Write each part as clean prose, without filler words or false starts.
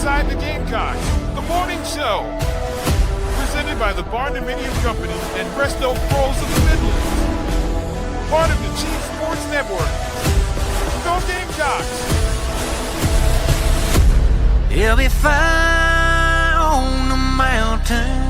Inside the Gamecocks, the morning show. Presented by the Barndominium Company and Presto Pros of the Midlands. Part of the Chief Sports Network. Go Gamecocks! He'll be fire on the mountain.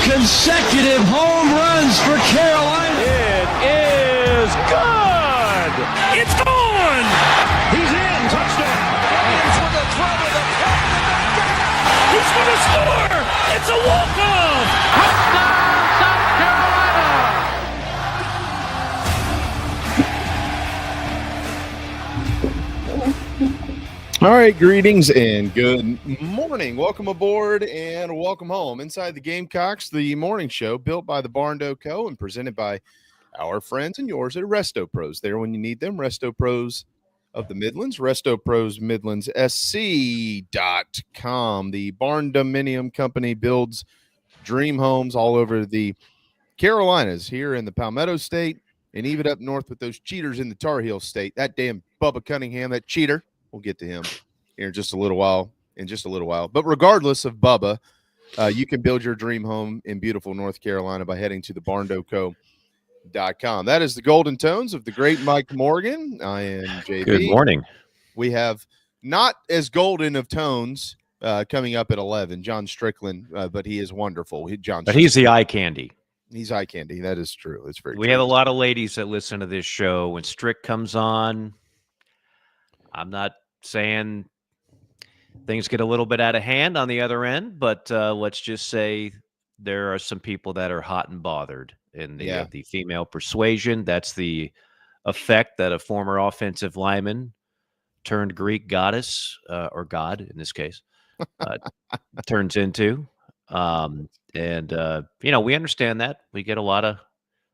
Consecutive home runs for Carolina. It is good. It's gone. He's in. Touchdown. Williams with a throw to the plate. He's going to score. It's a walk-off. Touchdown, South Carolina. All right, greetings and good morning. Welcome aboard and welcome home. Inside the Gamecocks, the morning show built by the Barndo Co. and presented by our friends and yours at Resto Pros. There when you need them, Resto Pros of the Midlands, Resto Pros Midlands SC.com. The Barn Dominium Company builds dream homes all over the Carolinas, here in the Palmetto State, and even up north with those cheaters in the Tar Heel State. That damn Bubba Cunningham, that cheater. We'll get to him here in just a little while. But regardless of Bubba, you can build your dream home in beautiful North Carolina by heading to thebarndoco.com. That is the golden tones of the great Mike Morgan. I am JB. Good morning. We have not as golden of tones coming up at 11, John Strickland, but he is wonderful. He's the eye candy. He's eye candy. That is true. It's very true. We have a lot of ladies that listen to this show. When Strick comes on, I'm not saying things get a little bit out of hand on the other end, but let's just say there are some people that are hot and bothered in the female persuasion. That's the effect that a former offensive lineman turned Greek goddess, or god in this case, turns into. We understand that. We get a lot of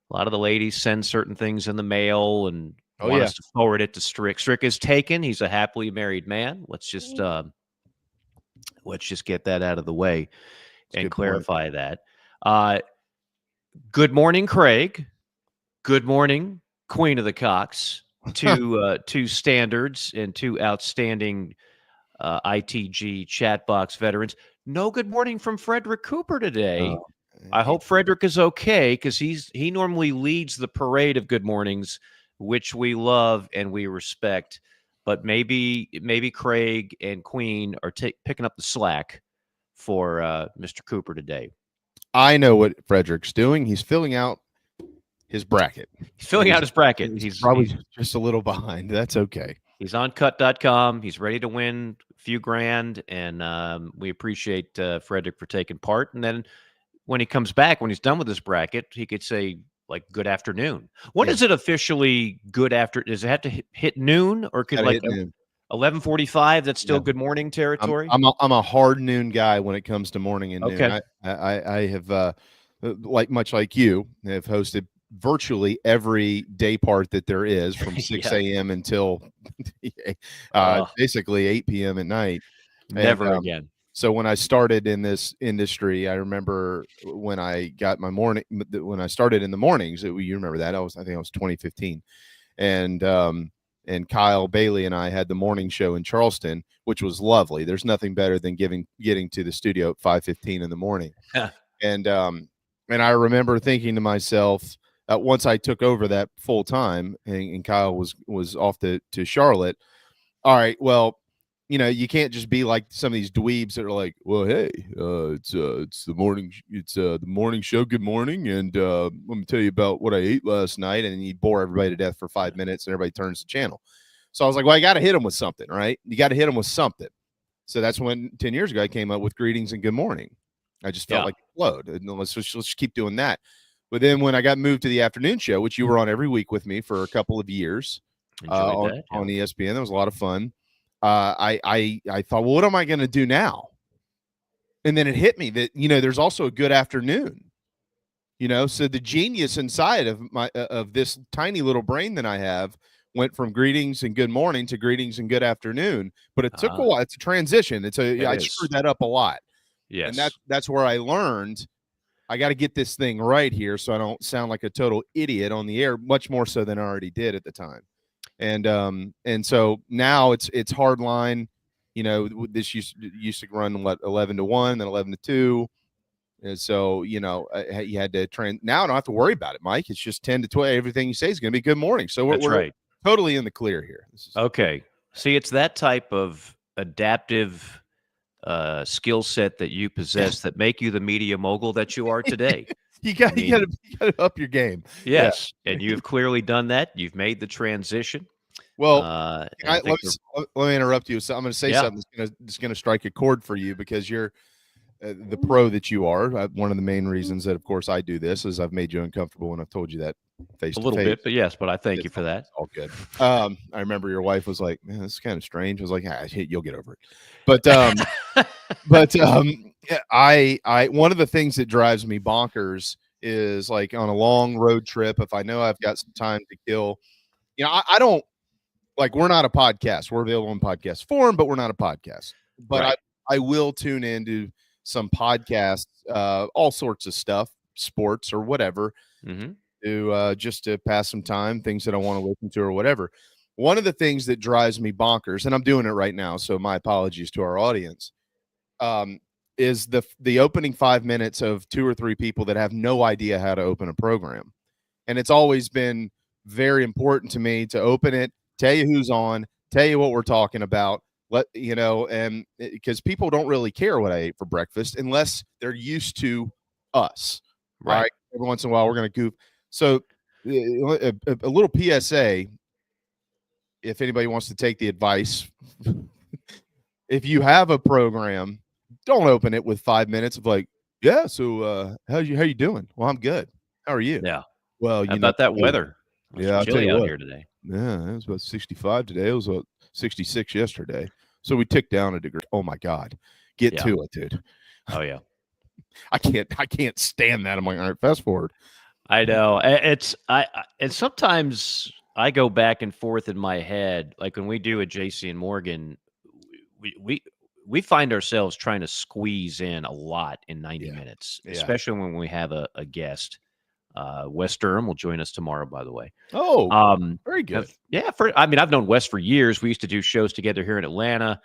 the ladies send certain things in the mail and want us to forward it to Strick. Strick is taken. He's a happily married man. Let's just get that out of the way and clarify that. Good morning, Craig. Good morning, Queen of the Cocks. Two standards and two outstanding ITG chat box veterans. No good morning from Frederick Cooper today. I hope Frederick is okay, because he normally leads the parade of good mornings, which we love and we respect. But maybe Craig and Queen are picking up the slack for Mr. Cooper today. I know what Frederick's doing. He's filling out his bracket. He's probably just a little behind. That's okay. He's on cut.com. He's ready to win a few grand, and we appreciate Frederick for taking part. And then when he comes back, when he's done with his bracket, he could say, like, good afternoon. When is it officially good after? Does it have to hit noon, or could 11:45? That's still good morning territory. I'm a hard noon guy when it comes to morning and noon. I have much like you have hosted virtually every day part that there is from 6 a.m. until basically 8 p.m. at night. Never again. So when I started in this industry, I remember when I started in the mornings, you remember that I think it was 2015, and Kyle Bailey and I had the morning show in Charleston, which was lovely. There's nothing better than getting to the studio at 5:15 in the morning. And I remember thinking to myself, once I took over that full time and Kyle was off to Charlotte. All right, well, you can't just be like some of these dweebs that are like, well, hey, it's the morning show. Good morning, and let me tell you about what I ate last night, and you bore everybody to death for 5 minutes, and everybody turns the channel. So I was like, well, I got to hit them with something, right? You got to hit them with something. So that's when 10 years ago I came up with greetings and good morning. I just felt like it flowed, and let's just keep doing that. But then when I got moved to the afternoon show, which you were on every week with me for a couple of years on ESPN, that was a lot of fun. I thought, well, what am I going to do now? And then it hit me that, there's also a good afternoon, so the genius inside of this tiny little brain that I have went from greetings and good morning to greetings and good afternoon, but it took a while. It's a transition. I screwed that up a lot. Yes. And that's where I learned I got to get this thing right here so I don't sound like a total idiot on the air, much more so than I already did at the time. And so now it's hard line. This used to run 11 to 1, then 11 to 2. And so, you had to train. Now I don't have to worry about it, Mike. It's just 10 to 12. Everything you say is going to be good morning. So we're totally in the clear here. Okay. See, it's that type of adaptive skill set that you possess that make you the media mogul that you are today. You got to up your game. Yes, yeah. And you've clearly done that. You've made the transition. Well, let me interrupt you. So I'm going to say something that's going to strike a chord for you, because you're the pro that you are. One of the main reasons that, of course, I do this is I've made you uncomfortable when I've told you that face to face. A little bit, but yes, but I thank you for that. All good. I remember your wife was like, "Man, this is kind of strange." I was like, "You'll get over it." But I one of the things that drives me bonkers is like on a long road trip. If I know I've got some time to kill, I don't like. We're not a podcast. We're available in podcast form, but we're not a podcast. But Right. I will tune into some podcasts, all sorts of stuff, sports or whatever, to just to pass some time, things that I want to listen to or whatever. One of the things that drives me bonkers, and I'm doing it right now, so my apologies to our audience, is the opening 5 minutes of 2 or 3 people that have no idea how to open a program. And it's always been very important to me to open it, tell you who's on, tell you what we're talking about, and because people don't really care what I ate for breakfast unless they're used to us. Right. All right. Every once in a while, we're going to goof. So a little PSA, if anybody wants to take the advice, if you have a program, don't open it with 5 minutes of like, yeah, so how you doing? Well, I'm good. How are you? Yeah. Well, How about that weather? Yeah, I'll tell chilly you out what. here today. Yeah, it was about 65 today. It was about 66 yesterday. So we ticked down a degree. Oh my God. Get to it, dude. Oh yeah. I can't stand that. I'm like, all right, fast forward. I know. And sometimes I go back and forth in my head. Like when we do a JC and Morgan, we find ourselves trying to squeeze in a lot in 90 minutes, especially when we have a guest. Wes Durham will join us tomorrow, by the way. Oh, very good. I've known Wes for years. We used to do shows together here in Atlanta.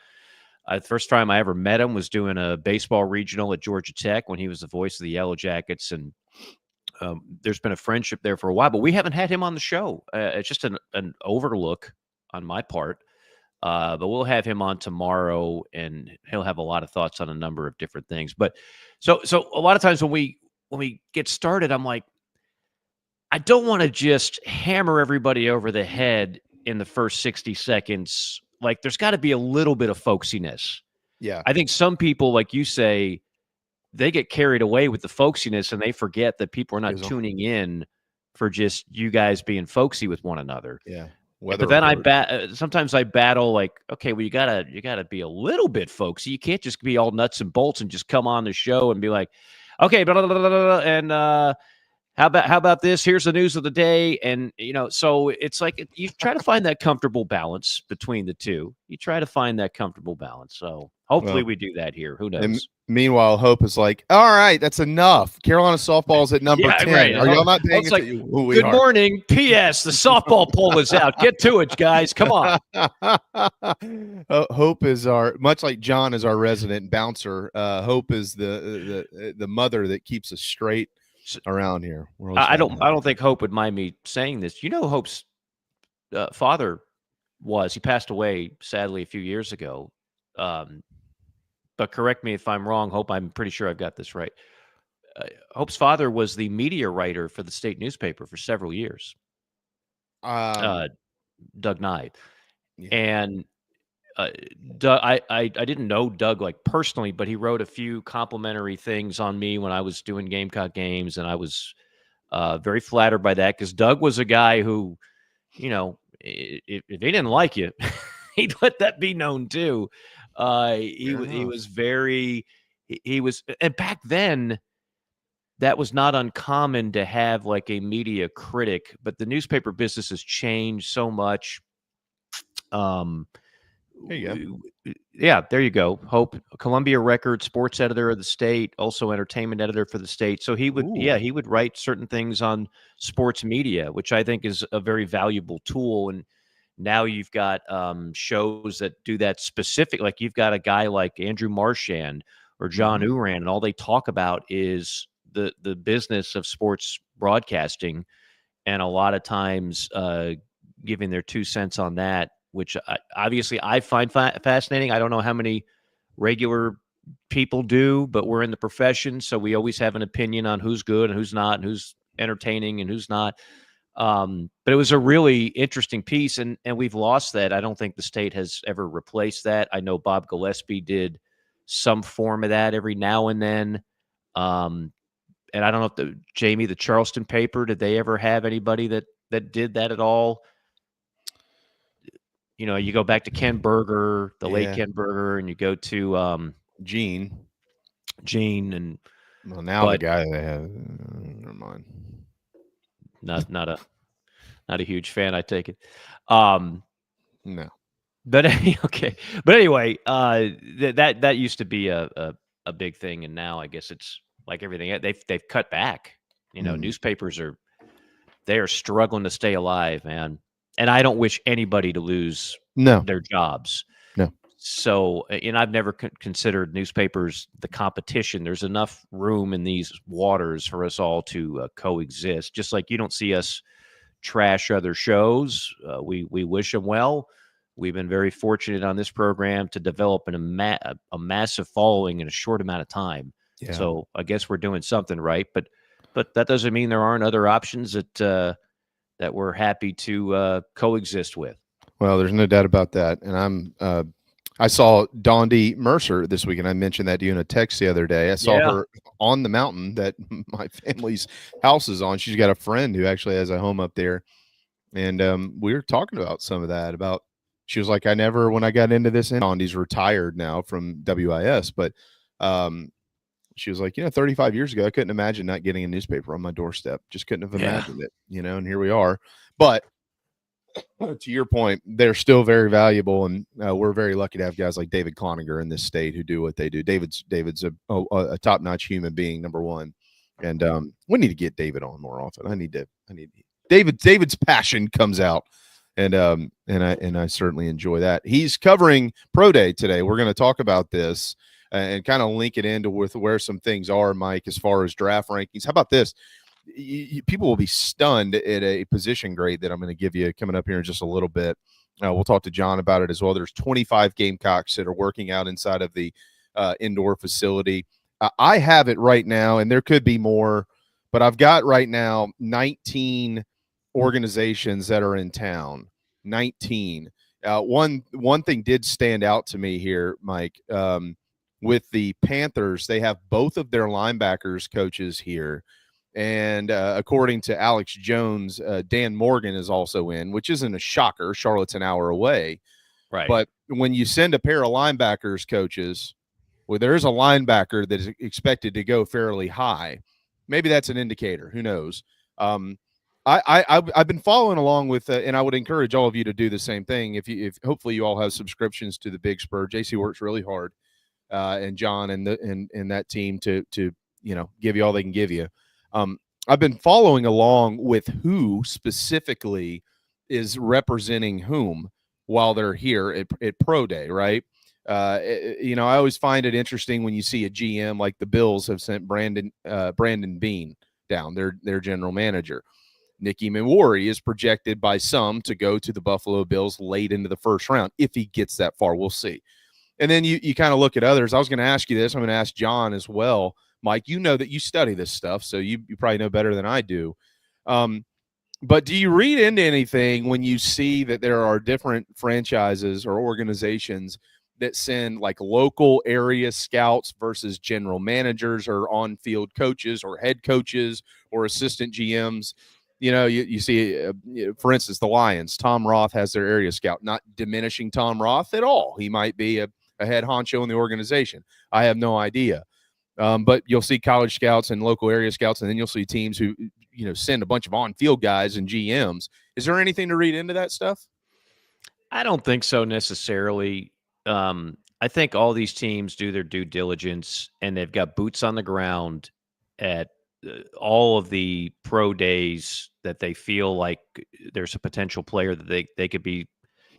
The first time I ever met him was doing a baseball regional at Georgia Tech when he was the voice of the Yellow Jackets. And there's been a friendship there for a while, but we haven't had him on the show. It's just an overlook on my part. But we'll have him on tomorrow, and he'll have a lot of thoughts on a number of different things. But so a lot of times when we get started, I'm like, I don't want to just hammer everybody over the head in the first 60 seconds. Like, there's got to be a little bit of folksiness. Yeah. I think some people, like you say, they get carried away with the folksiness and they forget that people are not tuning in for just you guys being folksy with one another. Yeah. But then sometimes I battle like, okay, well, you gotta be a little bit folksy. You can't just be all nuts and bolts and just come on the show and be like, okay, blah, blah, blah, blah, blah, and how about this? Here's the news of the day. And, so it's like you try to find that comfortable balance between the two. You try to find that comfortable balance. So hopefully we do that here. Who knows? And meanwhile, Hope is like, all right, that's enough. Carolina softball's at number 10. Right. Are y'all not paying attention? Like, good morning. P.S. The softball poll is out. Get to it, guys. Come on. Hope is much like John is our resident bouncer. Hope is the mother that keeps us straight around here. I don't think Hope would mind me saying this. Hope's father he passed away sadly a few years ago. But correct me if I'm wrong, Hope. I'm pretty sure I've got this right. Hope's father was the media writer for the state newspaper for several years. Doug Nye. Yeah. And Doug, I didn't know Doug like personally, but he wrote a few complimentary things on me when I was doing Gamecock games, and I was very flattered by that because Doug was a guy who, if he didn't like you, he'd let that be known too. He was very, and back then that was not uncommon to have like a media critic, but the newspaper business has changed so much. There you go. Yeah, there you go. Hope, Columbia Records sports editor of the state, also entertainment editor for the state. So he would write certain things on sports media, which I think is a very valuable tool. And now you've got shows that do that specific. Like you've got a guy like Andrew Marchand or John Uran, and all they talk about is the business of sports broadcasting, and a lot of times giving their 2 cents on that, which obviously I find fascinating. I don't know how many regular people do, but we're in the profession, so we always have an opinion on who's good and who's not, and who's entertaining and who's not. But it was a really interesting piece, and we've lost that. I don't think the state has ever replaced that. I know Bob Gillespie did some form of that every now and then. And I don't know if Jamie, the Charleston paper, did they ever have anybody that did that at all? You go back to Ken Berger, the late Ken Berger, and you go to Gene, and well, now the guy they have, Never mind. Not a huge fan, I take it. No. But okay. But anyway, that used to be a big thing, and now I guess it's like everything. They've cut back. Newspapers are struggling to stay alive, man. And I don't wish anybody to lose their jobs. No. So, and I've never considered newspapers the competition. There's enough room in these waters for us all to coexist. Just like you don't see us trash other shows. We wish them well. We've been very fortunate on this program to develop a massive following in a short amount of time. Yeah. So I guess we're doing something right. But that doesn't mean there aren't other options that we're happy to coexist with. Well, there's no doubt about that. And I saw Dondi Mercer this week, and I mentioned that to you in a text the other day. I saw her on the mountain that my family's house is on. She's got a friend who actually has a home up there. And we were talking about some of that, she was like, when I got into this, and Dondi's retired now from WIS, but she was like, 35 years ago, I couldn't imagine not getting a newspaper on my doorstep. Just couldn't have imagined it, and here we are. But to your point, they're still very valuable, and we're very lucky to have guys like David Cloninger in this state who do what they do. David's a top-notch human being, number one, and we need to get David on more often. I need David's passion comes out, and I certainly enjoy that. He's covering Pro Day today. We're going to talk about this and kind of link it into with where some things are, Mike, as far as draft rankings. How about this? People will be stunned at a position grade that I'm going to give you coming up here in just a little bit. We'll talk to John about it as well. There's 25 Gamecocks that are working out inside of the indoor facility. I have it right now, and there could be more, but I've got right now 19 organizations that are in town. 19. One thing did stand out to me here, Mike. With the Panthers, they have both of their linebackers coaches here. And according to Alex Jones, Dan Morgan is also in, which isn't a shocker. Charlotte's an hour away. Right. But when you send a pair of linebackers coaches, well, there's a linebacker that is expected to go fairly high. Maybe that's an indicator. Who knows? I've been following along with, and I would encourage all of you to do the same thing. If hopefully you all have subscriptions to the Big Spur. JC works really hard, and John and that team to give you all they can give you. I've been following along with who specifically is representing whom while they're here at Pro Day, right? I always find it interesting when you see a GM like the Bills have sent Brandon Bean down, their general manager. Nicky Minwari is projected by some to go to the Buffalo Bills late into the first round. If he gets that far, we'll see. And then you kind of look at others. I was going to ask you this. I'm going to ask John as well. Mike, you know that you study this stuff, so you probably know better than I do. But do you read into anything when you see that there are different franchises or organizations that send like local area scouts versus general managers or on-field coaches or head coaches or assistant GMs? You see, for instance, the Lions, Tom Roth has their area scout, not diminishing Tom Roth at all. He might be a head honcho in the organization. I have no idea. But you'll see college scouts and local area scouts, and then you'll see teams who, send a bunch of on-field guys and GMs. Is there anything to read into that stuff? I don't think so necessarily. I think all these teams do their due diligence, and they've got boots on the ground at all of the pro days that they feel like there's a potential player that they could be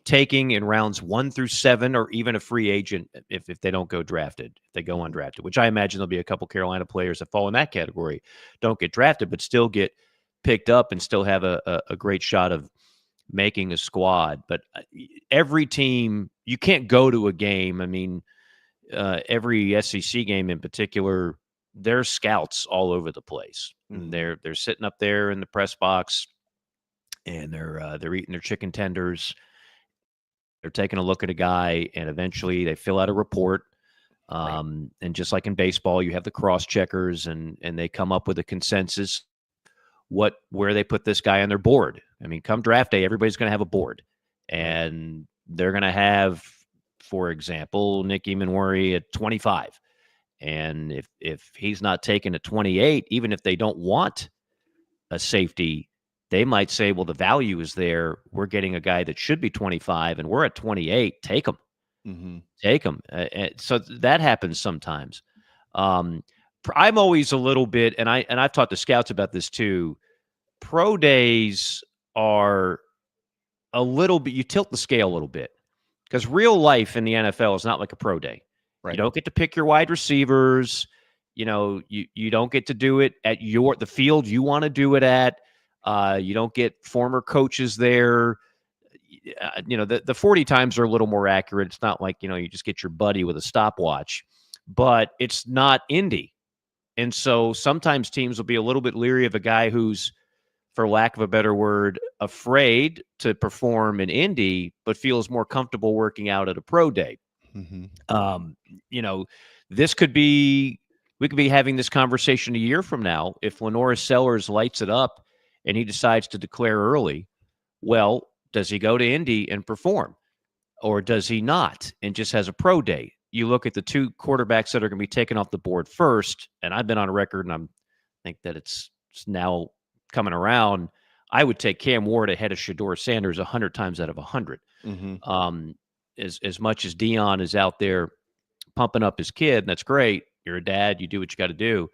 taking in rounds 1 through 7, or even a free agent if they don't go drafted, if they go undrafted, which I imagine there'll be a couple Carolina players that fall in that category, don't get drafted, but still get picked up and still have a great shot of making a squad. But every team, you can't go to a game. I mean, every SEC game in particular, there's scouts all over the place. Mm-hmm. They're sitting up there in the press box, and they're eating their chicken tenders. They're taking a look at a guy, and eventually they fill out a report. And just like in baseball, you have the cross checkers, and they come up with a consensus where they put this guy on their board. I mean, come draft day, everybody's going to have a board, and they're going to have, for example, Nicky Minwari at 25. And if he's not taken at 28, even if they don't want a safety, they might say, well, the value is there. We're getting a guy that should be 25 and we're at 28. Take him. Mm-hmm. Take him. So that happens sometimes. I'm always a little bit, and I've talked to scouts about this too. Pro days are a little bit, you tilt the scale a little bit because real life in the NFL is not like a pro day. Right. You don't get to pick your wide receivers. You don't get to do it at the field you want to do it at. You don't get former coaches there. The 40 times are a little more accurate. It's not like, you just get your buddy with a stopwatch, but it's not Indy. And so sometimes teams will be a little bit leery of a guy who's, for lack of a better word, afraid to perform in Indy, but feels more comfortable working out at a pro day. Mm-hmm. We could be having this conversation a year from now. If Lenora Sellers lights it up and he decides to declare early, well, does he go to Indy and perform, or does he not and just has a pro day? You look at the two quarterbacks that are going to be taken off the board first, and I've been on record, and I think that it's now coming around. I would take Cam Ward ahead of Shedeur Sanders 100 times out of 100. Mm-hmm. As much as Dion is out there pumping up his kid, and that's great. You're a dad. You do what you got to do.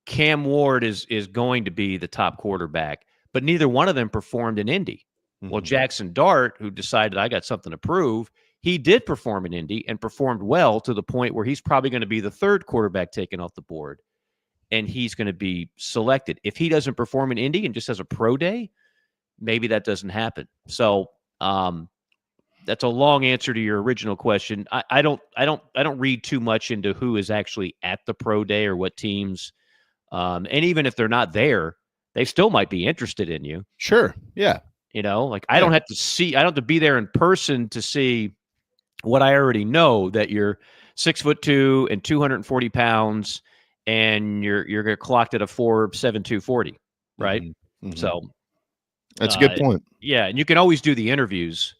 Cam Ward is going to be the top quarterback, but neither one of them performed in Indy. Mm-hmm. Well, Jackson Dart, who decided I got something to prove, he did perform in Indy and performed well to the point where he's probably going to be the third quarterback taken off the board, and he's going to be selected. If he doesn't perform in Indy and just has a pro day, maybe that doesn't happen. So that's a long answer to your original question. I don't read too much into who is actually at the pro day or what teams. And even if they're not there, they still might be interested in you. Sure. Yeah. I don't have to be there in person to see what I already know, that you're 6'2" and 240 pounds and you're clocked at a 4.72 40, right? Mm-hmm. So that's a good point. Yeah. And you can always do the interviews.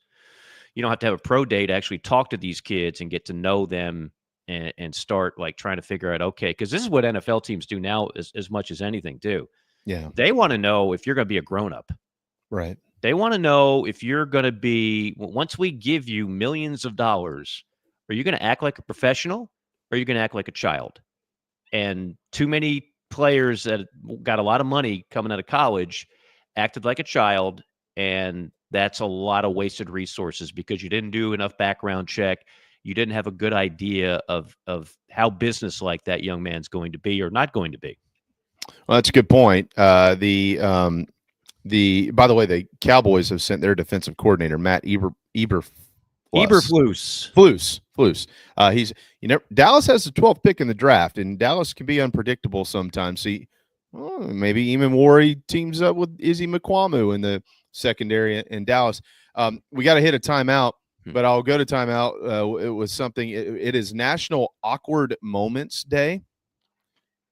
You don't have to have a pro day to actually talk to these kids and get to know them and start trying to figure out, okay, because this is what NFL teams do now as much as anything do. Yeah. They want to know if you're going to be a grown-up. Right. They want to know if you're going to be, once we give you millions of dollars, are you going to act like a professional or are you going to act like a child? And too many players that got a lot of money coming out of college acted like a child, and that's a lot of wasted resources because you didn't do enough background check. You didn't have a good idea of how business-like that young man's going to be or not going to be. Well, that's a good point. By the way, the Cowboys have sent their defensive coordinator, Matt Eberflus. Dallas has the 12th pick in the draft, and Dallas can be unpredictable sometimes. See, maybe Eamon Warry teams up with Izzy McQuamu in the secondary in Dallas. We got to hit a timeout, but I'll go to timeout. It was something. It is National Awkward Moments Day.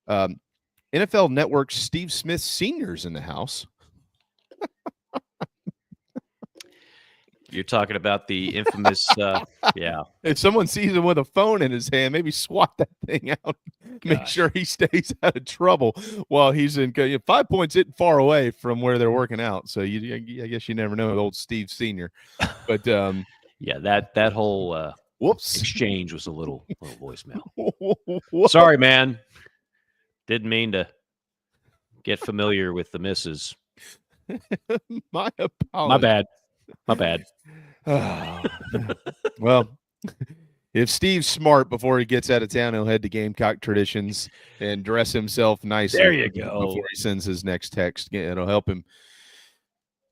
NFL Network's Steve Smith Sr.'s in the house. You're talking about the infamous, yeah. If someone sees him with a phone in his hand, maybe swat that thing out. Make sure he stays out of trouble while he's in 5 points isn't far away from where they're working out. So I guess you never know with old Steve Sr. But yeah, that whole whoops exchange was a little voicemail. Sorry, man. Didn't mean to get familiar with the missus. My apologies. My bad. Well, if Steve's smart before he gets out of town, he'll head to Gamecock Traditions and dress himself nicely. There you go. Before he sends his next text. It'll help him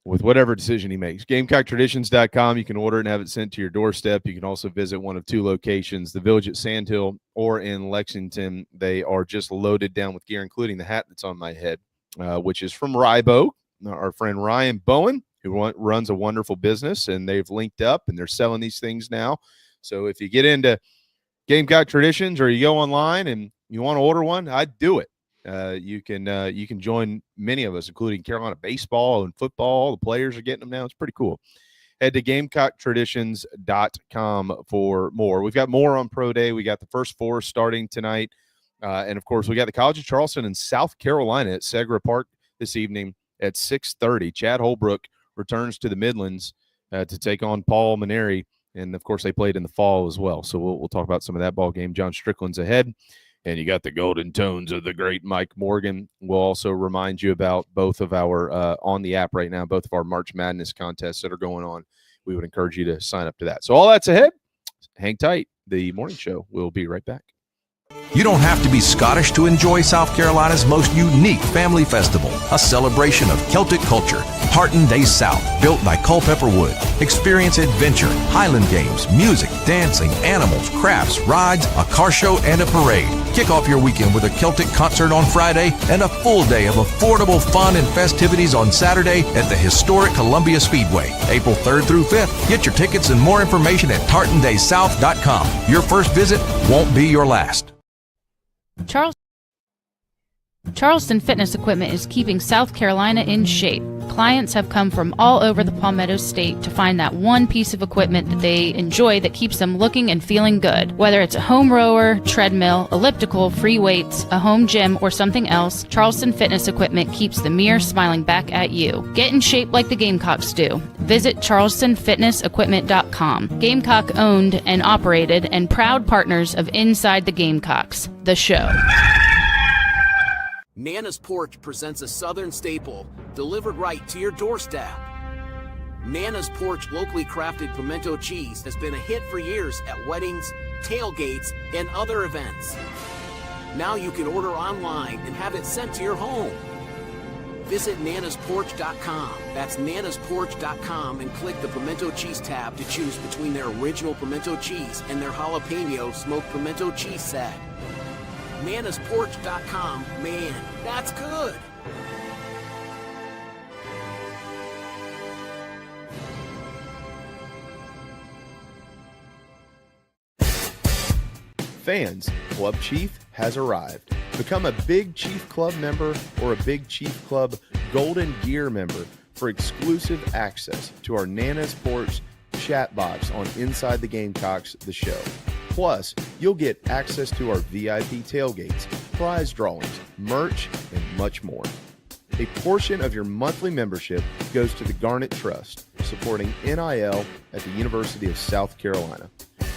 with whatever decision he makes. GamecockTraditions.com. You can order it and have it sent to your doorstep. You can also visit one of two locations, the Village at Sandhill or in Lexington. They are just loaded down with gear, including the hat that's on my head, which is from Rybo, our friend Ryan Bowen, who runs a wonderful business, and they've linked up and they're selling these things now. So if you get into Gamecock Traditions or you go online and you want to order one, I'd do it. You can join many of us, including Carolina baseball and football. All the players are getting them now. It's pretty cool. Head to GamecockTraditions.com for more. We've got more on Pro Day. We got the first four starting tonight. And, of course, we got the College of Charleston in South Carolina at Segra Park this evening at 6:30. Chad Holbrook returns to the Midlands to take on Paul Maneri. And, of course, they played in the fall as well. So we'll talk about some of that ball game. John Strickland's ahead. And you got the golden tones of the great Mike Morgan. We'll also remind you about both of our, on the app right now, both of our March Madness contests that are going on. We would encourage you to sign up to that. So all that's ahead. Hang tight. The morning show will be right back. You don't have to be Scottish to enjoy South Carolina's most unique family festival, a celebration of Celtic culture. Tartan Day South, built by Culpeper Wood. Experience adventure, Highland games, music, dancing, animals, crafts, rides, a car show, and a parade. Kick off your weekend with a Celtic concert on Friday and a full day of affordable fun and festivities on Saturday at the historic Columbia Speedway, April 3rd through 5th. Get your tickets and more information at tartandaysouth.com. Your first visit won't be your last. Charleston Fitness Equipment is keeping South Carolina in shape. Clients have come from all over the Palmetto State to find that one piece of equipment that they enjoy that keeps them looking and feeling good. Whether it's a home rower, treadmill, elliptical, free weights, a home gym, or something else, Charleston Fitness Equipment keeps the mirror smiling back at you. Get in shape like the Gamecocks do. Visit charlestonfitnessequipment.com. Gamecock owned and operated and proud partners of Inside the Gamecocks, the show. Nana's Porch presents a Southern staple delivered right to your doorstep. Nana's Porch locally crafted pimento cheese has been a hit for years at weddings, tailgates, and other events. Now you can order online and have it sent to your home. Visit nanasporch.com. That's nanasporch.com and click the pimento cheese tab to choose between their original pimento cheese and their jalapeno smoked pimento cheese set. nanasporch.com, man, that's good. Fans, Club Chief has arrived. Become a Big Chief Club member or a Big Chief Club Golden Gear member for exclusive access to our Nana's Porch chat box on Inside the Gamecocks The Show. Plus, you'll get access to our VIP tailgates, prize drawings, merch, and much more. A portion of your monthly membership goes to the Garnet Trust, supporting NIL at the University of South Carolina.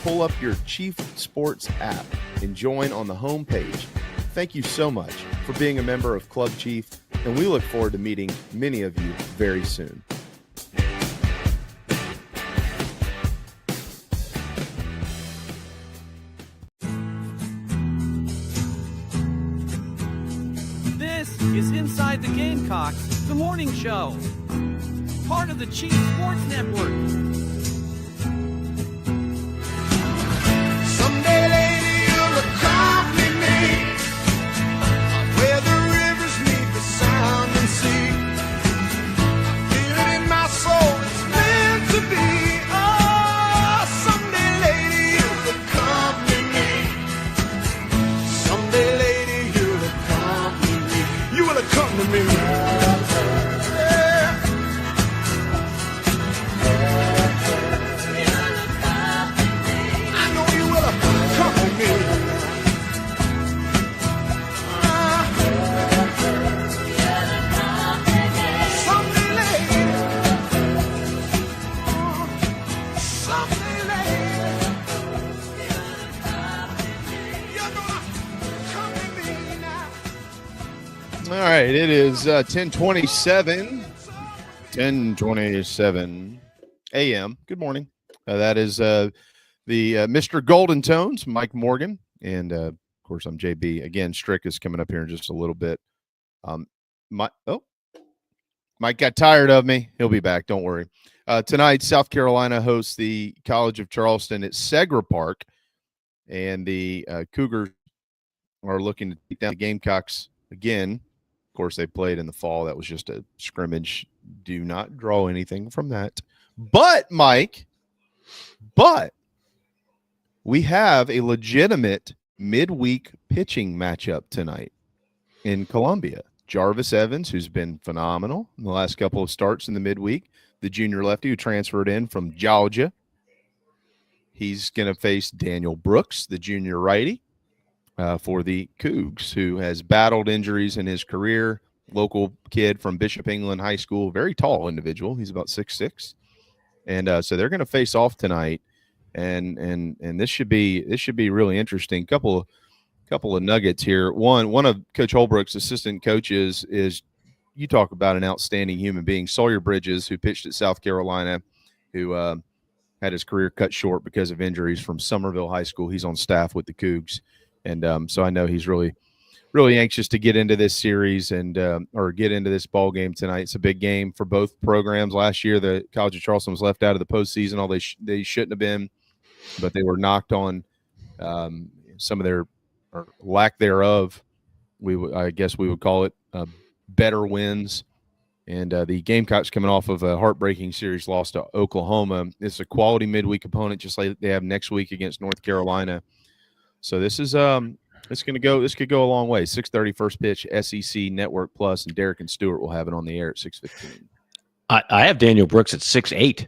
Pull up your Chief Sports app and join on the home page. Thank you so much for being a member of Club Chief, and we look forward to meeting many of you very soon. This is Inside the Gamecocks, the morning show. Part of the Chief Sports Network. Someday, lady, you'll accompany me where the rivers meet the sound and sea. Feel it in my soul, it's meant to be. Oh, someday, lady, you'll accompany me. Someday, lady, you'll accompany me. You will accompany me. All right, it is 10:27 a.m. Good morning. That is the Mr. Golden Tones, Mike Morgan, and of course I'm JB. Again, Strick is coming up here in just a little bit. Mike got tired of me. He'll be back. Don't worry. Tonight, South Carolina hosts the College of Charleston at Segra Park, and the Cougars are looking to take down the Gamecocks again. Of course, they played in the fall. That was just a scrimmage. Do not draw anything from that. But, Mike, we have a legitimate midweek pitching matchup tonight in Columbia. Jarvis Evans, who's been phenomenal in the last couple of starts in the midweek, the junior lefty who transferred in from Georgia. He's going to face Daniel Brooks, the junior righty, for the Cougs, who has battled injuries in his career local kid from Bishop England High School, very tall individual. He's about 6'6", and so they're going to face off tonight, and this should be really interesting. Couple of nuggets here. One of Coach Holbrook's assistant coaches is, you talk about an outstanding human being, Sawyer Bridges, who pitched at South Carolina, who had his career cut short because of injuries, from Somerville High School. He's on staff with the Cougs, and so I know he's really anxious to get into this series and or get into this ball game tonight. It's a big game for both programs. Last year, the College of Charleston was left out of the postseason. All they shouldn't have been, but they were knocked on some of their, or lack thereof, I guess we would call it, better wins. And the Gamecocks, coming off of a heartbreaking series loss to Oklahoma. It's a quality midweek opponent, just like they have next week against North Carolina. So this is this could go a long way. 6:30 first pitch, SEC Network Plus, and Derek and Stewart will have it on the air at 6:15. I have Daniel Brooks at 6'8".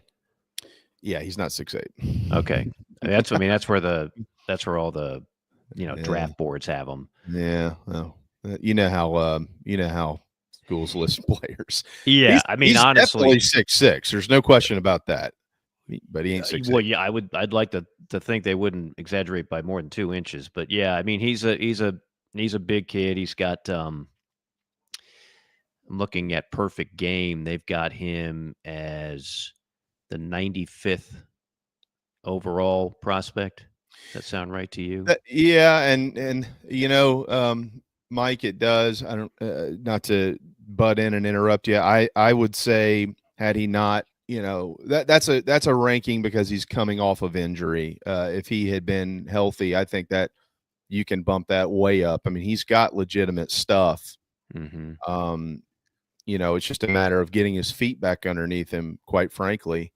Yeah, he's not 6'8". Okay, that's where all the draft boards have them. Yeah, well, you know how schools list players. Yeah, he's honestly, definitely 6'6". There's no question about that. But he ain't 6'8". Well, yeah, I'd like to think they wouldn't exaggerate by more than 2 inches. But yeah, I mean, he's a big kid. He's got I'm looking at Perfect Game. They've got him as the 95th overall prospect. Does that sound right to you? Yeah, and Mike, it does. I don't not to butt in and interrupt you. I would say, had he not, that's a ranking because he's coming off of injury. If he had been healthy, I think that you can bump that way up. I mean, he's got legitimate stuff. Mm-hmm. It's just a matter of getting his feet back underneath him, quite frankly.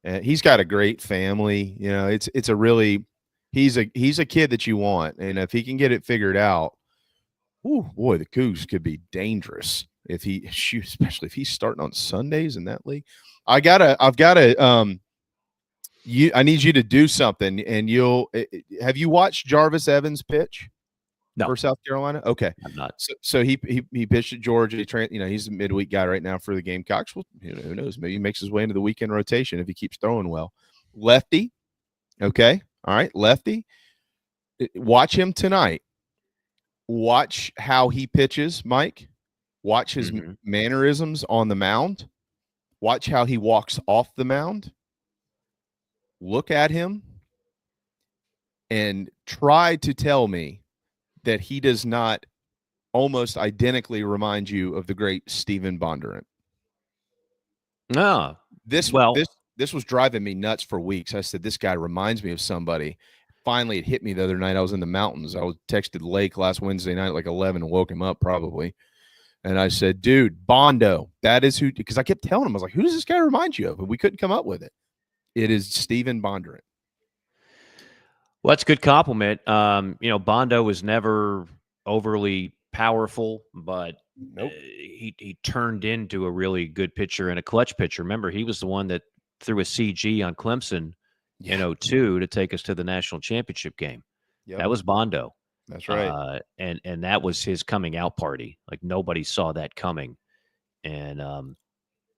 And he's got a great family. It's a really, he's a kid that you want, and if he can get it figured out, oh boy, the Cougs could be dangerous especially if he's starting on Sundays in that league. I need you to do something, and have you watched Jarvis Evans pitch? No. For South Carolina? Okay. I'm not. So he pitched at Georgia. He's a midweek guy right now for the Gamecocks. Well, who knows? Maybe he makes his way into the weekend rotation if he keeps throwing well. Lefty. Okay. All right. Lefty. Watch him tonight. Watch how he pitches, Mike. Watch his mannerisms on the mound. Watch how he walks off the mound. Look at him and try to tell me that he does not almost identically remind you of the great Stephen Bondurant. No. This was driving me nuts for weeks. I said, this guy reminds me of somebody. Finally, it hit me the other night. I was in the mountains. I was texted Lake last Wednesday night at like 11 and woke him up probably. And I said, dude, Bondo, that is who, because I kept telling him, I was like, who does this guy remind you of? And we couldn't come up with it. It is Stephen Bondurant. Well, that's a good compliment. Bondo was never overly powerful, but he turned into a really good pitcher and a clutch pitcher. Remember, he was the one that threw a CG on Clemson in 2002 to take us to the national championship game. Yep. That was Bondo. That's right. And that was his coming out party. Like nobody saw that coming. And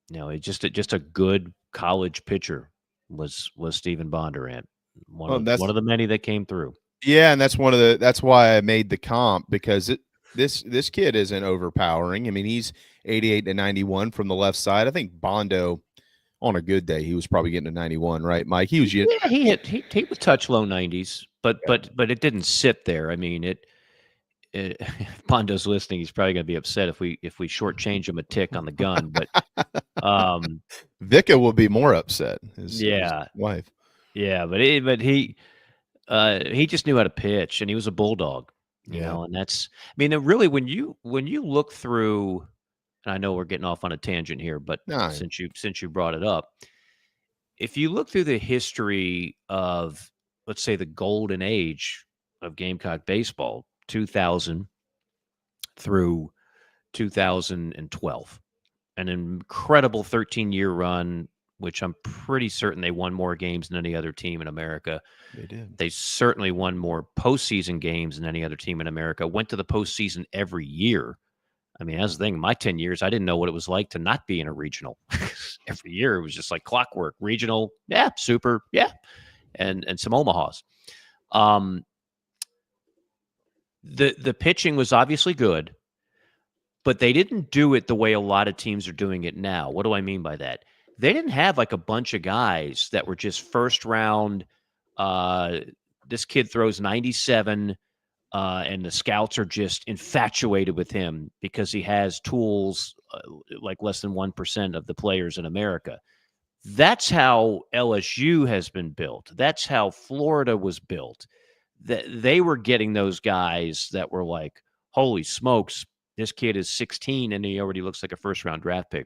it's just a good college pitcher was Stephen Bondurant. One of the many that came through. Yeah, and that's why I made the comp, because this kid isn't overpowering. I mean, he's 88 to 91 from the left side. I think Bondo, on a good day, he was probably getting to 91, right, Mike? He was. Yeah, he would touch low 90s, but it didn't sit there. I mean, if Bondo's listening, he's probably going to be upset if we shortchange him a tick on the gun. But Vika will be more upset. His wife. Yeah, but he just knew how to pitch, and he was a bulldog, you know. And that's, I mean, really, when you look through, and I know we're getting off on a tangent here, but since you brought it up, if you look through the history of, let's say, the golden age of Gamecock baseball, 2000 through 2012, an incredible 13-year run, which I'm pretty certain they won more games than any other team in America. They did. They certainly won more postseason games than any other team in America. Went to the postseason every year. I mean, that's the thing. My 10 years, I didn't know what it was like to not be in a regional. Every year, it was just like clockwork. Regional, yeah, super, yeah, and some Omahas. The pitching was obviously good, but they didn't do it the way a lot of teams are doing it now. What do I mean by that? They didn't have like a bunch of guys that were just first round. This kid throws 97. And the scouts are just infatuated with him because he has tools like less than 1% of the players in America. That's how LSU has been built. That's how Florida was built. They were getting those guys that were like, holy smokes, this kid is 16 and he already looks like a first-round draft pick.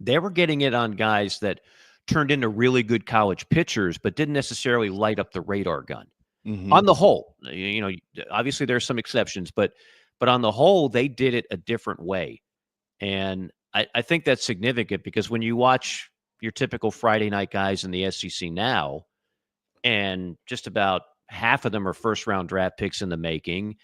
They were getting it on guys that turned into really good college pitchers but didn't necessarily light up the radar gun. Mm-hmm. On the whole, obviously there are some exceptions, but on the whole, they did it a different way. And I think that's significant because when you watch your typical Friday night guys in the SEC now, and just about half of them are first-round draft picks in the making,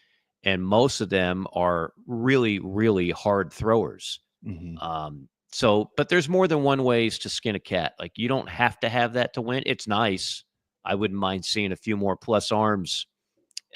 and most of them are really, really hard throwers. Mm-hmm. But there's more than one ways to skin a cat. Like, you don't have to have that to win. It's nice. I wouldn't mind seeing a few more plus arms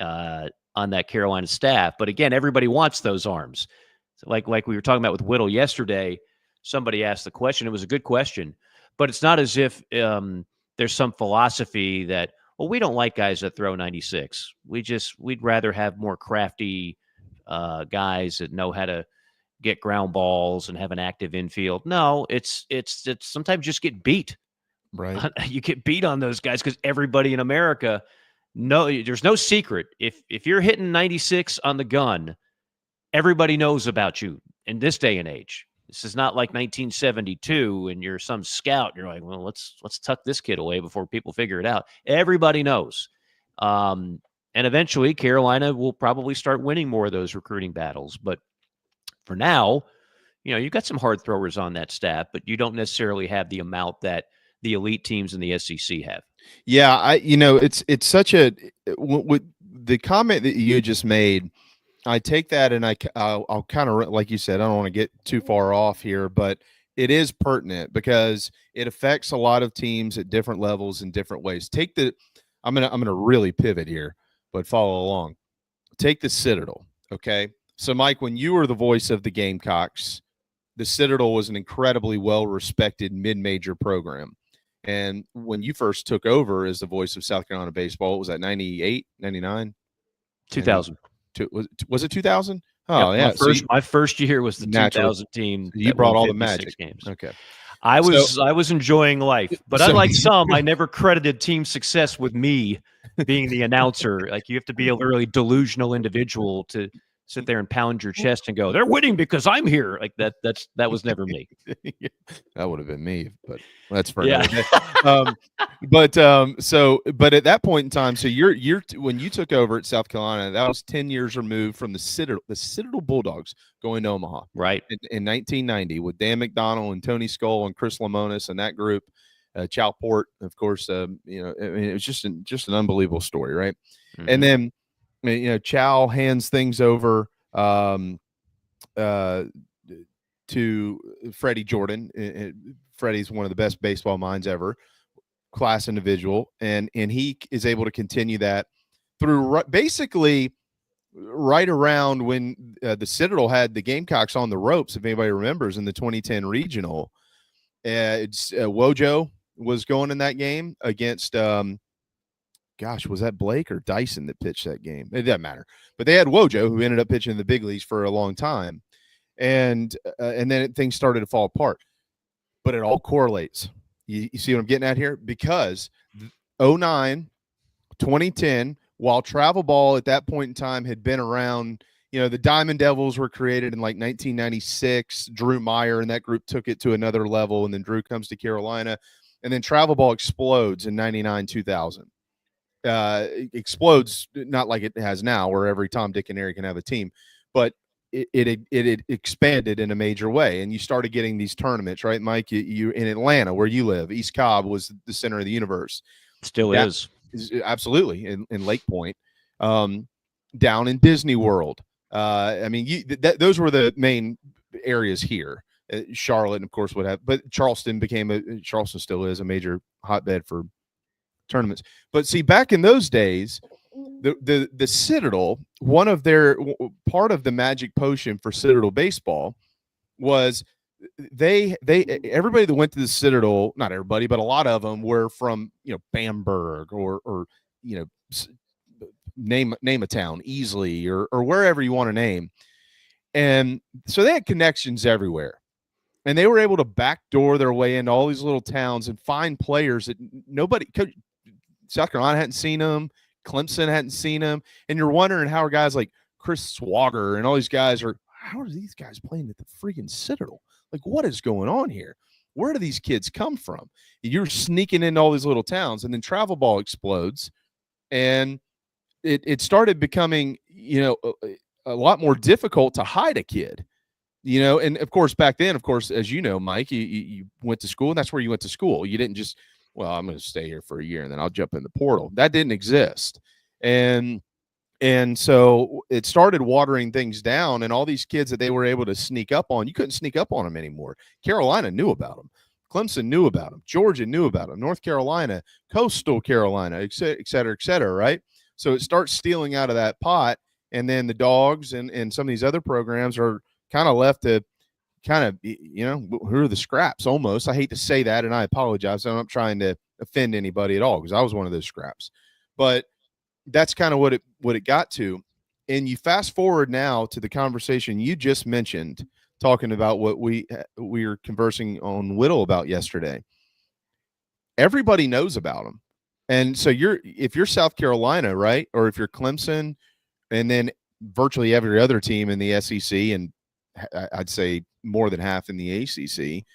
on that Carolina staff. But again, everybody wants those arms. So like we were talking about with Whittle yesterday, somebody asked the question. It was a good question. But it's not as if there's some philosophy that, well, we don't like guys that throw 96. We'd rather have more crafty guys that know how to get ground balls and have an active infield. No, it's sometimes just get beat. Right. You get beat on those guys because everybody in America, there's no secret. If you're hitting 96 on the gun, everybody knows about you in this day and age. This is not like 1972 and you're some scout. And you're like, well, let's tuck this kid away before people figure it out. Everybody knows. And eventually Carolina will probably start winning more of those recruiting battles. But for now, you've got some hard throwers on that staff, but you don't necessarily have the amount that the elite teams in the SEC have. Yeah, it's such a the comment that you just made. I take that and I'll kind of, like you said, I don't want to get too far off here, but it is pertinent because it affects a lot of teams at different levels in different ways. I'm gonna really pivot here, but follow along. Take the Citadel, okay? So, Mike, when you were the voice of the Gamecocks, the Citadel was an incredibly well-respected mid-major program. And when you first took over as the voice of South Carolina baseball, what was that, 98, 99? 2000. Was it 2000? Oh, yeah. Yeah. My first year was the 2000 team. You brought all the magic. Games. Okay. I was enjoying life. But unlike some, I never credited team success with me being the announcer. Like, you have to be a really delusional individual to sit there and pound your chest and go, they're winning because I'm here. Like that was never me. That would have been me, but that's for another day. But at that point in time, so you're when you took over at South Carolina, that was 10 years removed from the Citadel Bulldogs going to Omaha. Right. In 1990 with Dan McDonnell and Tony Skull and Chris Lamonis and that group, Chow Port, of course, I mean, it was just an unbelievable story. Right. Mm-hmm. And then, Chow hands things over to Freddie Jordan. Freddie's one of the best baseball minds ever, class individual, and he is able to continue that through basically right around when the Citadel had the Gamecocks on the ropes, if anybody remembers, in the 2010 regional. Wojo was going in that game against was that Blake or Dyson that pitched that game? It doesn't matter. But they had Wojo, who ended up pitching in the big leagues for a long time. And then things started to fall apart. But it all correlates. You see what I'm getting at here? Because 2009, 2010, while travel ball at that point in time had been around, the Diamond Devils were created in like 1996. Drew Meyer and that group took it to another level. And then Drew comes to Carolina. And then travel ball explodes in 99, 2000. Explodes, not like it has now, where every Tom, Dick, and Harry can have a team, but it expanded in a major way, and you started getting these tournaments, right, Mike? You in Atlanta, where you live, East Cobb was the center of the universe. Still is absolutely in Lake Point, down in Disney World, I mean, those were the main areas here. Charlotte, of course, would have, but Charleston still is a major hotbed for tournaments. But see, back in those days, the Citadel, part of the magic potion for Citadel baseball was everybody that went to the Citadel, not everybody, but a lot of them were from, Bamberg or name a town, Easley or wherever you want to name. And so they had connections everywhere. And they were able to backdoor their way into all these little towns and find players that South Carolina hadn't seen them, Clemson hadn't seen them, and you're wondering how are guys like Chris Swagger and all these guys how are these guys playing at the freaking Citadel? Like, what is going on here? Where do these kids come from? You're sneaking into all these little towns, and then travel ball explodes, and it started becoming, a lot more difficult to hide a kid. And of course, back then, as you know, Mike, you went to school, and that's where you went to school. You didn't just, I'm going to stay here for a year and then I'll jump in the portal. That didn't exist. And so it started watering things down, and all these kids that they were able to sneak up on, you couldn't sneak up on them anymore. Carolina knew about them. Clemson knew about them. Georgia knew about them. North Carolina, Coastal Carolina, et cetera, right? So it starts stealing out of that pot, and then the Dogs and some of these other programs are kind of left to who are the scraps almost. I hate to say that, and I apologize. I'm not trying to offend anybody at all because I was one of those scraps. But that's kind of what it got to. And you fast forward now to the conversation you just mentioned, talking about what we were conversing on Whittle about yesterday. Everybody knows about them. And so if you're South Carolina, right, or if you're Clemson, and then virtually every other team in the SEC, and I'd say more than half in the ACC,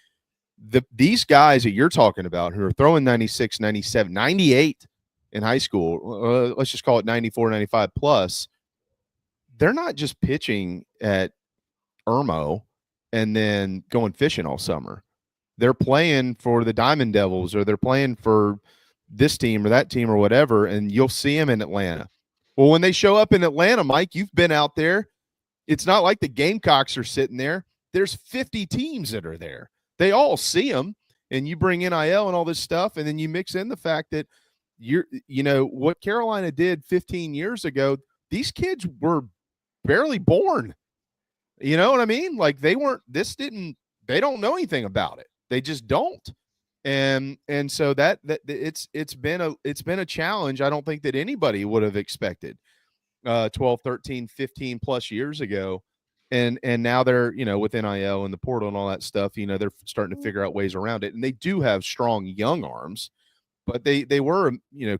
these guys that you're talking about who are throwing 96, 97, 98 in high school, let's just call it 94, 95 plus, they're not just pitching at Irmo and then going fishing all summer. They're playing for the Diamond Devils, or they're playing for this team or that team or whatever, and you'll see them in Atlanta. Well, when they show up in Atlanta, Mike, you've been out there. It's not like the Gamecocks are sitting there. There's 50 teams that are there. They all see them, and you bring NIL and all this stuff, and then you mix in the fact that what Carolina did 15 years ago, these kids were barely born. You know what I mean? Like they don't know anything about it. They just don't. And so that it's been a challenge I don't think that anybody would have expected 12, 13, 15 plus years ago. And now they're, with NIL and the portal and all that stuff, they're starting to figure out ways around it. And they do have strong young arms, but they were,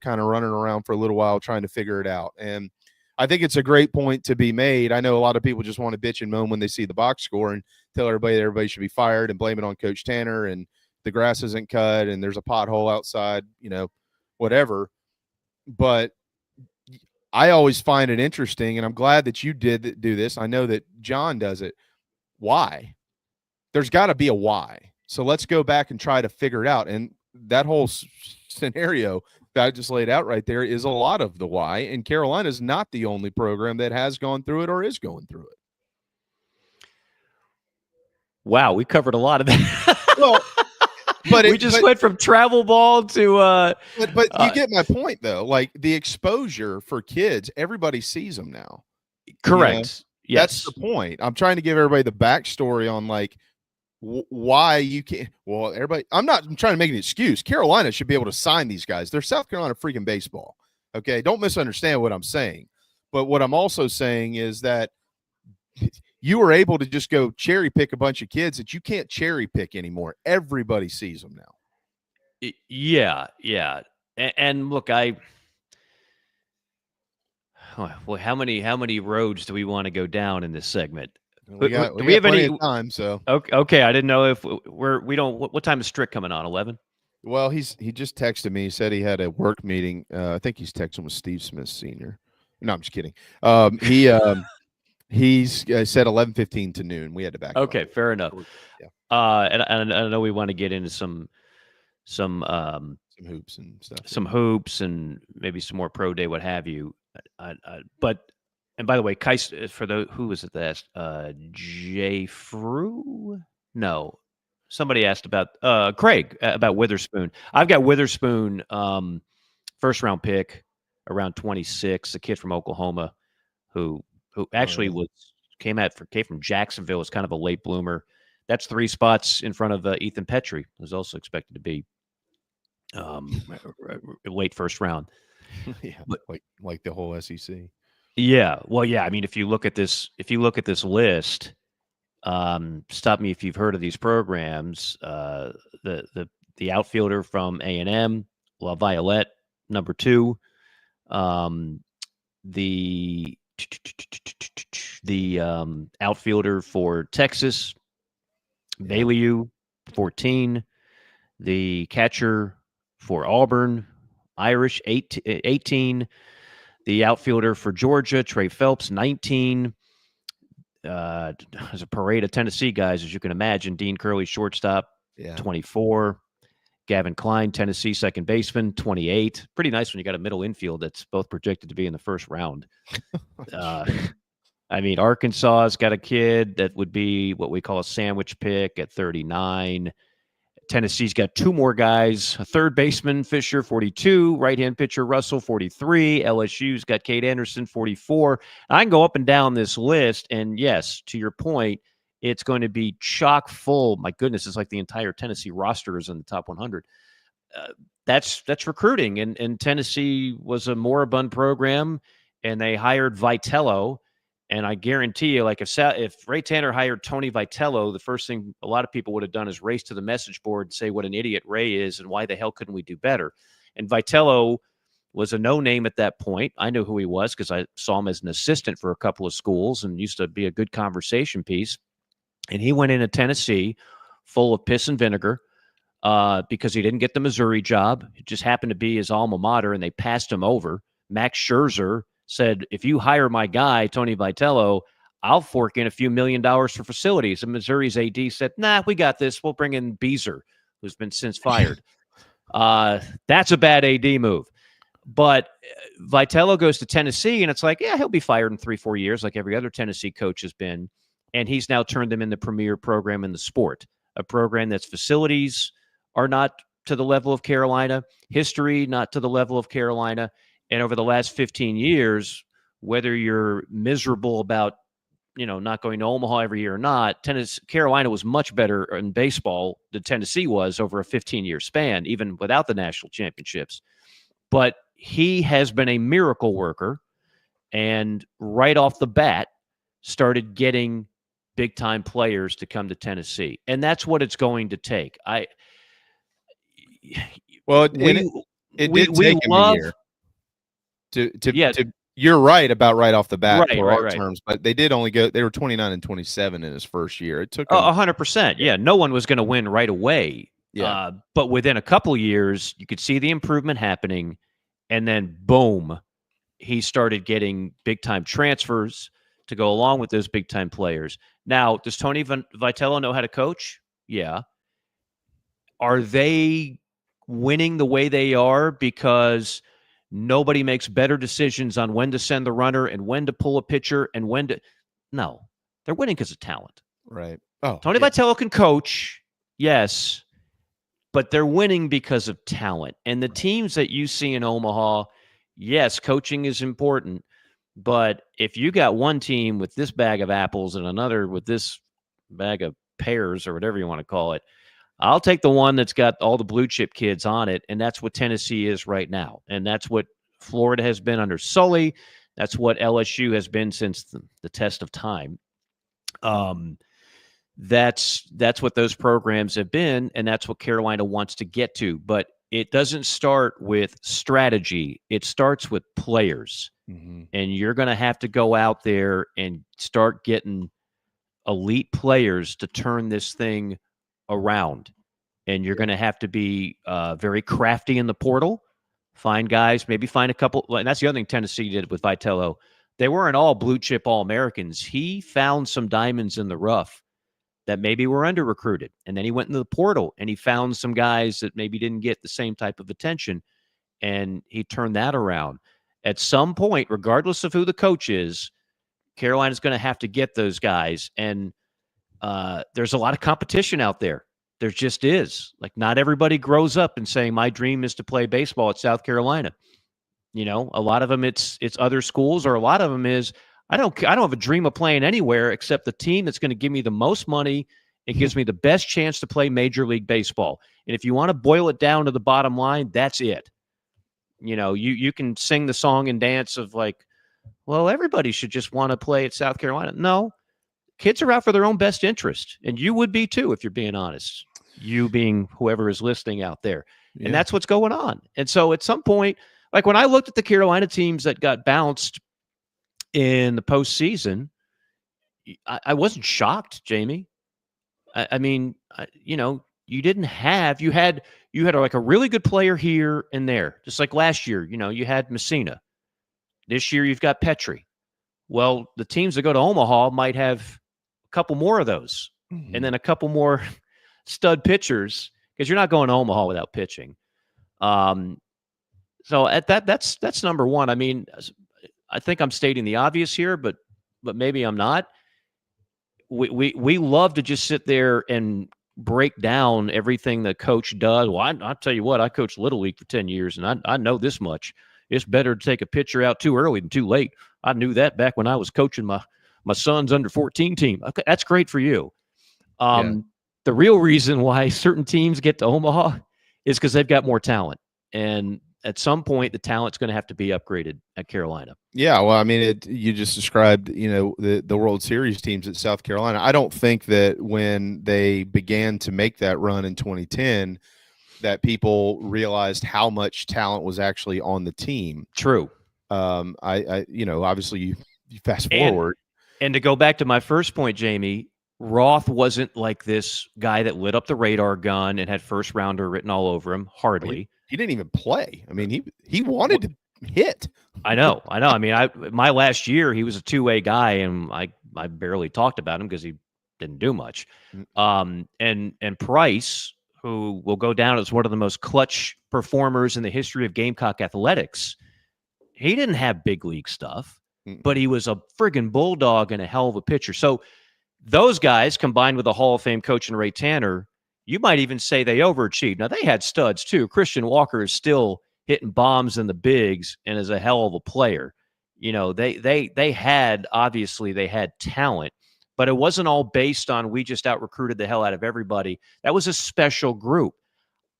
kind of running around for a little while trying to figure it out. And I think it's a great point to be made. I know a lot of people just want to bitch and moan when they see the box score and tell everybody that everybody should be fired and blame it on Coach Tanner and the grass isn't cut and there's a pothole outside, whatever. But I always find it interesting, and I'm glad that you did do this. I know that John does it. Why? There's got to be a why. So let's go back and try to figure it out. And that whole scenario that I just laid out right there is a lot of the why. And Carolina is not the only program that has gone through it or is going through it. Wow, we covered a lot of that. Well, but we just went from travel ball to but you get my point though. Like the exposure for kids, everybody sees them now. Correct. Yes, that's the point. I'm trying to give everybody the backstory on like why you can't. Well, everybody. I'm trying to make an excuse. Carolina should be able to sign these guys. They're South Carolina freaking baseball. Okay, don't misunderstand what I'm saying. But what I'm also saying is that you were able to just go cherry pick a bunch of kids that you can't cherry pick anymore. Everybody sees them now. Yeah. And look, how many roads do we want to go down in this segment? Do we have any time? So okay, I didn't know if we don't. What time is Strick coming on? 11. Well, he just texted me. He said he had a work meeting. I think he's texting with Steve Smith Sr. No, I'm just kidding. He's said 11:15 to noon. We had to back. Okay, fair enough. Yeah. And I know we want to get into some hoops and stuff. Some hoops and maybe some more pro day, what have you. But And by the way, for who was it that asked? Jay Frew? No. Somebody asked about Craig about Witherspoon. I've got Witherspoon, first round pick, around 26, a kid from Oklahoma who actually came from Jacksonville, was kind of a late bloomer. That's 3 spots in front of Ethan Petrie, who's also expected to be late first round. Yeah, but, like the whole SEC. Yeah, well, yeah. I mean, if you look at this list, stop me if you've heard of these programs. The outfielder from A&M, La Violette, number 2. The outfielder for Texas, Bailey, 14. The catcher for Auburn, Irish, 18. The outfielder for Georgia, Trey Phelps, 19. There's a parade of Tennessee guys, as you can imagine. Dean Curley, shortstop, 24. Gavin Klein, Tennessee, second baseman, 28. Pretty nice when you got a middle infield that's both projected to be in the first round. I mean, Arkansas's got a kid that would be what we call a sandwich pick at 39. Tennessee's got 2 more guys, a third baseman, Fisher, 42, right-hand pitcher, Russell, 43. LSU's got Kate Anderson, 44. I can go up and down this list, and yes, to your point, it's going to be chock full. My goodness, it's like the entire Tennessee roster is in the top 100. That's recruiting, and Tennessee was a moribund program, and they hired Vitello. And I guarantee you, like if Ray Tanner hired Tony Vitello, the first thing a lot of people would have done is race to the message board and say what an idiot Ray is and why the hell couldn't we do better. And Vitello was a no-name at that point. I knew who he was because I saw him as an assistant for a couple of schools and used to be a good conversation piece. And he went into Tennessee full of piss and vinegar because he didn't get the Missouri job. It just happened to be his alma mater, and they passed him over. Max Scherzer said, if you hire my guy, Tony Vitello, I'll fork in a few $1 million for facilities. And Missouri's AD said, nah, we got this. We'll bring in Beazer, who's been since fired. That's a bad AD move. But Vitello goes to Tennessee, and it's like, yeah, he'll be fired in 3-4 years like every other Tennessee coach has been. And he's now turned them in the premier program in the sport, a program that's facilities are not to the level of Carolina, history not to the level of Carolina. And over the last 15 years, whether you're miserable about, not going to Omaha every year or not, Carolina was much better in baseball than Tennessee was over a 15-year span, even without the national championships. But he has been a miracle worker, and right off the bat started getting big-time players to come to Tennessee. And that's what it's going to take. It did take him a year. You're right about right off the bat for our terms, but they did only they were 29 and 27 in his first year. It took 100%. Yeah, no one was going to win right away. Yeah. But within a couple of years, you could see the improvement happening, and then boom, he started getting big time transfers to go along with those big time players. Now, does Tony Vitello know how to coach? Yeah. Are they winning the way they are because nobody makes better decisions on when to send the runner and when to pull a pitcher and when to? No, they're winning because of talent. Right. Tony Vitello can coach, yes, but they're winning because of talent. And the teams that you see in Omaha, yes, coaching is important, but if you got one team with this bag of apples and another with this bag of pears or whatever you want to call it, I'll take the one that's got all the blue chip kids on it, and that's what Tennessee is right now. And that's what Florida has been under Sully. That's what LSU has been since the test of time. That's what those programs have been, and that's what Carolina wants to get to. But it doesn't start with strategy. It starts with players. Mm-hmm. And you're going to have to go out there and start getting elite players to turn this thing around. And you're going to have to be very crafty in the portal, find guys, maybe find a couple. And that's the other thing Tennessee did with Vitello. They weren't all blue chip All-Americans. He found some diamonds in the rough that maybe were under-recruited. And then he went into the portal and he found some guys that maybe didn't get the same type of attention. And he turned that around. At some point, regardless of who the coach is, Carolina's going to have to get those guys. And there's a lot of competition out there. There just is. Like, not everybody grows up and saying, my dream is to play baseball at South Carolina. You know, a lot of them it's other schools, or a lot of them is, I don't have a dream of playing anywhere except the team that's going to give me the most money. It gives me the best chance to play Major League Baseball. And if you want to boil it down to the bottom line, that's it. You know, you can sing the song and dance of like, well, everybody should just want to play at South Carolina. No, kids are out for their own best interest. And you would be too, if you're being honest, you being whoever is listening out there. Yeah. And that's what's going on. And so at some point, like when I looked at the Carolina teams that got bounced in the postseason, I wasn't shocked, Jamie. I mean, you know, you had like a really good player here and there, just like last year. You know, you had Messina. This year you've got Petrie. Well, the teams that go to Omaha might have a couple more of those, and then a couple more stud pitchers, because you're not going to Omaha without pitching. So at that's number one. I mean, I think I'm stating the obvious here, but maybe I'm not. We love to just sit there and break down everything the coach does. Well, I'll tell you what, I coached Little League for 10 years, and I know this much. It's better to take a pitcher out too early than too late. I knew that back when I was coaching my son's under 14 team. Okay, that's great for you. The real reason why certain teams get to Omaha is because they've got more talent. And at some point, the talent's going to have to be upgraded at Carolina. Yeah, well, I mean, you just described, you know, the World Series teams at South Carolina. I don't think that when they began to make that run in 2010 that people realized how much talent was actually on the team. True. I you know, obviously you fast forward. And to go back to my first point, Jamie, Roth wasn't like this guy that lit up the radar gun and had first rounder written all over him. Hardly. He didn't even play. I mean, he wanted to hit. I know. I mean, my last year, he was a two-way guy, and I barely talked about him because he didn't do much. And Price, who will go down as one of the most clutch performers in the history of Gamecock athletics, he didn't have big league stuff, but he was a friggin' bulldog and a hell of a pitcher. So those guys, combined with a Hall of Fame coach in Ray Tanner, you might even say they overachieved. Now, they had studs, too. Christian Walker is still hitting bombs in the bigs and is a hell of a player. You know, they had talent, but it wasn't all based on we just out-recruited the hell out of everybody. That was a special group.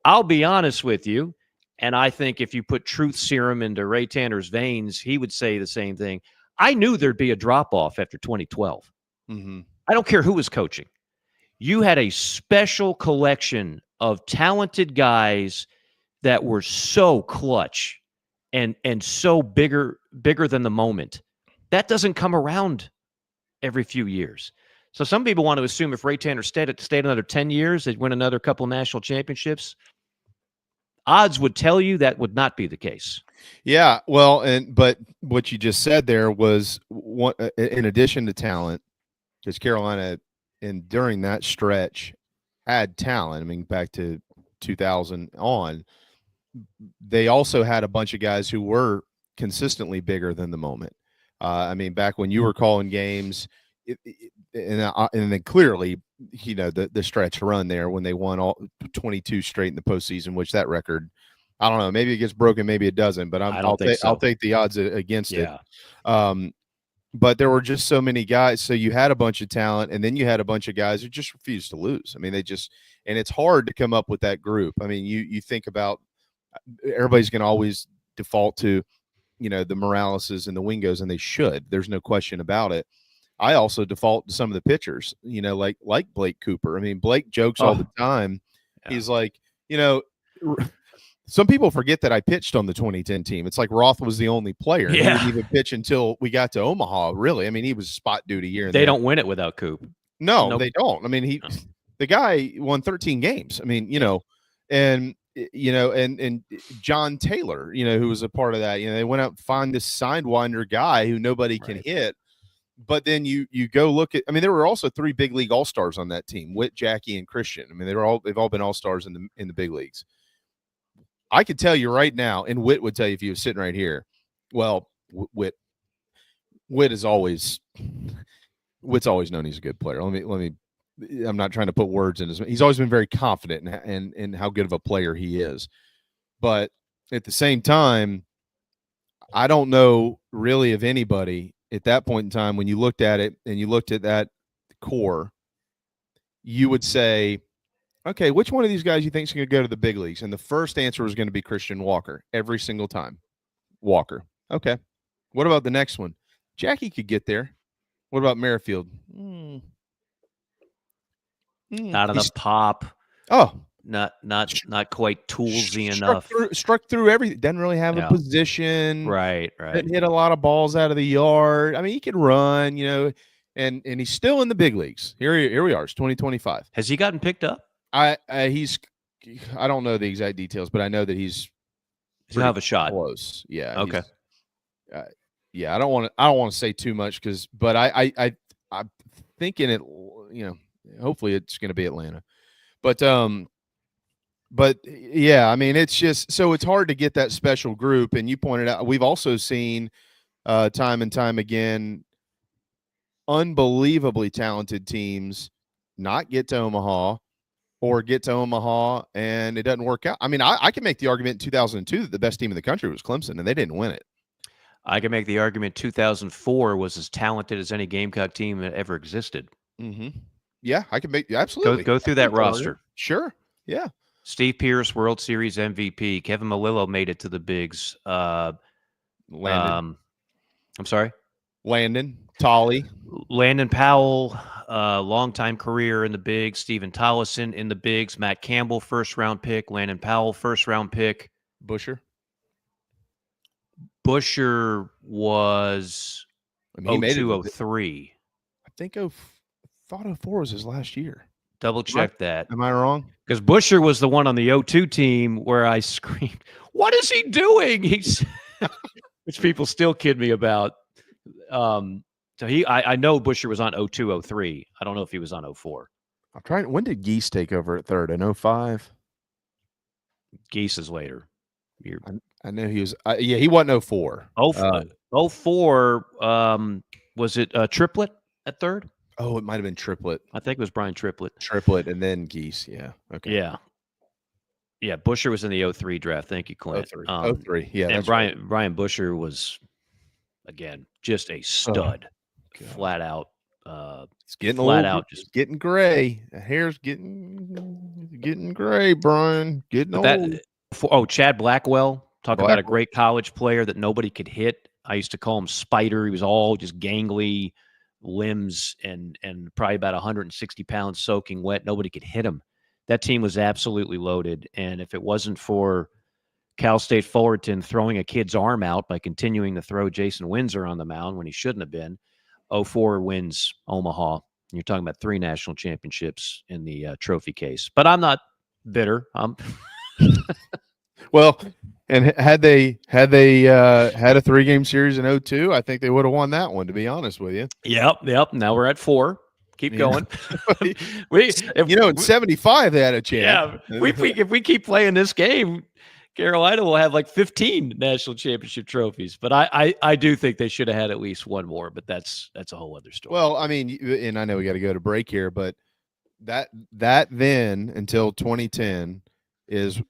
I'll be honest with you, and I think if you put truth serum into Ray Tanner's veins, he would say the same thing. I knew there'd be a drop-off after 2012. I don't care who was coaching. You had a special collection of talented guys that were so clutch and so bigger than the moment. That doesn't come around every few years. So some people want to assume if Ray Tanner stayed another 10 years, they'd win another couple of national championships. Odds would tell you that would not be the case. Yeah, well, but what you just said there was one, in addition to talent, because Carolina, and during that stretch, had talent. I mean, back to 2000 on, they also had a bunch of guys who were consistently bigger than the moment. I mean, back when you were calling games, and then clearly, you know, the stretch run there when they won all 22 straight in the postseason, which that record, I don't know, maybe it gets broken, maybe it doesn't, but I'll take the odds against it. But there were just so many guys. So you had a bunch of talent, and then you had a bunch of guys who just refused to lose. I mean, and it's hard to come up with that group. I mean, you think about, everybody's going to always default to, you know, the Moraleses and the Wingos, and they should. There's no question about it. I also default to some of the pitchers, you know, like Blake Cooper. I mean, Blake jokes all the time. Yeah. He's like, you know, some people forget that I pitched on the 2010 team. It's like Roth was the only player. Yeah. He didn't even pitch until we got to Omaha, really. I mean, he was spot duty here. They don't win it without Coop. No, they don't. I mean, the guy won 13 games. I mean, you know, and John Taylor, you know, who was a part of that. You know, they went out and find this sidewinder guy who nobody can hit. But then you go look at, I mean, there were also 3 big league all-stars on that team, Witt, Jackie, and Christian. I mean, they've all been all-stars in the big leagues. I could tell you right now, and Witt would tell you if he was sitting right here. Well, Witt, Witt's always known he's a good player. Let me. I'm not trying to put words in his. He's always been very confident in how good of a player he is, but at the same time, I don't know really of anybody at that point in time when you looked at it and you looked at that core, you would say, okay, which one of these guys you think is going to go to the big leagues? And the first answer was going to be Christian Walker every single time. Walker. Okay. What about the next one? Jackie could get there. What about Merrifield? Not enough pop. Oh, not quite toolsy enough. Struck through everything. Doesn't really have a position. Right. Didn't hit a lot of balls out of the yard. I mean, he can run, and he's still in the big leagues. Here we are. It's 2025. Has he gotten picked up? I don't know the exact details, but I know that he's have a shot. Close. Yeah. Okay. Yeah. I don't want to say too much but I'm thinking it. Hopefully it's going to be Atlanta, but yeah, I mean, it's just so it's hard to get that special group. And you pointed out, we've also seen time and time again, unbelievably talented teams not get to Omaha or get to Omaha and it doesn't work out. I mean, I can make the argument in 2002 that the best team in the country was Clemson and they didn't win it. I can make the argument 2004 was as talented as any Gamecock team that ever existed. Mm-hmm. Yeah, I can make absolutely go through that roster. Sure. Yeah. Steve Pierce, World Series MVP. Kevin Malillo made it to the bigs. Landon. I'm sorry? Landon. Tolley. Landon Powell, longtime career in the bigs. Steven Tollison in the bigs. Matt Campbell, first-round pick. Landon Powell, first-round pick. Busher was 02-03. I think thought 04 was his last year. Double check that. Am I wrong? Because Busher was the one on the 02 team where I screamed, "What is he doing?" Which people still kid me about. So I know Busher was on 02-03. I don't know if he was on 04. I'm trying. When did Geese take over at third? In 05? Geese is later. I know he was. He wasn't 04. 04. Was it Triplett at third? Oh, it might have been Triplett. I think it was Brian Triplett. And then Geese. Yeah. Okay. Yeah. Yeah. Busher was in the 03 draft. Thank you, Clint. 03. Yeah. And Brian Busher was, again, just a stud. Flat out. It's getting just getting gray. The hair's getting gray, Brian. Getting old. Chad Blackwell. Talk about a great college player that nobody could hit. I used to call him Spider. He was all just gangly limbs and probably about 160 pounds soaking wet. Nobody could hit him. That team was absolutely loaded. And if it wasn't for Cal State Fullerton throwing a kid's arm out by continuing to throw Jason Windsor on the mound when he shouldn't have been, 04 wins Omaha. You're talking about 3 national championships in the trophy case. But I'm not bitter. Well, and had they had a 3-game series in 02, I think they would have won that one, to be honest with you. Yep. Now we're at 4. Keep going. In 75 they had a chance. Yeah. If we keep playing this game, Carolina will have like 15 national championship trophies. But I do think they should have had at least one more, but that's a whole other story. Well, I mean, and I know we got to go to break here, but that then until 2010 is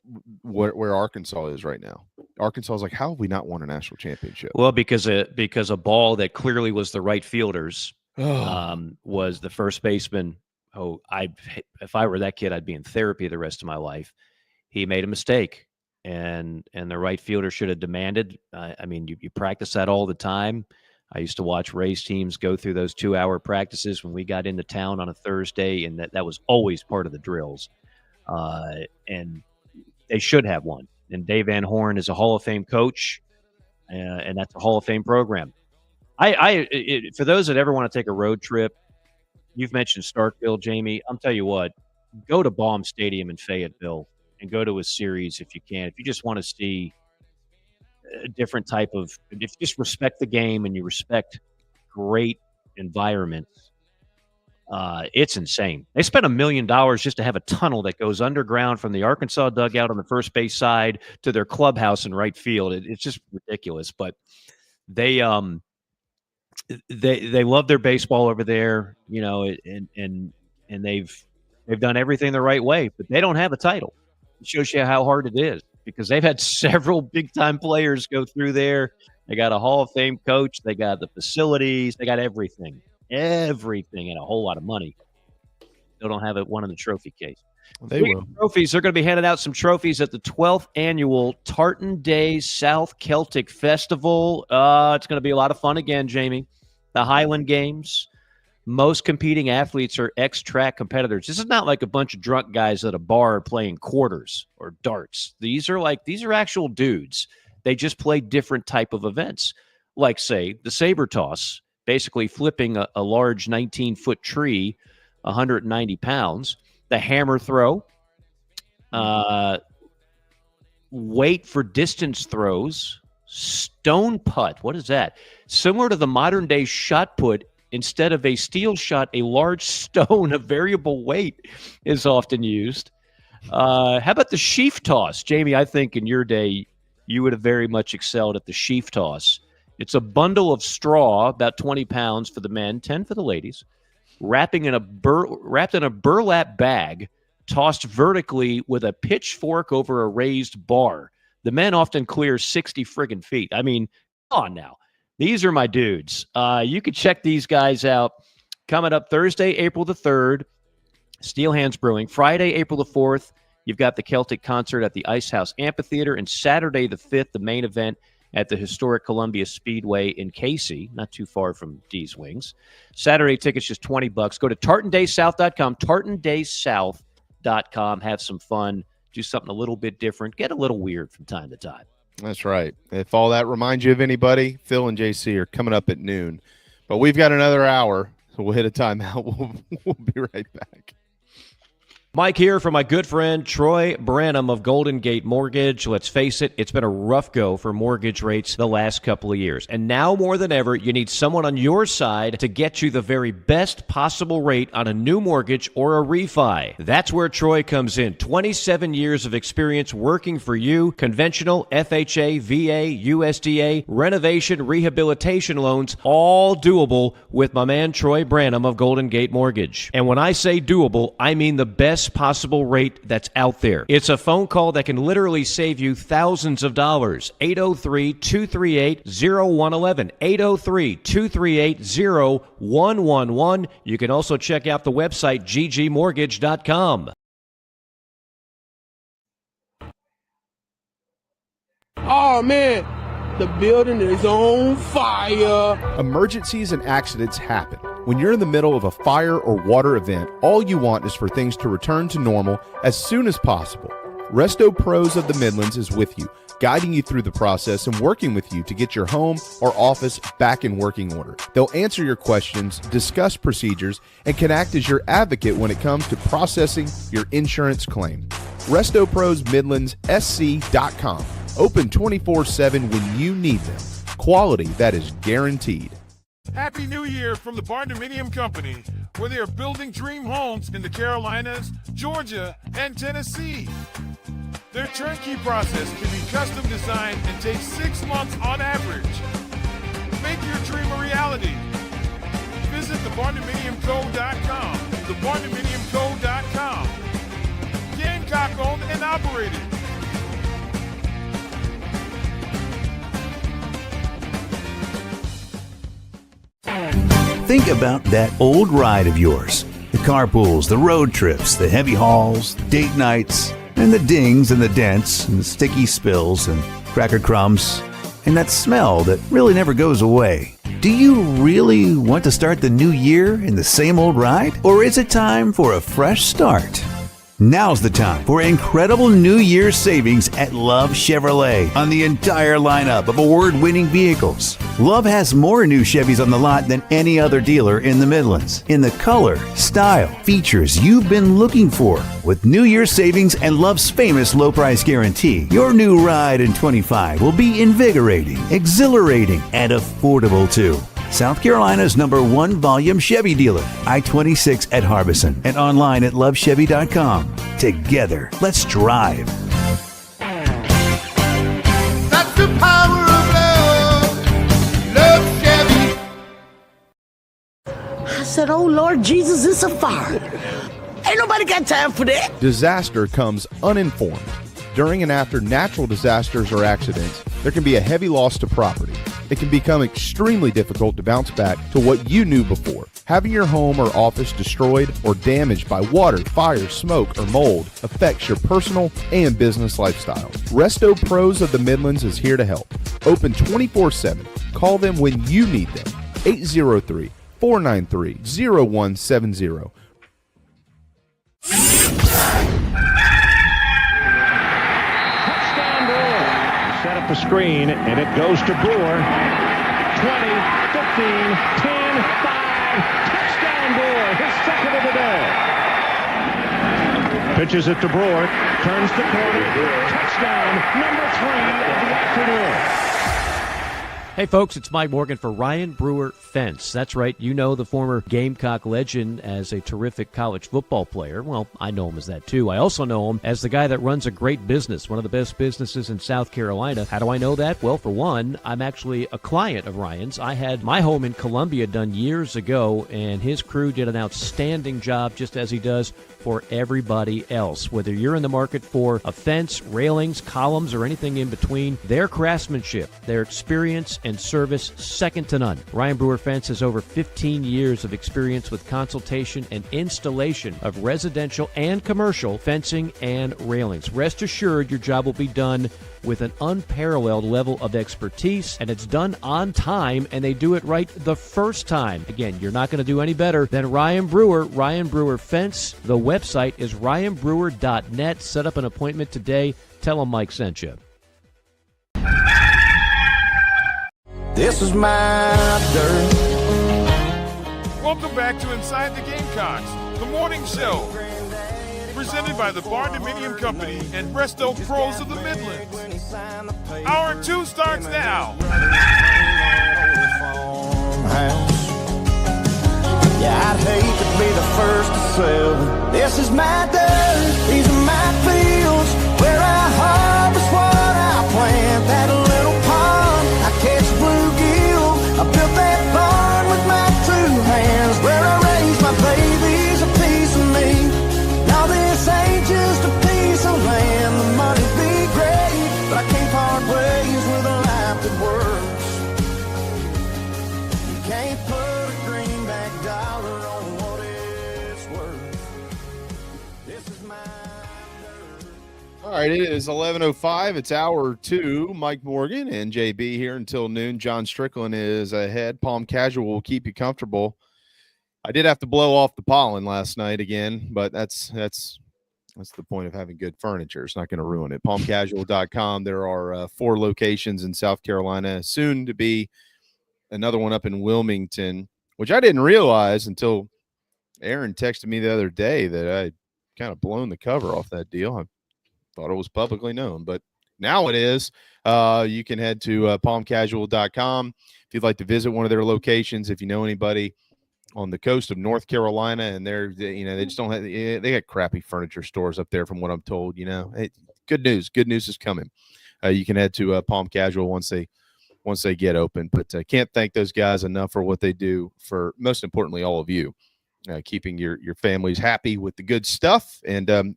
where Arkansas is right now. Arkansas is like, how have we not won a national championship? Well, because a ball that clearly was the right fielder's was the first baseman. If I were that kid, I'd be in therapy the rest of my life. He made a mistake, and the right fielder should have demanded. I mean, you practice that all the time. I used to watch Ray's teams go through those 2-hour practices when we got into town on a Thursday, and that was always part of the drills. And they should have one. And Dave Van Horn is a Hall of Fame coach, and that's a Hall of Fame program. For those that ever want to take a road trip, you've mentioned Starkville, Jamie. I'll tell you what, go to Baum Stadium in Fayetteville and go to a series if you can. If you just want to see a different type of – if you just respect the game and you respect great environments, it's insane. They spent $1 million just to have a tunnel that goes underground from the Arkansas dugout on the first base side to their clubhouse in right field. It's just ridiculous. But they they love their baseball over there, and they've done everything the right way, but they don't have a title. It shows you how hard it is because they've had several big-time players go through there. They got a Hall of Fame coach. They got the facilities. They got everything, and a whole lot of money. They don't have one in the trophy case. They will. Trophies. They're going to be handing out some trophies at the 12th annual Tartan Days South Celtic Festival. It's going to be a lot of fun again, Jamie. The Highland Games. Most competing athletes are ex-track competitors. This is not like a bunch of drunk guys at a bar playing quarters or darts. These are actual dudes. They just play different type of events. Like, say, the saber toss, basically flipping a large 19-foot tree, 190 pounds. The hammer throw, weight for distance throws, stone putt. What is that? Similar to the modern day shot put, instead of a steel shot, a large stone of variable weight is often used. How about the sheaf toss? Jamie, I think in your day, you would have very much excelled at the sheaf toss. It's a bundle of straw, about 20 pounds for the men, 10 for the ladies, wrapped in a burlap bag, tossed vertically with a pitchfork over a raised bar. The men often clear 60 friggin' feet. I mean, come on now. These are my dudes. You can check these guys out. Coming up Thursday, April the 3rd, Steel Hands Brewing. Friday, April the 4th, you've got the Celtic concert at the Ice House Amphitheater. And Saturday the 5th, the main event at the historic Columbia Speedway in Casey, not too far from D's Wings. Saturday tickets just $20. Go to tartandaysouth.com, tartandaysouth.com. Have some fun. Do something a little bit different. Get a little weird from time to time. That's right. If all that reminds you of anybody, Phil and JC are coming up at noon. But we've got another hour, so we'll hit a timeout. We'll be right back. Mike here for my good friend Troy Branham of Golden Gate Mortgage. Let's face it, it's been a rough go for mortgage rates the last couple of years. And now more than ever, you need someone on your side to get you the very best possible rate on a new mortgage or a refi. That's where Troy comes in. 27 years of experience working for you. Conventional, FHA, VA, USDA, renovation, rehabilitation loans, all doable with my man Troy Branham of Golden Gate Mortgage. And when I say doable, I mean the best possible rate that's out there. It's a phone call that can literally save you thousands of dollars. 803-238-0111. 803-238-0111. You can also check out the website ggmortgage.com. Oh man, the building is on fire. Emergencies and accidents happen. When you're in the middle of a fire or water event, all you want is for things to return to normal as soon as possible. Resto Pros of the Midlands is with you, guiding you through the process and working with you to get your home or office back in working order. They'll answer your questions, discuss procedures, and can act as your advocate when it comes to processing your insurance claim. Resto Pros Midlands SC.com. Open 24/7 when you need them. Quality that is guaranteed. Happy New Year from the Barndominium Company, where they are building dream homes in the Carolinas, Georgia, and Tennessee. Their turnkey process can be custom designed and takes 6 months on average. Make your dream a reality. Visit thebarndominiumco.com. Thebarndominiumco.com. Gamecock owned and operated. Think about that old ride of yours. The carpools, the road trips, the heavy hauls, date nights, and the dings and the dents and the sticky spills and cracker crumbs, and that smell that really never goes away. Do you really want to start the new year in the same old ride? Or is it time for a fresh start? Now's the time for incredible New Year's savings at Love Chevrolet on the entire lineup of award-winning vehicles. Love has more new Chevys on the lot than any other dealer in the Midlands, in the color, style, features you've been looking for. With New Year's savings and Love's famous low price guarantee, your new ride in 25 will be invigorating, exhilarating, and affordable too. South Carolina's #1 volume Chevy dealer, I-26 at Harbison, and online at lovechevy.com. Together, let's drive. That's the power of love. Love Chevy. said, oh, Lord Jesus, it's a fire. Ain't nobody got time for that. Disaster comes uninformed. During and after natural disasters or accidents, there can be a heavy loss to property. It can become extremely difficult to bounce back to what you knew before. Having your home or office destroyed or damaged by water, fire, smoke, or mold affects your personal and business lifestyle. Resto Pros of the Midlands is here to help. Open 24/7. Call them when you need them. 803-493-0170. Touchdown Brewer. Set up a screen, and it goes to Brewer. 20, 15, 10, 5. Touchdown Brewer, his second of the day. Pitches it to Brewer, turns the corner. Touchdown, number 3 of the afternoon. Hey folks, it's Mike Morgan for Ryan Brewer Fence. That's right, you know the former Gamecock legend as a terrific college football player. Well, I know him as that too. I also know him as the guy that runs a great business, one of the best businesses in South Carolina. How do I know that? Well, for one, I'm actually a client of Ryan's. I had my home in Columbia done years ago, and his crew did an outstanding job, just as he does for everybody else. Whether you're in the market for a fence, railings, columns, or anything in between, their craftsmanship, their experience, and service second to none. Ryan Brewer Fence has over 15 years of experience with consultation and installation of residential and commercial fencing and railings. Rest assured your job will be done with an unparalleled level of expertise, and it's done on time, and they do it right the first time. Again, you're not going to do any better than Ryan Brewer. Ryan Brewer Fence. The website is ryanbrewer.net. Set up an appointment today. Tell him Mike sent you. This is my dirt. Welcome back to Inside the Gamecocks, the morning show. Presented by the Barndominium Company and Resto Pros of the Midlands. Hour 2 starts now. Yeah, I'd hate to be the first to sell. This is my dirt, these are my fields, where I harvest what I plant. That little pond, I catch bluegill. I built that barn with my 2 hands, where I raise my babies, a piece of me. Now this ain't just a piece of land, the money be great, but I can't part ways with a life that works. You can't put a greenback dollar on what it's worth. This is my dirt. All right, it is 11:05. It's hour 2. Mike Morgan and JB here until noon. John Strickland is ahead. Palm Casual will keep you comfortable. I did have to blow off the pollen last night again, but that's the point of having good furniture. It's not going to ruin it. PalmCasual.com. There are 4 locations in South Carolina, soon to be another one up in Wilmington, which I didn't realize until Aaron texted me the other day that I kind of blown the cover off that deal. I thought it was publicly known, but now it is. You can head to PalmCasual.com if you'd like to visit one of their locations. If you know anybody on the coast of North Carolina, and they just don't have, they got crappy furniture stores up there from what I'm told. Good news is coming. You can head to Palm Casual once they get open, but can't thank those guys enough for what they do for, most importantly, all of you, keeping your families happy with the good stuff. And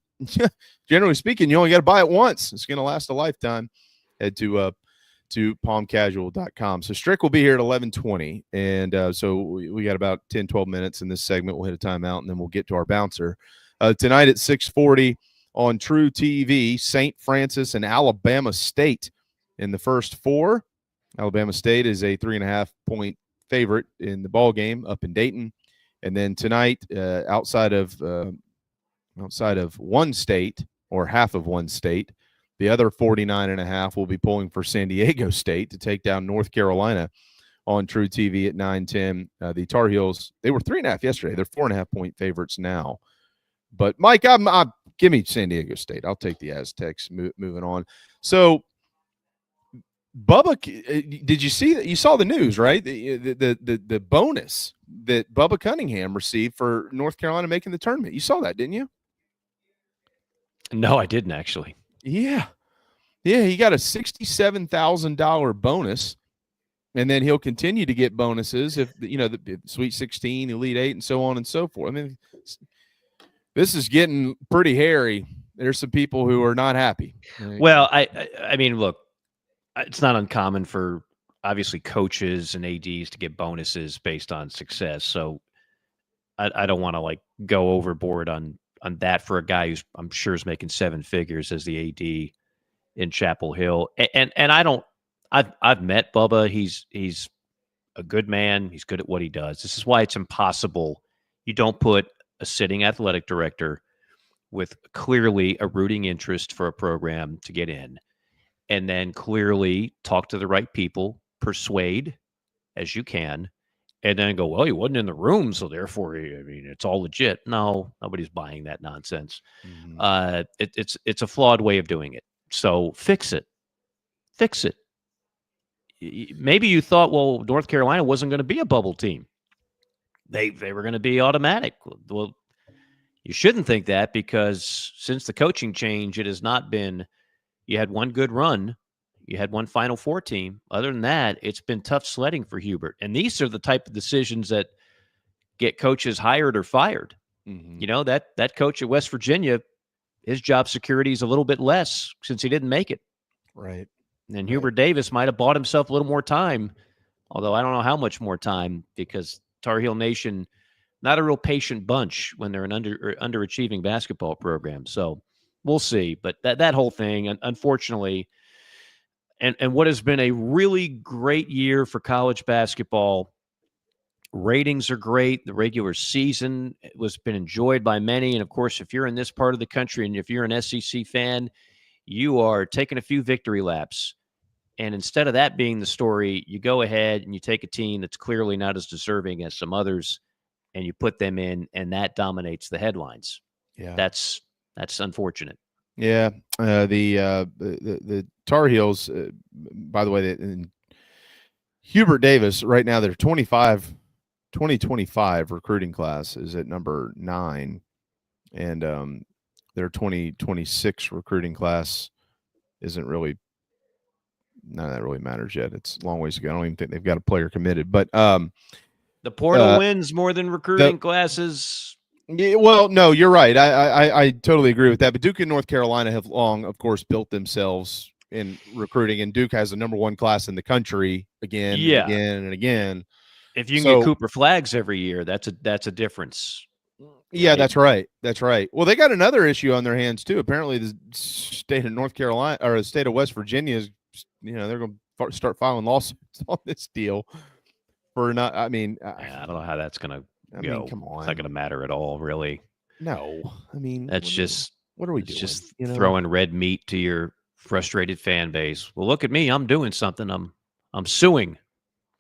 generally speaking, you only got to buy it once. It's going to last a lifetime. Head to palmcasual.com. So Strick will be here at 11:20, and so we got about 10-12 minutes in this segment. We'll hit a timeout, and then we'll get to our bouncer. Tonight at 6:40 on True TV, St. Francis and Alabama State in the first 4. Alabama State is a 3.5-point favorite in the ball game up in Dayton. And then tonight, outside of one state, or half of one state, the other 49.5 will be pulling for San Diego State to take down North Carolina on True TV at 9:10. The Tar Heels, they were 3.5 yesterday. They're 4.5-point favorites now. But Mike, give me San Diego State. I'll take the Aztecs. Moving on. So, Bubba, did you see that? You saw the news, right? The bonus that Bubba Cunningham received for North Carolina making the tournament. You saw that, didn't you? No, I didn't actually. Yeah, he got a $67,000 bonus And then he'll continue to get bonuses if the Sweet 16, Elite 8, and so on and so forth. I mean, this is getting pretty hairy. There's some people who are not happy. Well, I mean, look, it's not uncommon for obviously coaches and ADs to get bonuses based on success. So I don't want to go overboard on that for a guy who's I'm sure is making seven figures as the AD in Chapel Hill. And I don't. I've met Bubba. He's a good man. He's good at what he does. This is why it's impossible. You don't put a sitting athletic director with clearly a rooting interest for a program to get in, and then clearly talk to the right people, persuade as you can, and then go, well, he wasn't in the room, so therefore, I mean, it's all legit. No, nobody's buying that nonsense. Mm-hmm. It's a flawed way of doing it. So fix it. Fix it. Maybe you thought, well, North Carolina wasn't going to be a bubble team. They were going to be automatic. Well, you shouldn't think that, because since the coaching change, it has not been, you had one good run. You had one Final Four team. Other than that, it's been tough sledding for Hubert. And these are the type of decisions that get coaches hired or fired. Mm-hmm. You know, that coach at West Virginia, his job security is a little bit less since he didn't make it. Right. And Hubert Davis might have bought himself a little more time, although I don't know how much more time, because Tar Heel Nation, not a real patient bunch when they're an underachieving basketball program. So we'll see. But that whole thing, unfortunately, and what has been a really great year for college basketball, ratings are great. The regular season was been enjoyed by many. And, of course, if you're in this part of the country and if you're an SEC fan, you are taking a few victory laps. And instead of that being the story, you go ahead and you take a team that's clearly not as deserving as some others, and you put them in, and that dominates the headlines. Yeah, that's unfortunate. Yeah, the Tar Heels, by the way, Hubert Davis right now, their 2025 recruiting class is at number 9, and their 2026 recruiting class isn't really. None of that really matters yet. It's a long ways to go. I don't even think they've got a player committed. But the portal wins more than recruiting classes. Yeah, well, no, you're right. I totally agree with that. But Duke and North Carolina have long, of course, built themselves in recruiting, and Duke has the number 1 class in the country again, and again, and again. If you can get Cooper Flags every year, that's a difference. Yeah, right? That's right. That's right. Well, they got another issue on their hands too. Apparently, the state of North Carolina or the state of West Virginia is. They're going to start filing lawsuits on this deal for not. I mean, I don't know how that's going to go. Mean, come on, it's not going to matter at all, really. No, I mean, that's just what are we doing? Just throwing red meat to your frustrated fan base. Well, look at me, I'm doing something. I'm suing.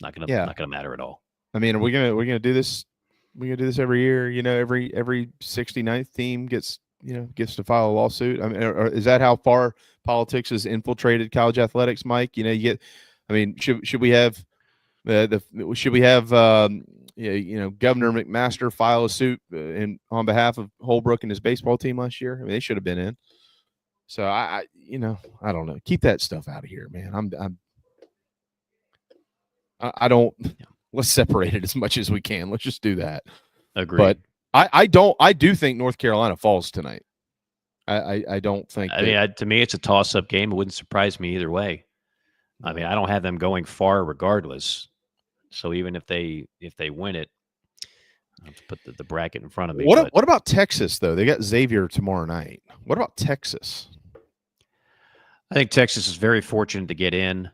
Not going to matter at all. I mean, we're gonna do this. We're gonna do this every year. Every 69th team gets to file a lawsuit. I mean, or is that how far politics has infiltrated college athletics, Mike? Should we have should we have Governor McMaster file a suit on behalf of Holbrook and his baseball team last year? I mean, they should have been in. So I don't know. Keep that stuff out of here, man. I don't. Let's separate it as much as we can. Let's just do that. Agreed. But I do think North Carolina falls tonight. I don't think. To me, it's a toss-up game. It wouldn't surprise me either way. I mean, I don't have them going far regardless. So even if they win it, I have to put the bracket in front of me. What about Texas though? They got Xavier tomorrow night. What about Texas? I think Texas is very fortunate to get in,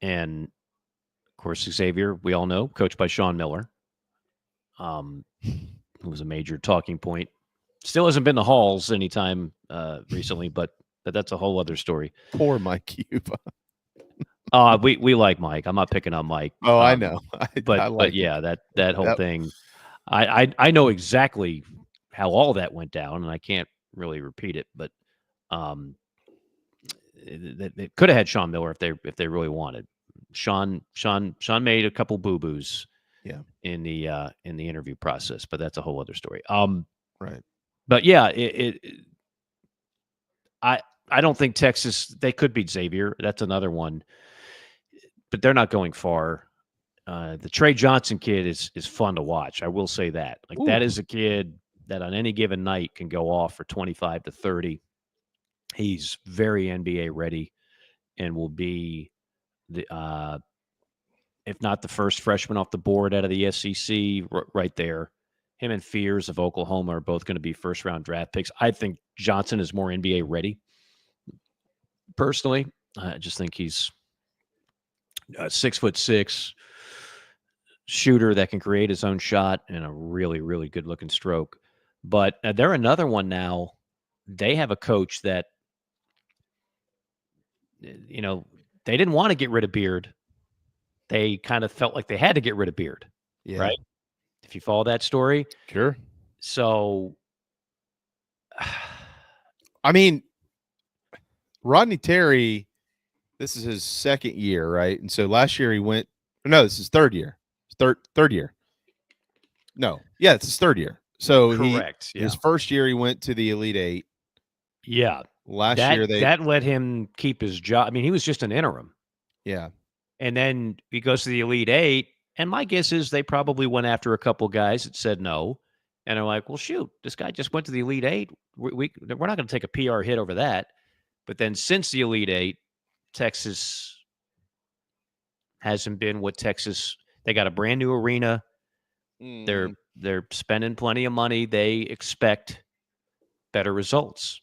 and of course Xavier, we all know, coached by Sean Miller. Who was a major talking point. Still hasn't been to Halls anytime recently, but that's a whole other story. Poor Mike Cuba. We like Mike. I'm not picking on Mike. Oh, I know. But yeah, that whole thing. I know exactly how all that went down, and I can't really repeat it. But they could have had Sean Miller if they really wanted. Sean made a couple boo-boos. Yeah. In the interview process, but that's a whole other story. Right. But yeah, I don't think Texas, they could beat Xavier. That's another one. but they're not going far. The Trey Johnson kid is fun to watch. I will say that. Like, that is a kid that on any given night can go off for 25 to 30. He's very NBA ready and will be the if not the first freshman off the board out of the SEC, right there. Him and Fears of Oklahoma are both going to be first-round draft picks. I think Johnson is more NBA ready. Personally, I just think he's a 6'6" shooter that can create his own shot and a really, really good-looking stroke. But they're another one now. They have a coach that, you know, they didn't want to get rid of Beard. They kind of felt like they had to get rid of Beard, right? If you follow that story. Sure. So, I mean, Rodney Terry, this is his second year, right? And so last year he went, no, this is third year. Third year. No. Yeah, it's his third year. So correct. His first year he went to the Elite Eight. Yeah. Last year that let him keep his job. I mean, he was just an interim. Yeah. And then he goes to the Elite Eight. And my guess is they probably went after a couple guys that said no. And they're like, well, shoot, this guy just went to the Elite Eight. We're not going to take a PR hit over that. But then since the Elite Eight, Texas hasn't been what Texas. They got a brand new arena. They're spending plenty of money. They expect better results.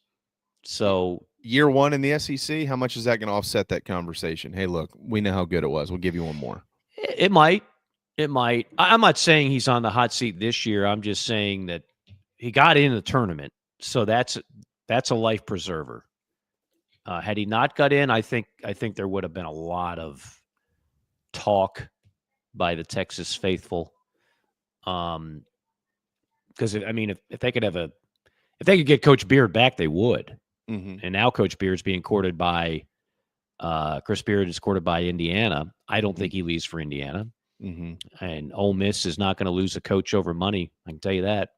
So year one in the SEC, how much is that going to offset that conversation? Hey, look, we know how good it was. We'll give you one more. It might. It might. I'm not saying he's on the hot seat this year. I'm just saying that he got in the tournament. So that's a life preserver. Had he not got in, I think there would have been a lot of talk by the Texas faithful. Because I mean, if they could get Coach Beard back, they would. Mm-hmm. And now Coach Beard's being courted by Chris Beard is courted by Indiana. I don't think he leaves for Indiana. Mm-hmm. And Ole Miss is not going to lose a coach over money. I can tell you that.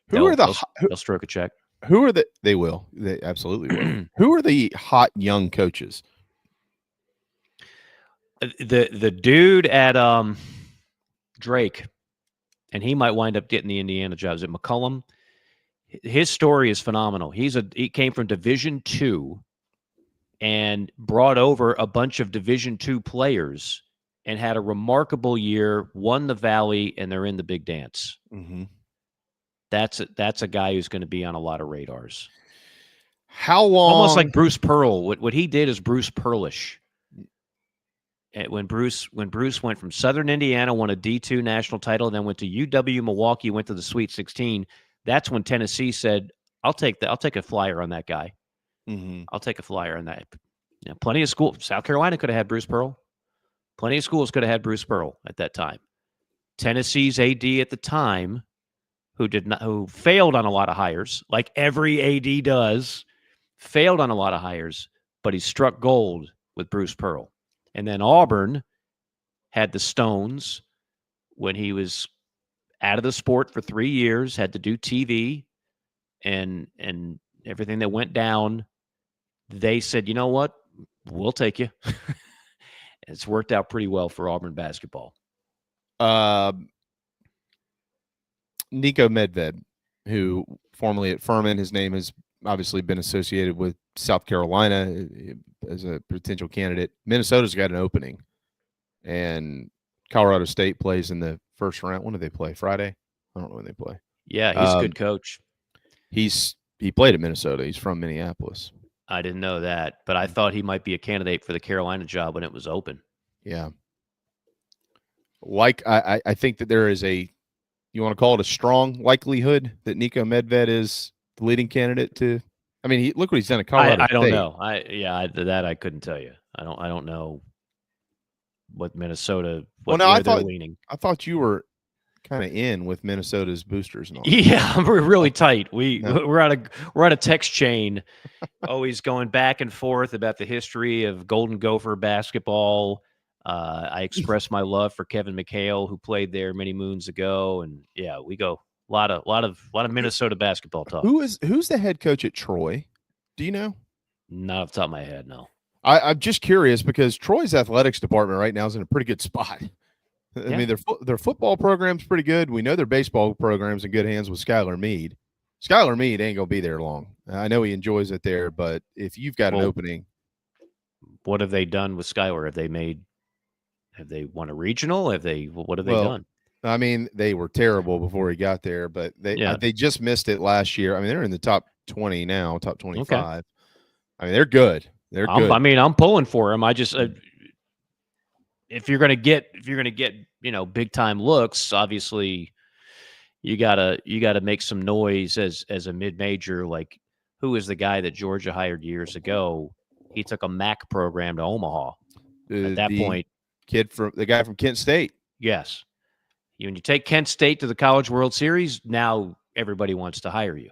They'll stroke a check. They will. They absolutely will. Who are the hot young coaches? The dude at Drake, and he might wind up getting the Indiana job. Is it McCollum? His story is phenomenal. He came from Division II and brought over a bunch of Division II players and had a remarkable year, won the Valley, and they're in the big dance. Mm-hmm. That's a guy who's going to be on a lot of radars. How long? Almost like Bruce Pearl. What he did is Bruce Pearlish. When Bruce went from Southern Indiana, won a D2 national title, then went to UW Milwaukee, went to the Sweet 16. That's when Tennessee said, "I'll take a flyer on that guy. Mm-hmm. I'll take a flyer on that." You know, plenty of schools. South Carolina could have had Bruce Pearl. Plenty of schools could have had Bruce Pearl at that time. Tennessee's AD at the time, who failed on a lot of hires, like every AD does, failed on a lot of hires, but he struck gold with Bruce Pearl. And then Auburn had the Stones when he was out of the sport for 3 years, had to do TV and everything that went down. They said, you know what? We'll take you. It's worked out pretty well for Auburn basketball. Nico Medved, who formerly at Furman, his name has obviously been associated with South Carolina as a potential candidate. Minnesota's got an opening, and Colorado State plays in the first round. When do they play? Friday? I don't know when they play. Yeah, he's a good coach. He played at Minnesota. He's from Minneapolis. I didn't know that, but I thought he might be a candidate for the Carolina job when it was open. Yeah. Like I think that there is you want to call it a strong likelihood that Nico Medved is the leading candidate to. I mean, look what he's done at Colorado. I don't know. I couldn't tell you. I don't know what Minnesota. They're leaning. I thought you were kind of in with Minnesota's boosters and all. Yeah, we're really tight. We're on a text chain, always going back and forth about the history of Golden Gopher basketball. I expressed my love for Kevin McHale, who played there many moons ago, and yeah, we go a lot of Minnesota basketball talk. Who's the head coach at Troy? Do you know? Not off the top of my head, no. I'm just curious because Troy's athletics department right now is in a pretty good spot. I mean, their football program's pretty good. We know their baseball program's in good hands with Skylar Meade. Skylar Meade ain't going to be there long. I know he enjoys it there, but if you've got an opening. What have they done with Skylar? Have they won a regional? What have they done? I mean, they were terrible before he got there, but they just missed it last year. I mean, they're in the top 20 now, top 25. Okay. I mean, they're good. They're good. I mean, I'm pulling for him. I just if you're gonna get big time looks, obviously you gotta make some noise as a mid major. Like, who is the guy that Georgia hired years ago? He took a MAC program to Omaha. At that point, the guy from Kent State. Yes, when you take Kent State to the College World Series, now everybody wants to hire you.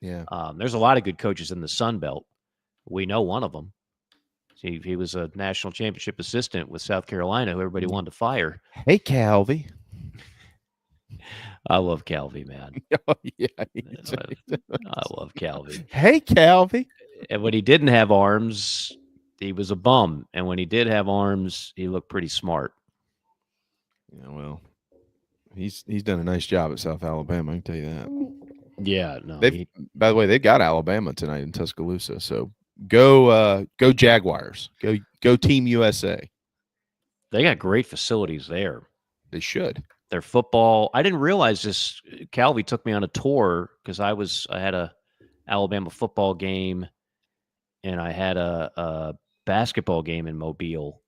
Yeah, there's a lot of good coaches in the Sun Belt. We know one of them. He was a national championship assistant with South Carolina, who everybody wanted to fire. Hey, Calvi. I love Calvi, man. Oh, yeah, I love Calvi. Hey, Calvi. And when he didn't have arms, he was a bum. And when he did have arms, he looked pretty smart. Yeah, well, he's done a nice job at South Alabama, I can tell you that. Yeah, no. By the way, they got Alabama tonight in Tuscaloosa, so go Jaguars. Go Team USA. They got great facilities there. They should. Their football. I didn't realize this. Calvi took me on a tour because I had a Alabama football game and I had a basketball game in Mobile.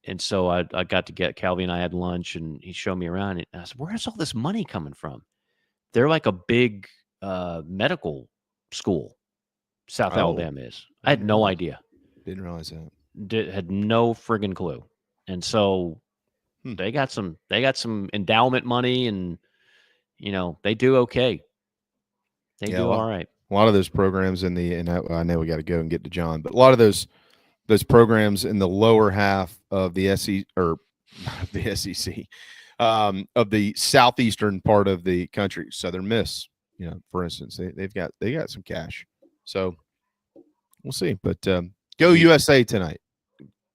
And so I got to get Calvi and I had lunch and he showed me around. And I said, where's all this money coming from? They're like a big medical school. South Alabama is. I had no idea. Didn't realize that. Had no friggin' clue. And so they got some endowment money and, they do okay. They do all right. A lot of those programs I know we got to go and get to John, but a lot of those programs in the lower half of the SEC or the SEC, of the southeastern part of the country, Southern Miss, for instance, they got some cash. So we'll see, but go USA tonight.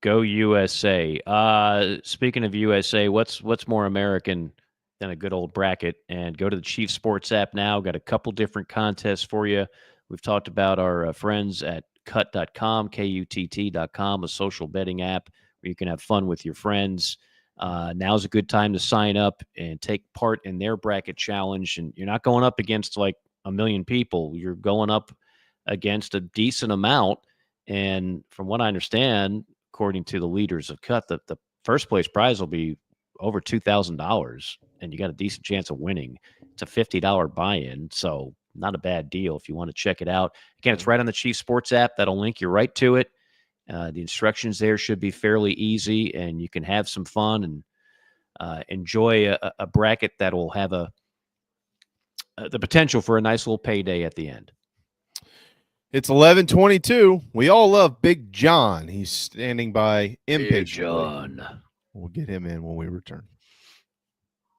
Go USA. Speaking of USA, what's more American than a good old bracket? And go to the Chief Sports app now. Got a couple different contests for you. We've talked about our friends at Kutt.com, KUTT.com, a social betting app where you can have fun with your friends. Now's a good time to sign up and take part in their bracket challenge. And you're not going up against like a million people. You're going up against a decent amount. And from what I understand, according to the leaders of Kutt, the first place prize will be over $2,000, and you got a decent chance of winning. It's a $50 buy-in, so not a bad deal if you want to check it out. Again, it's right on the Chief Sports app. That'll link you right to it. The instructions there should be fairly easy, and you can have some fun and enjoy a bracket that will have the potential for a nice little payday at the end. It's 11:22. We all love Big John. He's standing by impatiently. Big John. We'll get him in when we return.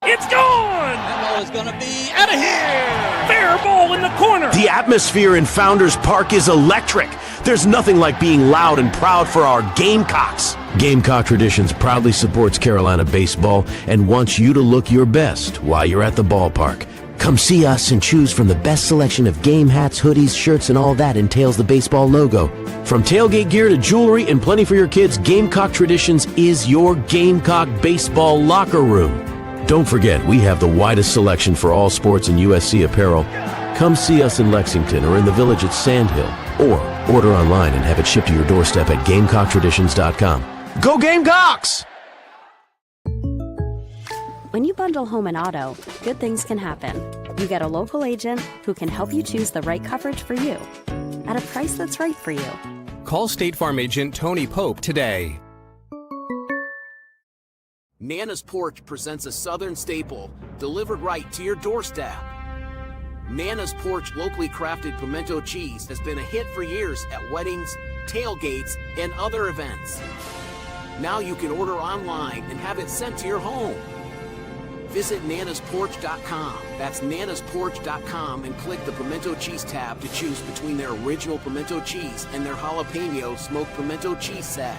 It's gone! That ball is going to be out of here! Fair ball in the corner! The atmosphere in Founders Park is electric. There's nothing like being loud and proud for our Gamecocks. Gamecock Traditions proudly supports Carolina baseball and wants you to look your best while you're at the ballpark. Come see us and choose from the best selection of game hats, hoodies, shirts, and all that entails the baseball logo. From tailgate gear to jewelry and plenty for your kids, Gamecock Traditions is your Gamecock baseball locker room. Don't forget, we have the widest selection for all sports and USC apparel. Come see us in Lexington or in the Village at Sand Hill, or order online and have it shipped to your doorstep at GamecockTraditions.com. Go Gamecocks! When you bundle home and auto, good things can happen. You get a local agent who can help you choose the right coverage for you at a price that's right for you. Call State Farm agent Tony Pope today. Nana's Porch presents a Southern staple delivered right to your doorstep. Nana's Porch locally crafted pimento cheese has been a hit for years at weddings, tailgates, and other events. Now you can order online and have it sent to your home. Visit nanasporch.com. That's nanasporch.com and click the pimento cheese tab to choose between their original pimento cheese and their jalapeno smoked pimento cheese set.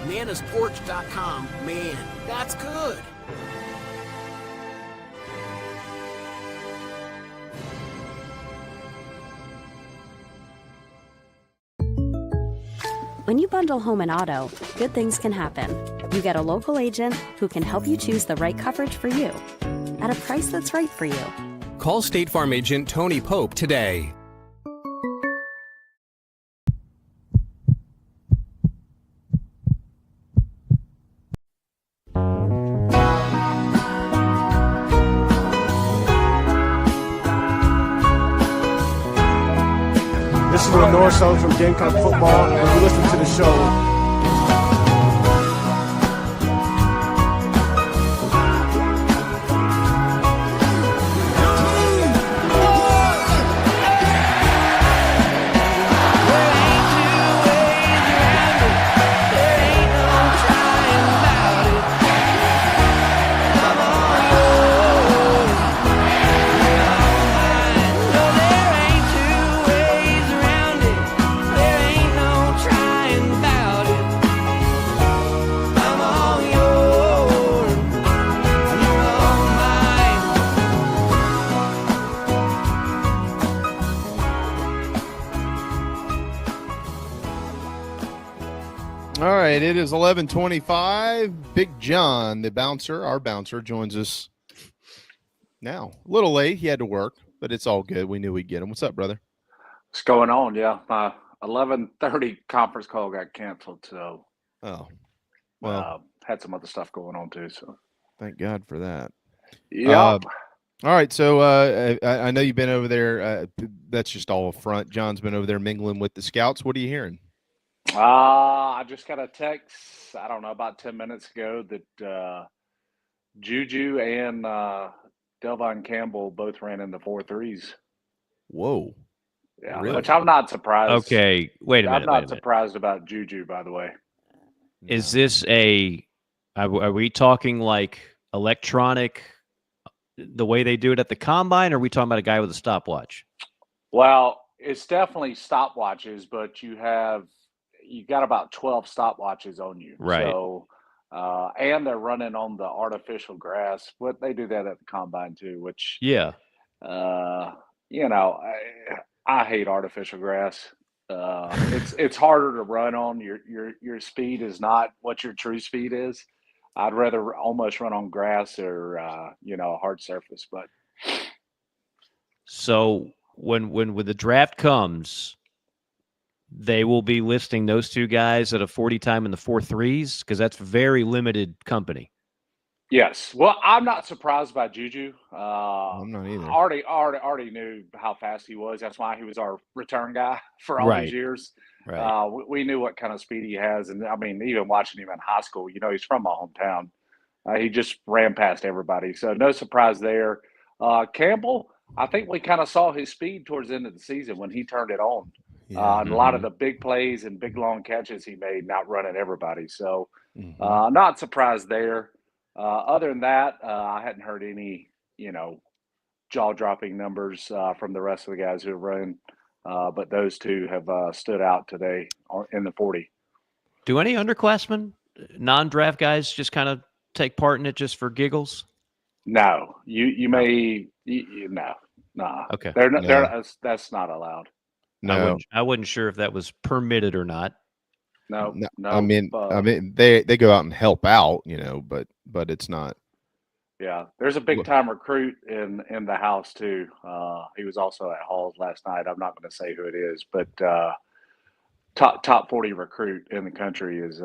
nanasporch.com. Man, that's good. When you bundle home and auto, good things can happen. You get a local agent who can help you choose the right coverage for you at a price that's right for you. Call State Farm agent Tony Pope today. This is Lenore Sullivan from Gamecock Football, and you listen to the show. All right, it is 11:25. Big John, the bouncer, our bouncer, joins us now. A little late. He had to work, but it's all good. We knew we'd get him. What's up, brother? What's going on? Yeah, my 11:30 conference call got canceled, so had some other stuff going on too. So thank God for that. Yeah. All right, so I know you've been over there. That's just all a front. John's been over there mingling with the scouts. What are you hearing? I just got a text, I don't know, about 10 minutes ago that Juju and Delvon Campbell both ran in the 4.3s. Whoa. Yeah, really? Which I'm not surprised. Okay, wait a minute. I'm not surprised about Juju, by the way. Is this are we talking like electronic, the way they do it at the combine, or are we talking about a guy with a stopwatch? Well, it's definitely stopwatches, but you got about 12 stopwatches on you. Right. So, and they're running on the artificial grass. What they do that at the combine too, which Yeah. You know, I hate artificial grass. It's harder to run on. Your speed is not what your true speed is. I'd rather almost run on grass or a hard surface. But so when the draft comes, they will be listing those two guys at a 40 time in the 4.3s, because that's very limited company. yes, well, I'm not surprised by Juju. I'm not either. Already knew how fast he was. That's why he was our return guy for all these years. Right. We knew what kind of speed he has, and I mean, even watching him in high school, he's from my hometown. He just ran past everybody, so no surprise there. Campbell, I think we kind of saw his speed towards the end of the season when he turned it on. And a lot of the big plays and big long catches he made, not running everybody. So not surprised there. Other than that, I hadn't heard any, jaw-dropping numbers from the rest of the guys who have run. But those two have stood out today in the 40. Do any underclassmen, non-draft guys, just kind of take part in it just for giggles? No, you may no. Okay, that's not allowed. No, I wasn't sure if that was permitted or not. No. I mean, they go out and help out, but it's not. Yeah, there's a big time recruit in the house too. He was also at Halls last night. I'm not going to say who it is, but top 40 recruit in the country is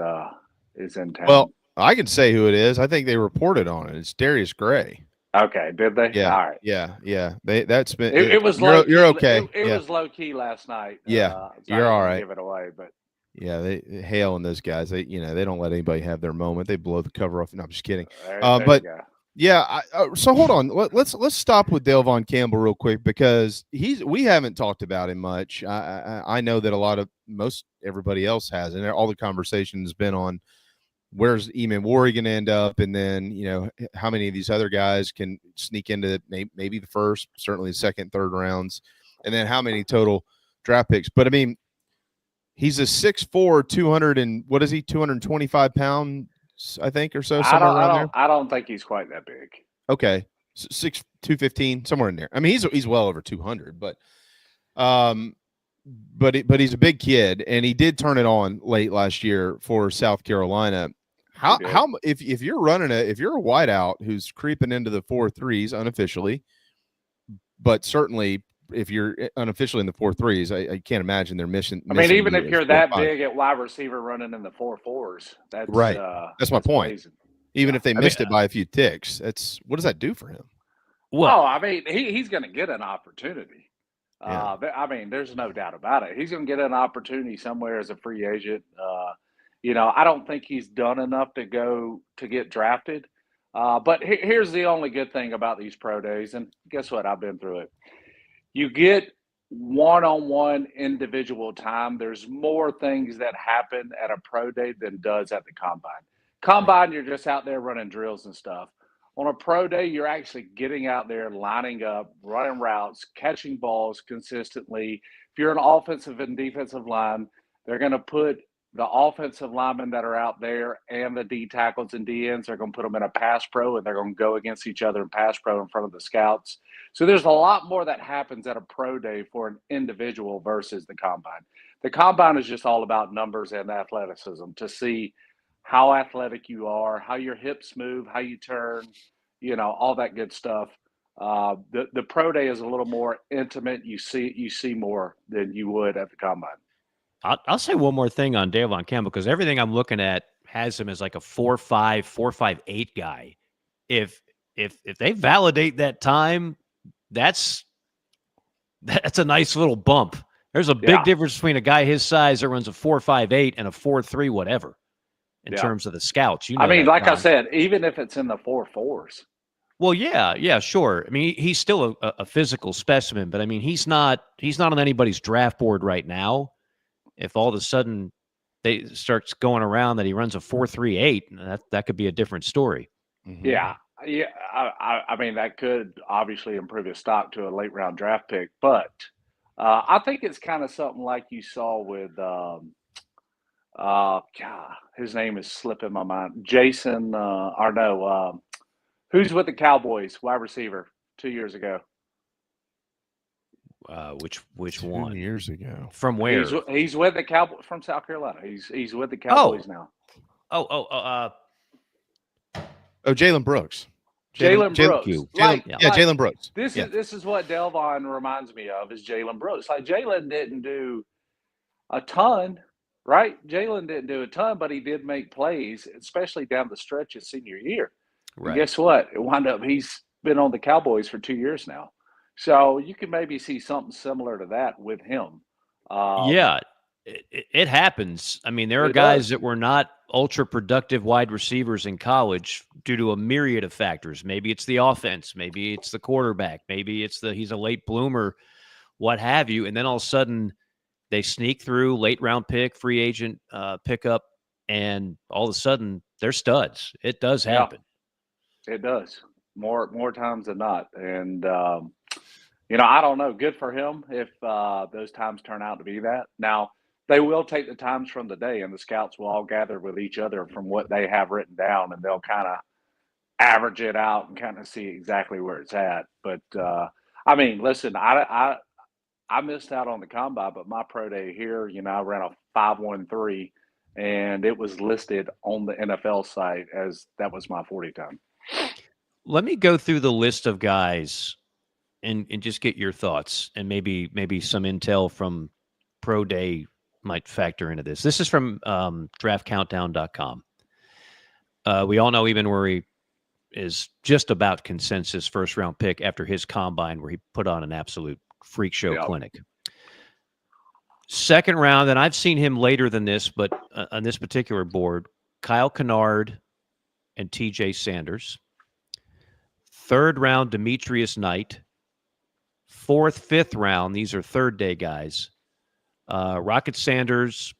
in town. Well, I can say who it is. I think they reported on it. It's Darius Gray. Okay, did they? Yeah. All right. Yeah. That's been. It was you're, low. You're okay. It was low key last night. Yeah, so you're all right. Give it away, but yeah, they Hale and those guys. They don't let anybody have their moment. They blow the cover off. No, I'm just kidding. there But you go. yeah, so hold on. Let's stop with Delvon Campbell real quick, because we haven't talked about him much. I know that most everybody else has, and all the conversation has been on where's Eamon Wari going to end up? And then, how many of these other guys can sneak into maybe the first, certainly the second, third rounds, and then how many total draft picks. But I mean, he's a 6'4", 225 pounds, I think, or so. I don't think he's quite that big. Okay. 215, somewhere in there. I mean, he's well over 200, but he's a big kid, and he did turn it on late last year for South Carolina. If you're if you're a wideout who's creeping into the 4.3s unofficially, but certainly if you're unofficially in the 4.3s, I can't imagine they're missing. I mean, even if you're that big at wide receiver running in the 4.4s, that's right. That's my point. Amazing. Even if they missed it by a few ticks, what does that do for him? Well, I mean, he's going to get an opportunity. Yeah. I mean, there's no doubt about it. He's going to get an opportunity somewhere as a free agent. I don't think he's done enough to get drafted. But here's the only good thing about these pro days, and guess what? I've been through it. You get one-on-one individual time. There's more things that happen at a pro day than does at the combine. Combine, you're just out there running drills and stuff. On a pro day, you're actually getting out there, lining up, running routes, catching balls consistently. If you're an offensive and defensive line, they're going to put the offensive linemen that are out there and the D tackles and D ends, they're going to put them in a pass pro, and they're going to go against each other in pass pro in front of the scouts. So there's a lot more that happens at a pro day for an individual versus the combine. The combine is just all about numbers and athleticism to see how athletic you are, how your hips move, how you turn, all that good stuff. The pro day is a little more intimate. You see more than you would at the combine. I'll say one more thing on Davon Campbell, because everything I'm looking at has him as like a 4.5, 4.58 guy. If they validate that time, that's a nice little bump. There's a big difference between a guy his size that runs a 4.58 and a 4.3 whatever in terms of the scouts. I mean, like I said, even if it's in the 4.4s. Well, yeah, sure. I mean, he's still a physical specimen, but I mean, he's not on anybody's draft board right now. If all of a sudden they starts going around that he runs a 4.38, that could be a different story. Mm-hmm. Yeah. I mean, that could obviously improve his stock to a late round draft pick, but I think it's kind of something like you saw with his name is slipping my mind. Jason, who's with the Cowboys, wide receiver 2 years ago? Which one? 2 years ago. From where? He's with the Cowboys from South Carolina. He's with the Cowboys now. Jalen Brooks. Jalen Brooks. Jalen Brooks. This is what Delvon reminds me of, is Jalen Brooks. Like, Jalen didn't do a ton, right? Jalen didn't do a ton, but he did make plays, especially down the stretch his senior year. Right. And guess what? It wound up he's been on the Cowboys for 2 years now. So you can maybe see something similar to that with him. It happens. I mean, there are guys that were not ultra productive wide receivers in college due to a myriad of factors. Maybe it's the offense, maybe it's the quarterback, maybe it's he's a late bloomer, what have you. And then all of a sudden they sneak through late round pick, free agent pickup, and all of a sudden they're studs. It does happen. Yeah, it does more times than not. And, I don't know. Good for him if those times turn out to be that. Now, they will take the times from the day, and the scouts will all gather with each other from what they have written down, and they'll kind of average it out and kind of see exactly where it's at. But, I mean, listen, I missed out on the combine, but my pro day here, I ran a 5.13, and it was listed on the NFL site as that was my 40 time. Let me go through the list of guys and just get your thoughts, and maybe some intel from pro day might factor into this. This is from draftcountdown.com. We all know Eamon Wari is just about consensus first round pick after his combine, where he put on an absolute freak show clinic. Second round, and I've seen him later than this, but on this particular board, Kyle Kennard and TJ Sanders. Third round, Demetrius Knight. Fourth, fifth round, these are third day guys. Rocket Sanders,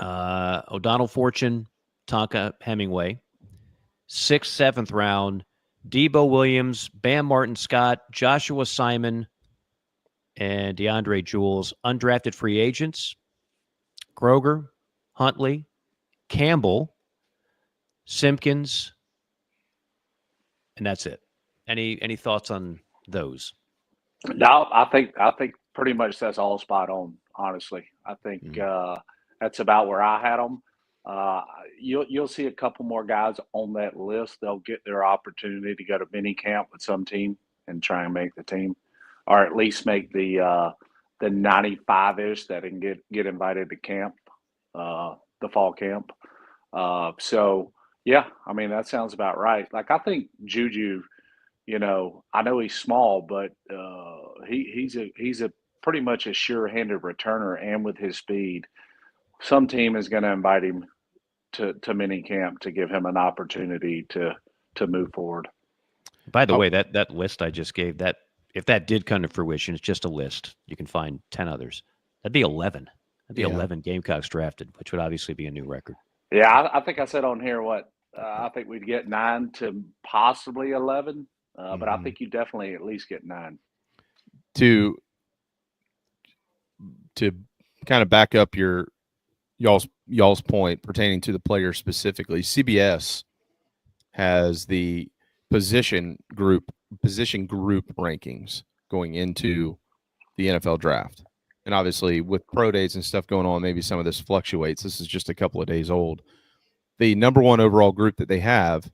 O'Donnell Fortune, Tonka Hemingway. 6th, 7th round, Debo Williams, Bam Martin Scott, Joshua Simon, and DeAndre Jules. Undrafted free agents, Groger, Huntley, Campbell, Simpkins, and that's it. Any thoughts on those? No, I think pretty much that's all spot on. Honestly, I think that's about where I had them. You'll see a couple more guys on that list. They'll get their opportunity to go to mini camp with some team and try and make the team, or at least make the 95-ish that can get invited to camp, the fall camp. So yeah, I mean that sounds about right. Like I think Juju, I know he's small, but he's a pretty much a sure-handed returner, and with his speed, some team is going to invite him to mini camp to give him an opportunity to move forward. By the way, that list I just gave, that if that did come to fruition, it's just a list. You can find 10 others. That'd be 11. That'd be 11 Gamecocks drafted, which would obviously be a new record. Yeah, I think I said on here I think we'd get 9 to possibly 11, but I think you definitely at least get 9. To kind of back up y'all's point pertaining to the players specifically, CBS has the position group rankings going into the NFL draft. And obviously with pro days and stuff going on, maybe some of this fluctuates. This is just a couple of days old. The number one overall group that they have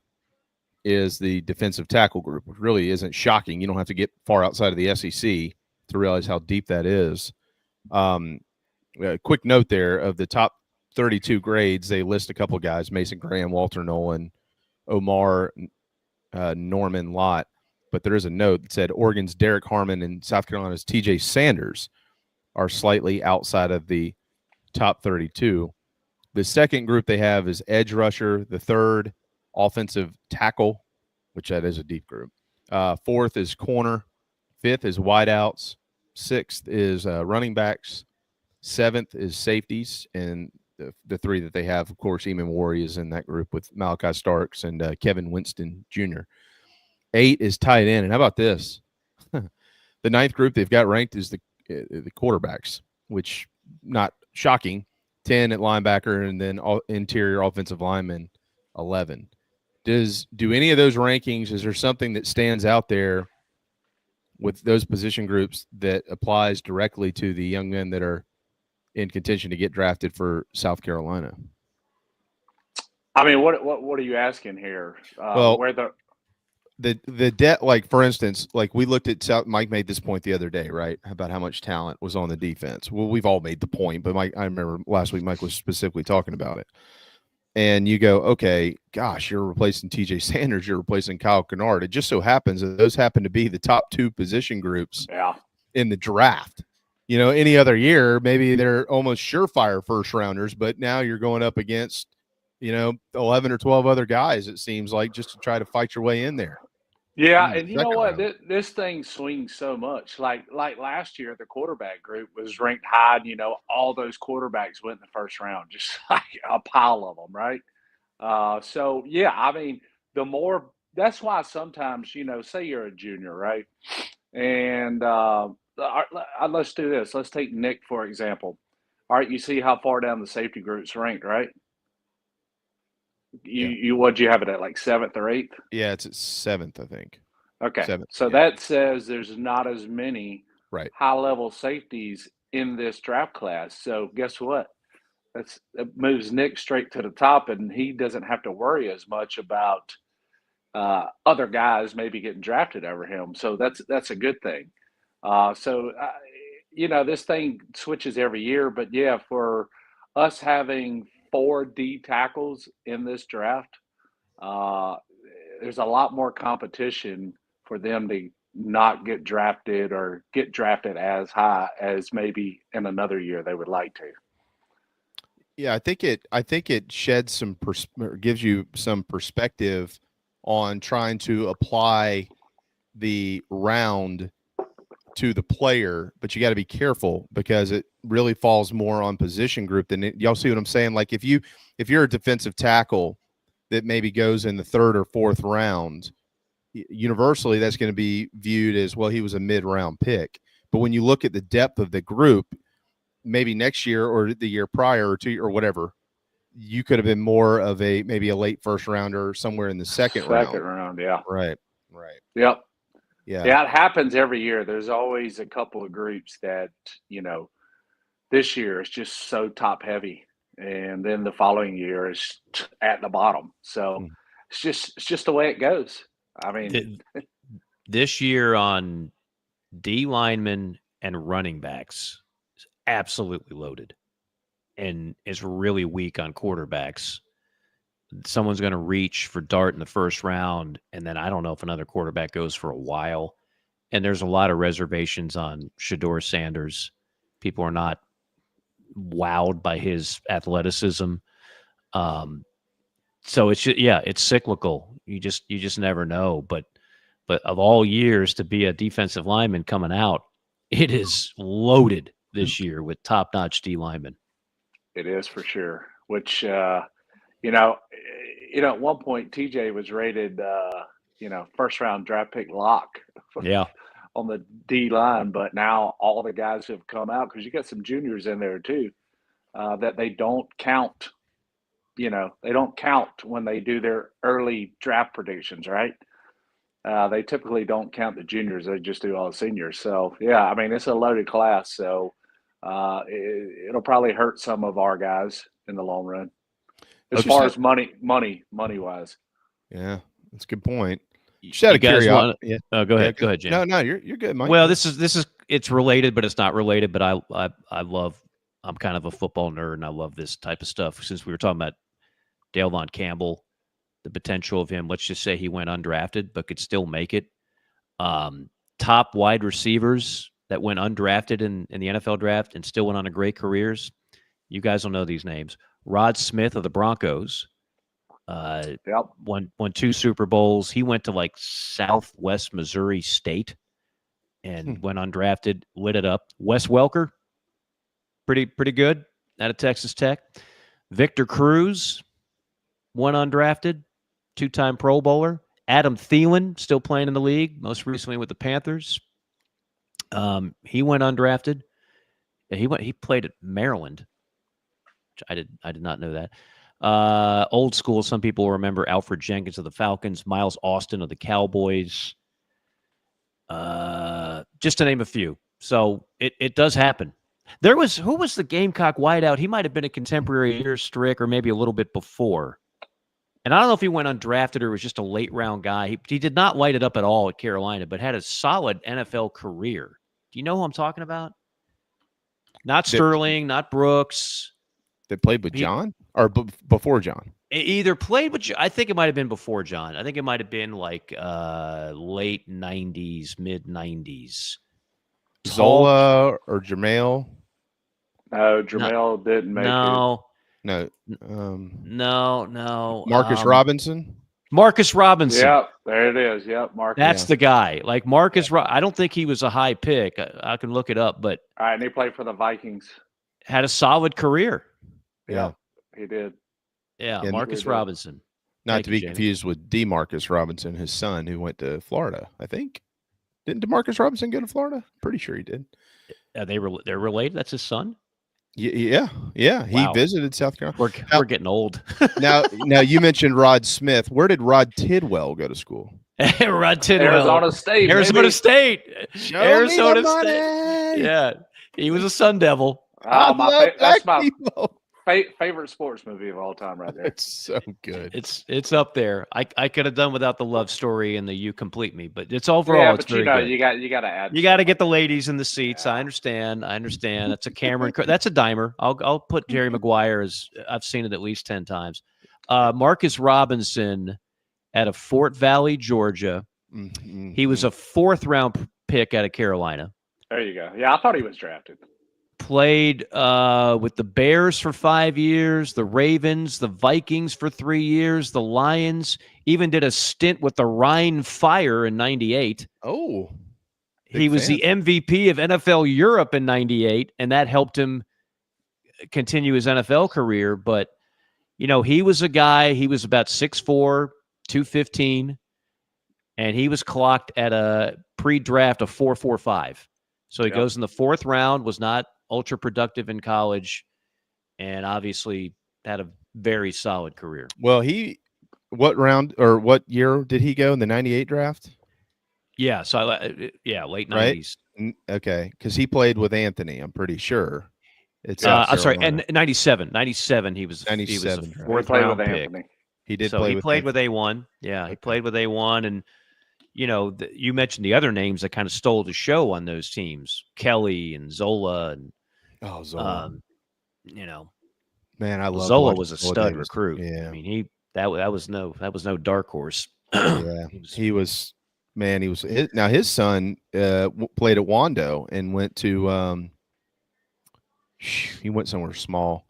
is the defensive tackle group, which really isn't shocking. You don't have to get far outside of the SEC to realize how deep that is. A quick note there, of the top 32 grades, they list a couple of guys: Mason Graham, Walter Nolan, Omar, Norman Lott. But there is a note that said Oregon's Derek Harmon and South Carolina's TJ Sanders are slightly outside of the top 32. The second group they have is edge rusher. The third, offensive tackle, which that is a deep group. Fourth is corner. Fifth is wideouts. Sixth is running backs. Seventh is safeties. And the three that they have, of course, Eamon Wari is in that group with Malachi Starks and Kevin Winston Jr. 8 is tight end. And how about this? The ninth group they've got ranked is the quarterbacks, which not shocking. 10 at linebacker, and then all interior offensive lineman 11. Do any of those rankings, is there something that stands out there with those position groups that applies directly to the young men that are in contention to get drafted for South Carolina? I mean, what are you asking here? Where the debt, like for instance, like we looked at South. Mike made this point the other day, right, about how much talent was on the defense. Well, we've all made the point, but Mike, I remember last week Mike was specifically talking about it. And you go, okay, gosh, you're replacing TJ Sanders, you're replacing Kyle Kennard. It just so happens that those happen to be the top 2 position groups in the draft. Any other year, maybe they're almost surefire first rounders, but now you're going up against, 11 or 12 other guys, it seems like, just to try to fight your way in there. Yeah, and you know what? This thing swings so much. Like last year, the quarterback group was ranked high. All those quarterbacks went in the first round, just like a pile of them, right? So, yeah, I mean, that's why sometimes, say you're a junior, right? And let's do this. Let's take Nick, for example. All right, you see how far down the safety group's ranked, right? What'd you have it at, like 7th or 8th? Yeah, it's at 7th, I think. Okay. 7th, so that says there's not as many high-level safeties in this draft class. So guess what? It moves Nick straight to the top, and he doesn't have to worry as much about other guys maybe getting drafted over him. So that's a good thing. This thing switches every year. But, yeah, for us having 4 D tackles in this draft, there's a lot more competition for them to not get drafted or get drafted as high as maybe in another year they would like to. Yeah, I think it sheds gives you some perspective on trying to apply the round to the player, but you got to be careful because it really falls more on position group than y'all see what I'm saying? Like if you're a defensive tackle that maybe goes in the 3rd or 4th round, universally that's going to be viewed as, well, he was a mid-round pick. But when you look at the depth of the group, maybe next year or the year prior or 2 or whatever, you could have been more of maybe a late first rounder somewhere in the second round. Second round, yeah. Right. Yep. Yeah. It happens every year. There's always a couple of groups that, this year is just so top heavy. And then the following year is at the bottom. So it's just the way it goes. I mean, this year on D linemen and running backs is absolutely loaded and is really weak on quarterbacks. Someone's going to reach for Dart in the first round, and then I don't know if another quarterback goes for a while. And there's a lot of reservations on Shedeur Sanders. People are not wowed by his athleticism. So it's cyclical. You just never know. But of all years to be a defensive lineman coming out, it is loaded this year with top-notch D linemen. It is for sure. Which at one point TJ was rated first round draft pick lock. Yeah. On the D line, but now all the guys have come out because you got some juniors in there too that they don't count. They don't count when they do their early draft predictions, right? They typically don't count the juniors; they just do all the seniors. So yeah, I mean it's a loaded class, so it'll probably hurt some of our guys in the long run, as far as money wise. Yeah, that's a good point. Go ahead, James. No, you're good, Mike. Well, this is it's related, but it's not related. But I'm kind of a football nerd, and I love this type of stuff. Since we were talking about Dale Von Campbell, the potential of him, let's just say he went undrafted, but could still make it. Top wide receivers that went undrafted in the NFL draft and still went on to great careers. You guys will know these names. Rod Smith of the Broncos. Won 2 Super Bowls. He went to like Southwest Missouri State and went undrafted, lit it up. Wes Welker, pretty good out of Texas Tech. Victor Cruz, went undrafted, 2-time Pro Bowler. Adam Thielen, still playing in the league, most recently with the Panthers. He went undrafted. He played at Maryland. Which I did not know that. Old school, some people will remember Alfred Jenkins of the Falcons, Miles Austin of the Cowboys, just to name a few. So it does happen. Who was the Gamecock wideout? He might have been a contemporary year Strick or maybe a little bit before. And I don't know if he went undrafted or was just a late round guy. He did not light it up at all at Carolina, but had a solid NFL career. Do you know who I'm talking about? Not Sterling, not Brooks. That played with John or before John? Either played with, I think it might have been before John. I think it might have been like late 90s, mid 90s. Zola or Jermail? No, Jermail didn't make it. No. Marcus Robinson? Marcus Robinson. Yep, there it is. Yep, Marcus. That's the guy. Like Marcus, I don't think he was a high pick. I can look it up, but. All right, and he played for the Vikings. Had a solid career. Yeah, he did. Yeah, Marcus Robinson. Not to be confused with DeMarcus Robinson, his son, who went to Florida, I think. Didn't DeMarcus Robinson go to Florida? Pretty sure he did. They're related? That's his son? Yeah. Wow. He visited South Carolina. We're getting old. now you mentioned Rod Smith. Where did Rod Tidwell go to school? Rod Tidwell. Arizona State. Arizona State. Arizona State. Yeah. He was a Sun Devil. That's my favorite sports movie of all time right there. It's so good. It's up there. I could have done without the love story and the You Complete Me, but it's overall it's very good. You got to add. You got to get the ladies in the seats. Yeah. I understand. That's a Cameron. That's a dimer. I'll put Jerry Maguire as I've seen it at least 10 times. Marcus Robinson out of Fort Valley, Georgia. Mm-hmm. He was a 4th round pick out of Carolina. There you go. Yeah, I thought he was drafted. Played with the Bears for 5 years, the Ravens, the Vikings for 3 years, the Lions, even did a stint with the Rhine Fire in '98. Oh. He was the MVP of NFL Europe in 98, and that helped him continue his NFL career. But, he was a guy, he was about 6'4", 215, and he was clocked at a pre-draft of 4.45. So he goes in the 4th round, was not ultra productive in college, and obviously had a very solid career. Well, what round or what year did he go in the 98 draft? Yeah, so late 90s. Right? Okay, because he played with Anthony, I'm pretty sure. I'm sorry, and 97 he was 97, he was a right? 4th round pick. He did so play he with played Anthony. with A1. Yeah, he played with A1, and you mentioned the other names that kind of stole the show on those teams, Kelly and Zola, and Zola. Man, I love Zola was a stud Davis. recruit. Yeah, I mean that was no dark horse. Yeah, he was. Man, he was. Now his son played at Wando and went to. He went somewhere small,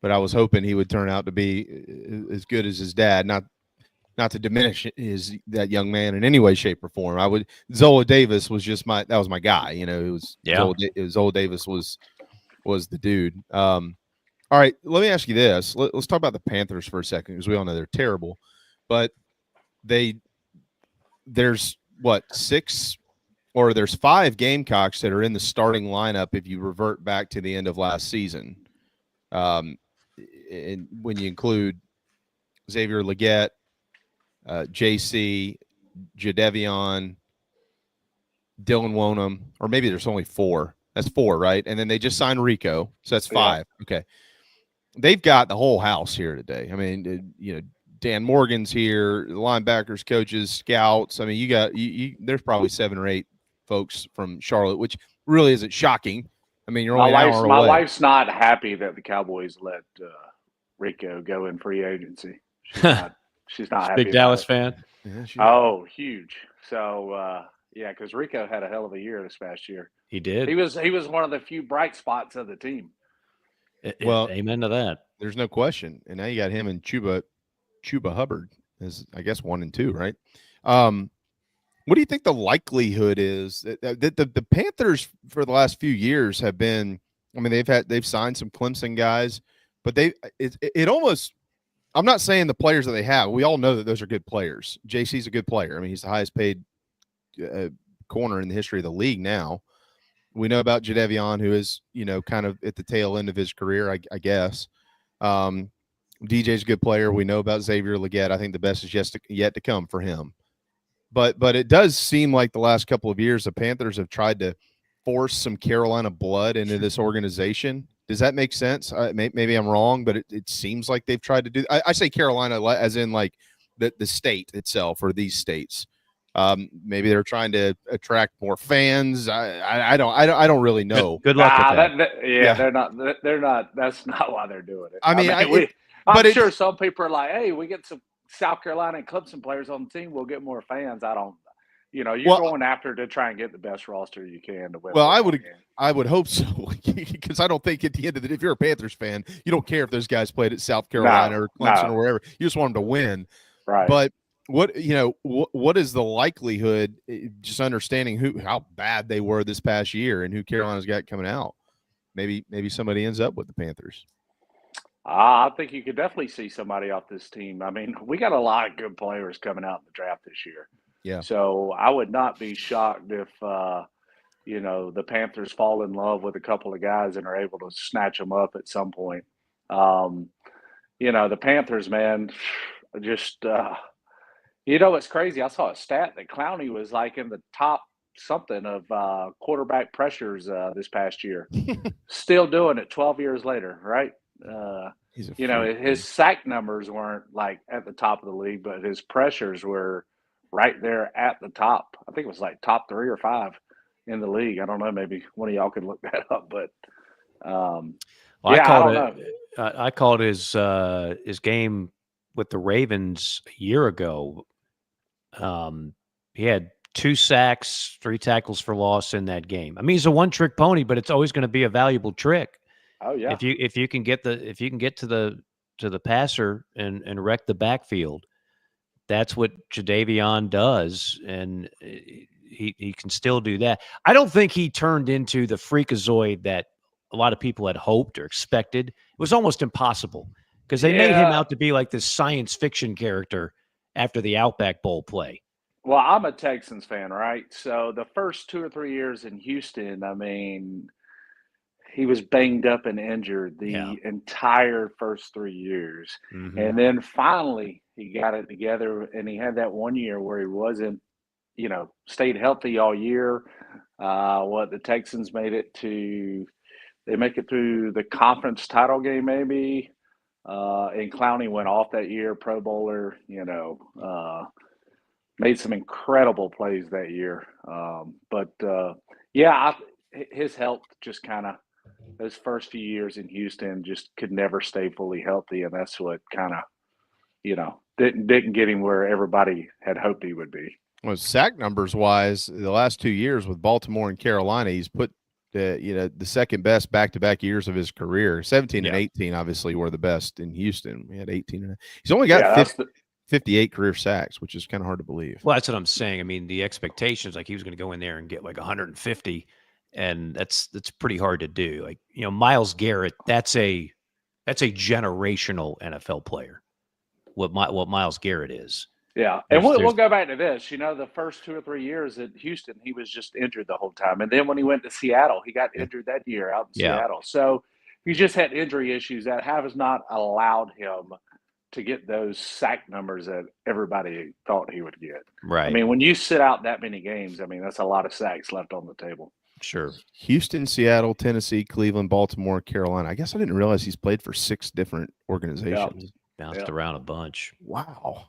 but I was hoping he would turn out to be as good as his dad. Not to diminish that young man in any way, shape, or form. Zola Davis was just that was my guy. Zola Davis was the dude. All right, let me ask you this. Let's talk about the Panthers for a second, because we all know they're terrible, but there's 5 Gamecocks that are in the starting lineup if you revert back to the end of last season. And when you include Xavier Leggett, JC, Jadeveon, Dylan Wonham, or maybe there's only 4. That's 4, right? And then they just signed Rico, so that's 5. Yeah. Okay. They've got the whole house here today. I mean, Dan Morgan's here, the linebackers, coaches, scouts. I mean, there's probably 7 or 8 folks from Charlotte, which really isn't shocking. I mean, you're only an hour away. My wife's not happy that the Cowboys let Rico go in free agency. She's not happy. Big Dallas fan. Yeah, huge. So because Rico had a hell of a year this past year. He did. He was one of the few bright spots of the team. Well, amen to that. There's no question. And now you got him and Chuba Hubbard is, I guess, 1 and 2, right? What do you think the likelihood is that the Panthers for the last few years have been? I mean, they've signed some Clemson guys, but it almost. I'm not saying the players that they have. We all know that those are good players. JC's a good player. I mean, he's the highest paid corner in the history of the league now. We know about Jadeveon, who is kind of at the tail end of his career, I guess. DJ's a good player. We know about Xavier Leggett. I think the best is yet to come for him. But it does seem like the last couple of years the Panthers have tried to force some Carolina blood into this organization. Does that make sense? Maybe I'm wrong, but it seems like they've tried to do. I say Carolina as in like the state itself or these states. Maybe they're trying to attract more fans. I don't really know. Good luck with that. They're not. That's not why they're doing it. I'm sure some people are like, hey, we get some South Carolina and Clemson players on the team, we'll get more fans. I don't. You're going after to try and get the best roster you can to win. Well, I would hope so, because I don't think at the end of the day, if you're a Panthers fan, you don't care if those guys played at South Carolina or Clemson or wherever. You just want them to win. Right. But what is the likelihood? Just understanding how bad they were this past year and who Carolina's got coming out. Maybe somebody ends up with the Panthers. I think you could definitely see somebody off this team. I mean, we got a lot of good players coming out in the draft this year. Yeah. So I would not be shocked if, the Panthers fall in love with a couple of guys and are able to snatch them up at some point. The Panthers, man, just, it's crazy. I saw a stat that Clowney was like in the top something of quarterback pressures this past year. Still doing it 12 years later, right? His sack numbers weren't like at the top of the league, but his pressures were right there at the top. I think it was like top 3 or 5 in the league. I don't know. Maybe one of y'all could look that up, but I called his game with the Ravens a year ago. He had 2 sacks, 3 tackles for loss in that game. I mean, he's a one-trick pony, but it's always going to be a valuable trick. Oh yeah. If you can get to the passer and wreck the backfield, that's what Jadeveon does. And he can still do that. I don't think he turned into the freakazoid that a lot of people had hoped or expected. It was almost impossible because they made him out to be like this science fiction character after the Outback Bowl play. Well, I'm a Texans fan, right? So the first 2 or 3 years in Houston, I mean, he was banged up and injured the entire first 3 years. Mm-hmm. And then finally he got it together, and he had that 1 year where he wasn't, stayed healthy all year. The Texans they make it through the conference title game maybe. And Clowney went off that year, Pro Bowler, made some incredible plays that year. His health just kind of, those first few years in Houston just could never stay fully healthy. And that's what kind of, didn't get him where everybody had hoped he would be. Well, sack numbers wise, the last 2 years with Baltimore and Carolina, he's put the second best back-to-back years of his career. 17 and 18 obviously were the best in Houston. We had 18 and he's only got 58 career sacks, which is kind of hard to believe. Well, that's what I'm saying. I mean, the expectations, like he was going to go in there and get like 150, and that's pretty hard to do. Like, Myles Garrett, that's a generational NFL player. What Myles Garrett is. Yeah, and we'll go back to this. The first 2 or 3 years at Houston, he was just injured the whole time. And then when he went to Seattle, he got injured that year out in Seattle. So he just had injury issues that has not allowed him to get those sack numbers that everybody thought he would get. Right. I mean, when you sit out that many games, I mean, that's a lot of sacks left on the table. Sure. Houston, Seattle, Tennessee, Cleveland, Baltimore, Carolina. I guess I didn't realize he's played for 6 different organizations. Bounced around a bunch. Wow.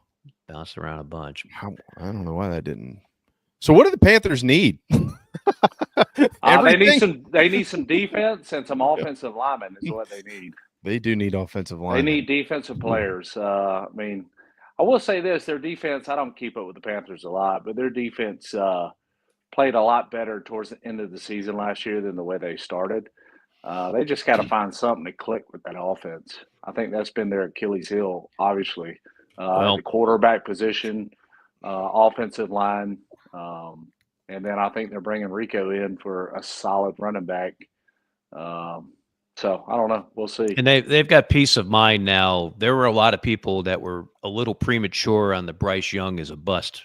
Bounced around a bunch. I don't know why that didn't. So what do the Panthers need? They need some defense and some offensive linemen is what they need. They do need offensive linemen. They need defensive players. I mean, I will say this: their defense. I don't keep up with the Panthers a lot, but their defense played a lot better towards the end of the season last year than the way they started. They just got to find something to click with that offense. I think that's been their Achilles heel, obviously. The quarterback position, offensive line, and then I think they're bringing Rico in for a solid running back. So I don't know. We'll see. And they've got peace of mind now. There were a lot of people that were a little premature on the Bryce Young as a bust.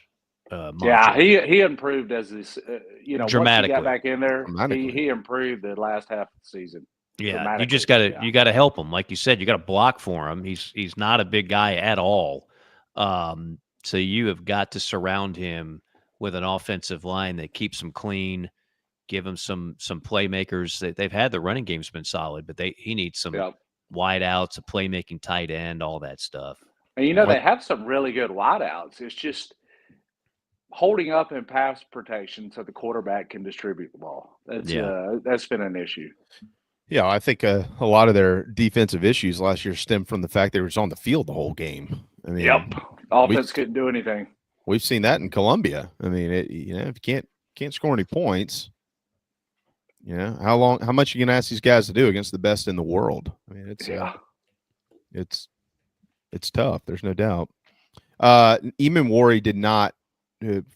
He improved as this. Dramatically. Once he got back in there, he improved the last half of the season. Yeah, you just got to help him. Like you said, you got to block for him. He's not a big guy at all. So you have got to surround him with an offensive line that keeps him clean, give him some playmakers. They've had the running game's been solid, but he needs some wide outs, a playmaking tight end, all that stuff. And they have some really good wide outs. It's just holding up in pass protection so the quarterback can distribute the ball. That's been an issue. Yeah, I think a lot of their defensive issues last year stemmed from the fact they were just on the field the whole game. I mean, offense couldn't do anything. We've seen that in Columbia. I mean, if you can't score any points, how much are you gonna ask these guys to do against the best in the world? I mean, it's tough. There's no doubt. Eamon Wari did not,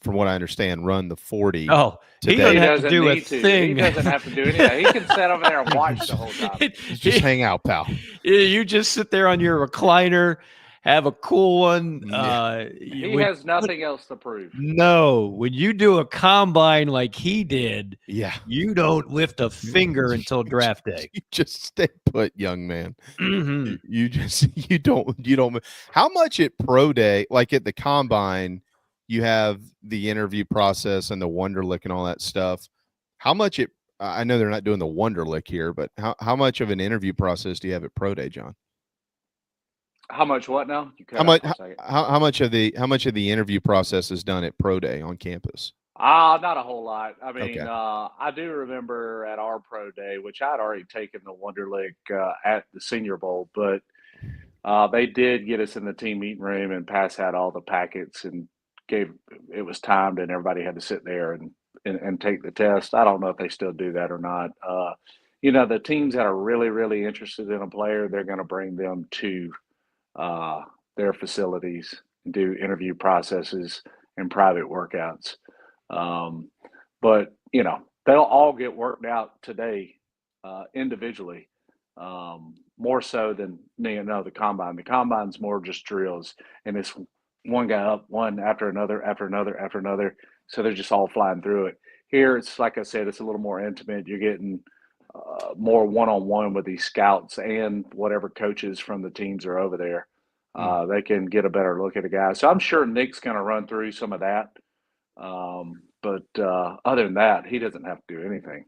from what I understand, run the 40. Oh, today. He doesn't have to do a thing. He doesn't have to do anything. He can sit over there and watch the whole time. Just hang out, pal. You just sit there on your recliner, have a cool one. He has nothing else to prove. No, when you do a combine like he did, you don't lift a finger until draft day. You just stay put, young man. Mm-hmm. You don't. How much at pro day, like at the combine, you have the interview process and the Wonderlic and all that stuff. How much I know they're not doing the Wonderlic here, but how much of an interview process do you have at pro day, John? How much what now? How much of the interview process is done at pro day on campus? Not a whole lot. I mean, I do remember at our pro day, which I'd already taken the Wonderlic at the Senior Bowl, but they did get us in the team meeting room and pass out all the packets and it was timed and everybody had to sit there and take the test. I don't know if they still do that or not. The teams that are really, really interested in a player, they're going to bring them to their facilities, do interview processes and private workouts. But they'll all get worked out today individually, more so than the combine. The combine's more just drills, and it's one guy up, one after another, after another, after another. So they're just all flying through it. Here, it's like I said, it's a little more intimate. You're getting more one-on-one with these scouts and whatever coaches from the teams are over there. They can get a better look at a guy. So I'm sure Nick's going to run through some of that. But other than that, he doesn't have to do anything.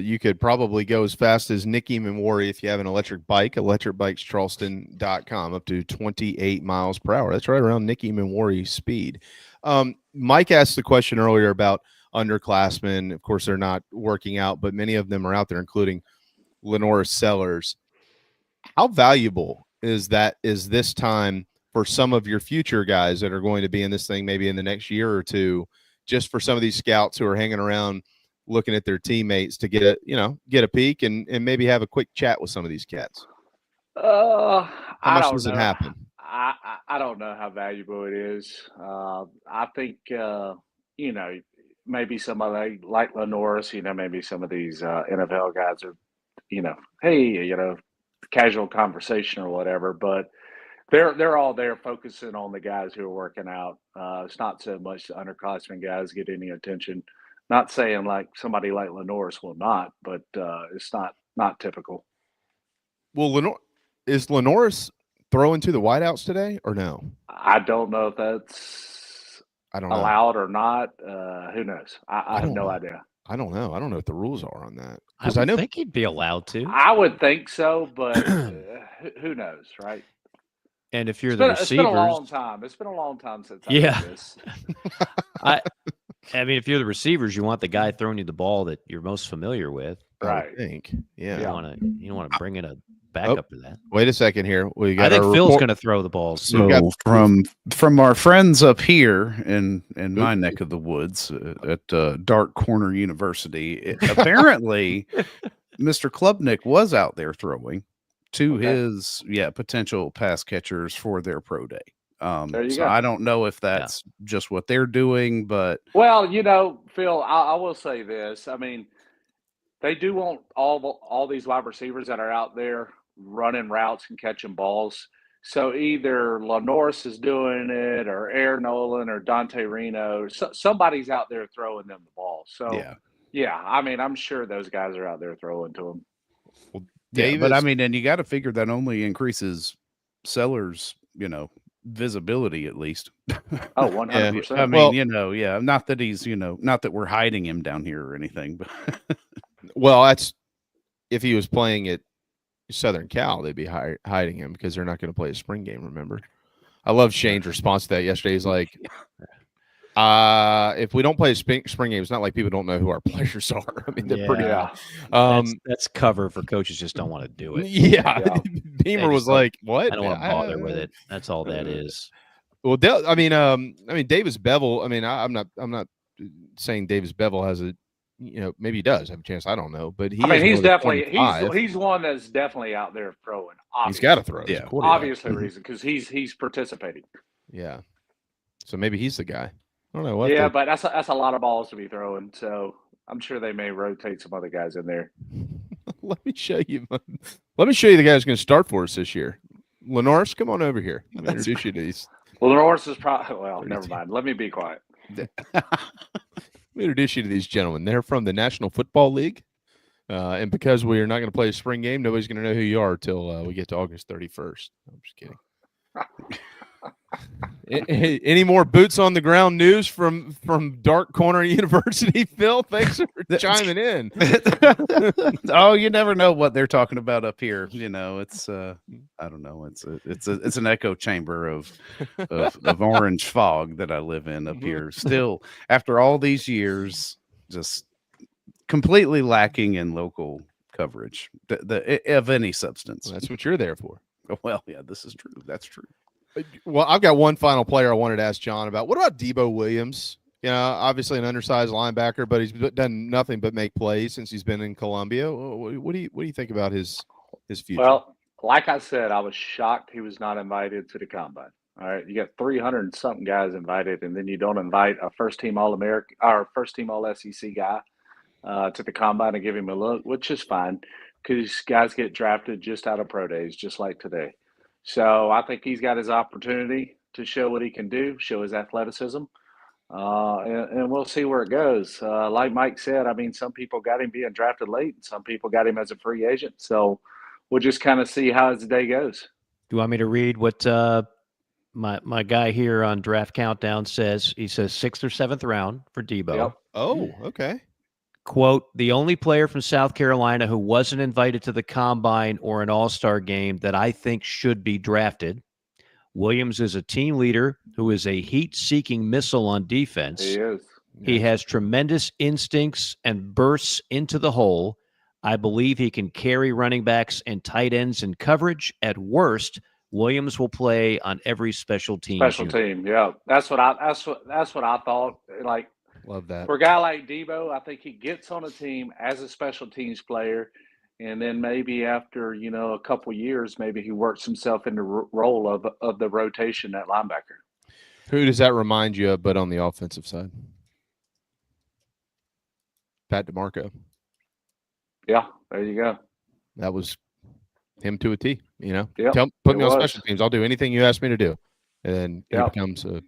You could probably go as fast as Nicky Memori if you have an electric bike, electricbikescharleston.com, up to 28 miles per hour. That's right around Nicky Memori's speed. Mike asked the question earlier about underclassmen. Of course, they're not working out, but many of them are out there, including Lenora Sellers. How valuable is this time for some of your future guys that are going to be in this thing maybe in the next year or two, just for some of these scouts who are hanging around looking at their teammates to get a peek and maybe have a quick chat with some of these cats? How much does it happen? I don't know how valuable it is. I think, maybe somebody like Lenoris, maybe some of these NFL guys are, hey, casual conversation or whatever, but they're all there focusing on the guys who are working out. It's not so much the underclassmen guys get any attention. Not saying like somebody like Lenoris will not, but it's not typical. Well, is Lenoris throwing to the wideouts today or no? I don't know if that's allowed or not. Who knows? I have no idea. I don't know. I don't know what the rules are on that. I think he'd be allowed to. I would think so, but who knows, right? And if you're the receivers, it's been a long time. It's been a long time since I did this. I mean, if you're the receivers, you want the guy throwing you the ball that you're most familiar with. Right. I think. Yeah. You don't want to bring in a backup to that. Wait a second here. I think Phil's going to throw the balls. So from our friends up here in my neck of the woods at Dark Corner University, apparently Mr. Klubnik was out there throwing to his potential pass catchers for their pro day. So I don't know if that's just what they're doing, but well, Phil, I will say this. I mean, they do want all these wide receivers that are out there running routes and catching balls. So either Lenoris is doing it, or Air Nolan, or Dante Reno. Somebody's out there throwing them the ball. So yeah, I mean, I'm sure those guys are out there throwing to them. Well, but I mean, and you got to figure that only increases Sellers, visibility at least. Oh, 100%. I mean, not that he's, not that we're hiding him down here or anything, but well, that's if he was playing at Southern Cal, they'd be hiding him because they're not going to play a spring game. Remember, I love Shane's response to that yesterday. He's like, if we don't play a spring game, it's not like people don't know who our players are. I mean, they're pretty. That's cover for coaches just don't want to do it. Yeah. Beamer was like, "What? I don't want to bother with it." That's all that is. Well, I mean, Davis Bevel. I mean, I'm not saying Davis Bevel has a, maybe he does have a chance. I don't know, but he's definitely he's one that's definitely out there throwing. Obviously. He's got to throw. Yeah, obviously reason because he's participating. Yeah, so maybe he's the guy. I don't know what. Yeah, but that's a lot of balls to be throwing. So I'm sure they may rotate some other guys in there. Let me show you. Let me show you the guy who's going to start for us this year. Lenoris, come on over here. Let me introduce you to these. Well, Lenoris is probably never mind. Let me be quiet. Let me introduce you to these gentlemen. They're from the National Football League, and because we are not going to play a spring game, nobody's going to know who you are till we get to August 31st. I'm just kidding. Any more boots on the ground news from Dark Corner University, Phil? Thanks for chiming in. Oh, you never know what they're talking about up here. It's I don't know. It's an echo chamber of orange fog that I live in up here. Still, after all these years, just completely lacking in local coverage of any substance. That's what you're there for. Well, yeah, this is true. That's true. Well, I've got one final player I wanted to ask John about. What about Debo Williams? Obviously an undersized linebacker, but he's done nothing but make plays since he's been in Columbia. What do you think about his future? Well, like I said, I was shocked he was not invited to the combine. All right, you got 300 and something guys invited, and then you don't invite a first-team All-American or first-team All-SEC guy to the combine and give him a look, which is fine because guys get drafted just out of pro days, just like today. So I think he's got his opportunity to show what he can do, show his athleticism, and we'll see where it goes. Like Mike said, I mean, some people got him being drafted late, and some people got him as a free agent. So we'll just kind of see how his day goes. Do you want me to read what my guy here on Draft Countdown says? He says 6th or 7th round for Debo. Yep. Oh, okay. Quote, the only player from South Carolina who wasn't invited to the combine or an all-star game that I think should be drafted. Williams is a team leader who is a heat-seeking missile on defense. He is. He has tremendous instincts and bursts into the hole. I believe he can carry running backs and tight ends in coverage. At worst, Williams will play on every special team. Yeah. That's what I thought. Like, love that. For a guy like Debo, I think he gets on a team as a special teams player, and then maybe after a couple years, maybe he works himself into role of the rotation at linebacker. Who does that remind you of, but on the offensive side? Pat DeMarco. Yeah, there you go. That was him to a T. Yep, Put me on special teams. I'll do anything you ask me to do. And then he becomes a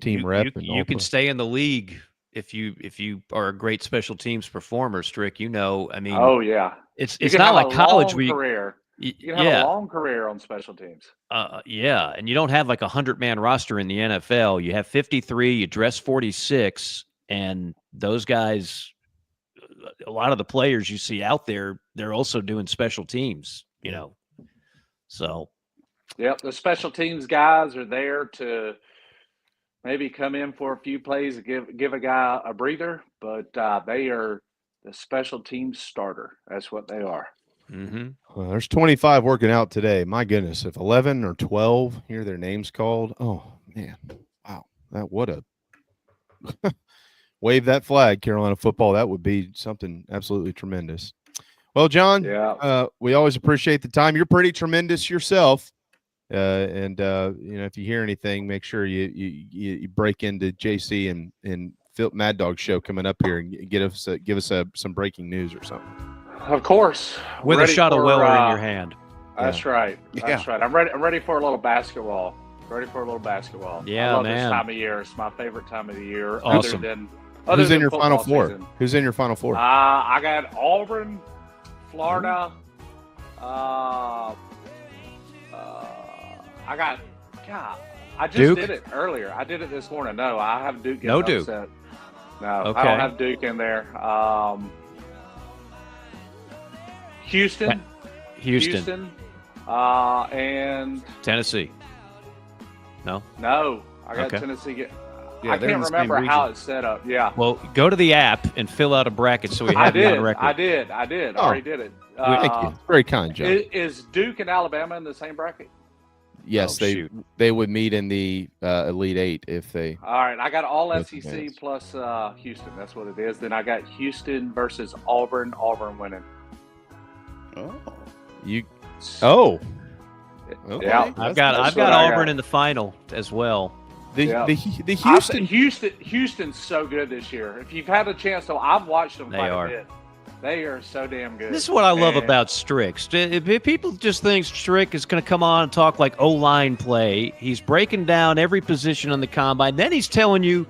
team rep. You can stay in the league if you are a great special teams performer, Strick. I mean, oh yeah, it's not like college where you can have a long career on special teams. Yeah, and you don't have like a 100-man roster in the NFL. You have 53. You dress 46, and those guys. A lot of the players you see out there, they're also doing special teams, So, yep, the special teams guys are there to maybe come in for a few plays and give a guy a breather, but they are the special teams starter. That's what they are. Mm-hmm. Well, there's 25 working out today. My goodness, if 11 or 12 hear their names called, oh man, wow, what a wave that flag, Carolina football. That would be something absolutely tremendous. Well, John, we always appreciate the time. You're pretty tremendous yourself. And if you hear anything, make sure you break into JC and Phil Mad Dog show coming up here and give us some breaking news or something. Of course. With a shot of Weller in your hand. That's right. That's right. I'm ready for a little basketball. Yeah, I love man. this time of year. It's my favorite time of the year. Awesome. Who's in your Final Four? Who's in your Final Four? I got Auburn, Florida. I just Duke? did it earlier. I did it this morning. No, I have Duke. No Duke. Upset. No, Okay. I don't have Duke in there. Houston. And Tennessee. No, I got Okay. Tennessee. Yeah, I they're in can't the same remember how region. it's set up. Yeah. Well, go to the app and fill out a bracket so we have you on record. I did. I already did it. Thank you. Very kind, John. Is Duke and Alabama in the same bracket? Yes, they would meet in the Elite Eight if they. All right, I got all Both SEC advanced. plus Houston. That's what it is. Then I got Houston versus Auburn. Auburn winning. Oh. Okay. Yeah, I've got Auburn in the final as well. The Houston Houston's so good this year. If you've had a chance, I've watched them They quite are. a bit. They are so damn good. This is what I love And- about Strick. People just think Strick is going to come on and talk like O-line play. He's breaking down every position on the combine. Then he's telling you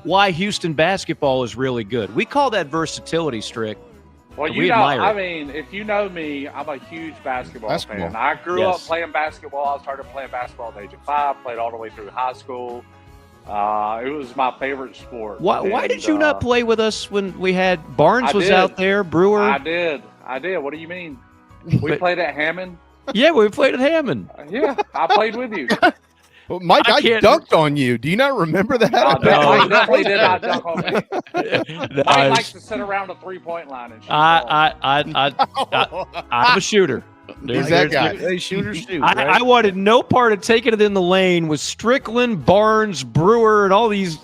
why Houston basketball is really good. We call that versatility, Strick. Well, and you we know, admire I it. mean, if you know me, I'm a huge basketball fan. I grew Yes. up playing basketball. I started playing basketball at the age of 5, played all the way through high school. It was my favorite sport. Why And, did you not play with us when we had Barnes was out there, Brewer? I did. What do you mean? We played at Hammond. Yeah, we played at Hammond. Yeah, I played with you. Well, Mike, I dunked on you. Do you not remember that? Mike definitely did not dunk on me. No, Mike likes to sit around the 3-point line and shoot balls. I'm a shooter. He's that guy. Hey, shoot or shoot. I wanted no part of taking it in the lane with Strickland, Barnes, Brewer, and all these.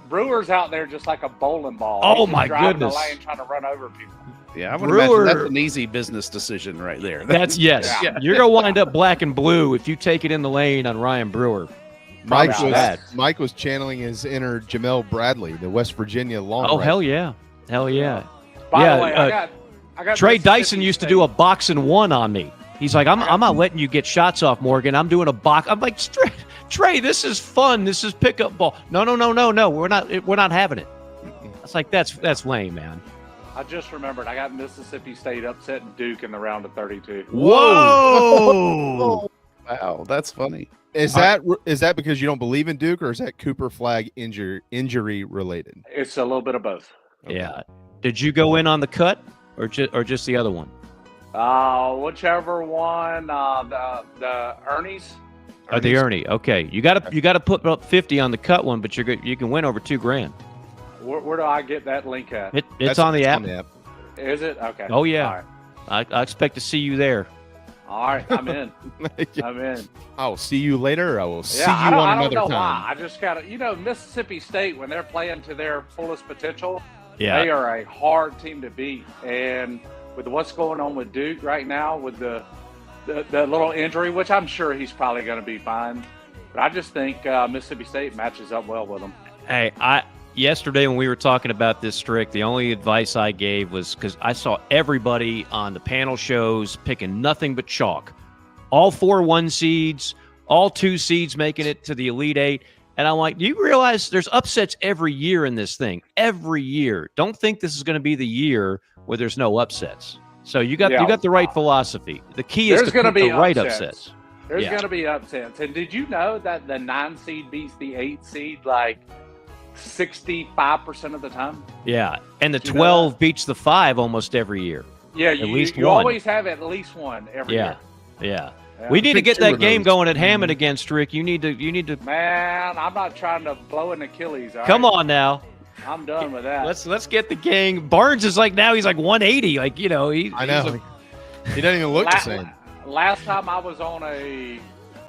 Brewer's out there just like a bowling ball. Oh, He's just my driving goodness. the lane trying to run over people. Yeah, I would imagine that's an easy business decision right there. That's yes. Yeah. You're gonna wind up black and blue if you take it in the lane on Ryan Brewer. Mike was channeling his inner Jamel Bradley, the West Virginia long. Oh, hell yeah. Hell yeah. By the way, I got Trey Mississippi Dyson used to do a State. boxing one on me. He's like, I'm not letting you get shots off, Morgan. I'm doing a box. I'm like, Trey, this is fun. This is pickup ball. No. We're not having it. It's like that's lame, man. I just remembered I got Mississippi State upsetting Duke in the round of 32. Whoa! Wow, that's funny. Is that because you don't believe in Duke, or is that Cooper Flag injury related? It's a little bit of both. Yeah. Did you go in on the cut or just the other one? Whichever one. The Ernie's. The Ernie. Okay. You got to put up 50 on the cut one, but you can win over $2,000. Where do I get that link at? It's on the app. Is it? Okay. Oh yeah. All right. I expect to see you there. All right, I'm in. I'm in. I'll see you later. I will see you I on don't another know time. why. I just got to, Mississippi State, when they're playing to their fullest potential, Yeah. they are a hard team to beat. And with what's going on with Duke right now, with the little injury, which I'm sure he's probably going to be fine, but I just think Mississippi State matches up well with them. Hey, yesterday when we were talking about this, Strick, the only advice I gave was because I saw everybody on the panel shows picking nothing but chalk. All 4 1 seeds, all 2 seeds making it to the Elite Eight. And I'm like, do you realize there's upsets every year in this thing? Every year. Don't think this is going to be the year where there's no upsets. So you got the right philosophy. The key is to pick the right upsets. There's going to be upsets. And did you know that the 9 seed beats the 8 seed like 65% of the time? Yeah, and the 12 beats the 5 almost every year. Yeah, at least you one. always have at least one every year. Yeah. We need to get that game going at Hammond again, Strick. You need to. Man, I'm not trying to blow an Achilles. Come on now. I'm done with that. Let's get the gang. Barnes is like now he's like 180. Like I know. He doesn't even look the same. Last time I was on a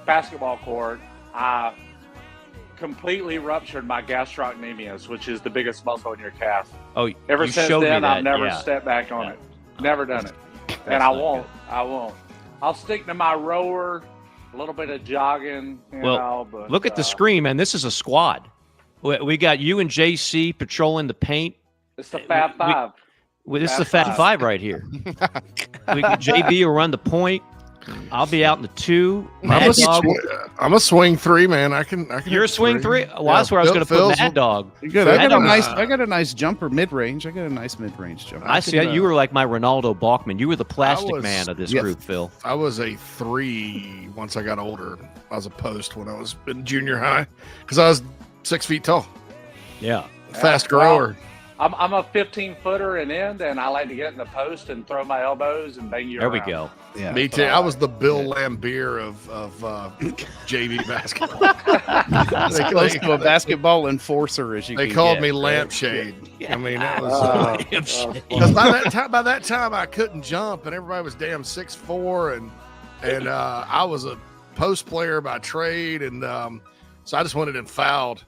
basketball court, I completely ruptured my gastrocnemius, which is the biggest muscle in your calf. Oh, ever since then, I've never yeah. stepped back on it. Never done it, and I won't. I won't. I'll stick to my rower, a little bit of jogging. But, look at the screen, man. This is a squad. We got you and JC patrolling the paint. It's the Fab Five. This is the Fab Five right here. JB will run the point. I'll be out in the 2. I'm a swing 3, man. I can. You're a swing 3. Well, that's where I was going to put Mad Dog. Good. I got a nice jumper mid-range. I got a nice mid-range jumper. I see. You were like my Ronaldo Balkman. You were the plastic man of this group, Phil. I was a 3 once I got older. I was a post when I was in junior high because I was 6 feet tall. Yeah. Fast grower. I'm a 15-footer and end, and I like to get in the post and throw my elbows and bang you There around. we go. Yeah, me too. I was the Bill Lambier of JV basketball. They close to a basketball enforcer as you. They can called get. me Lampshade. I mean, that was Lampshade. because by that time I couldn't jump, and everybody was damn 6'4", and I was a post player by trade, and so I just wanted him fouled.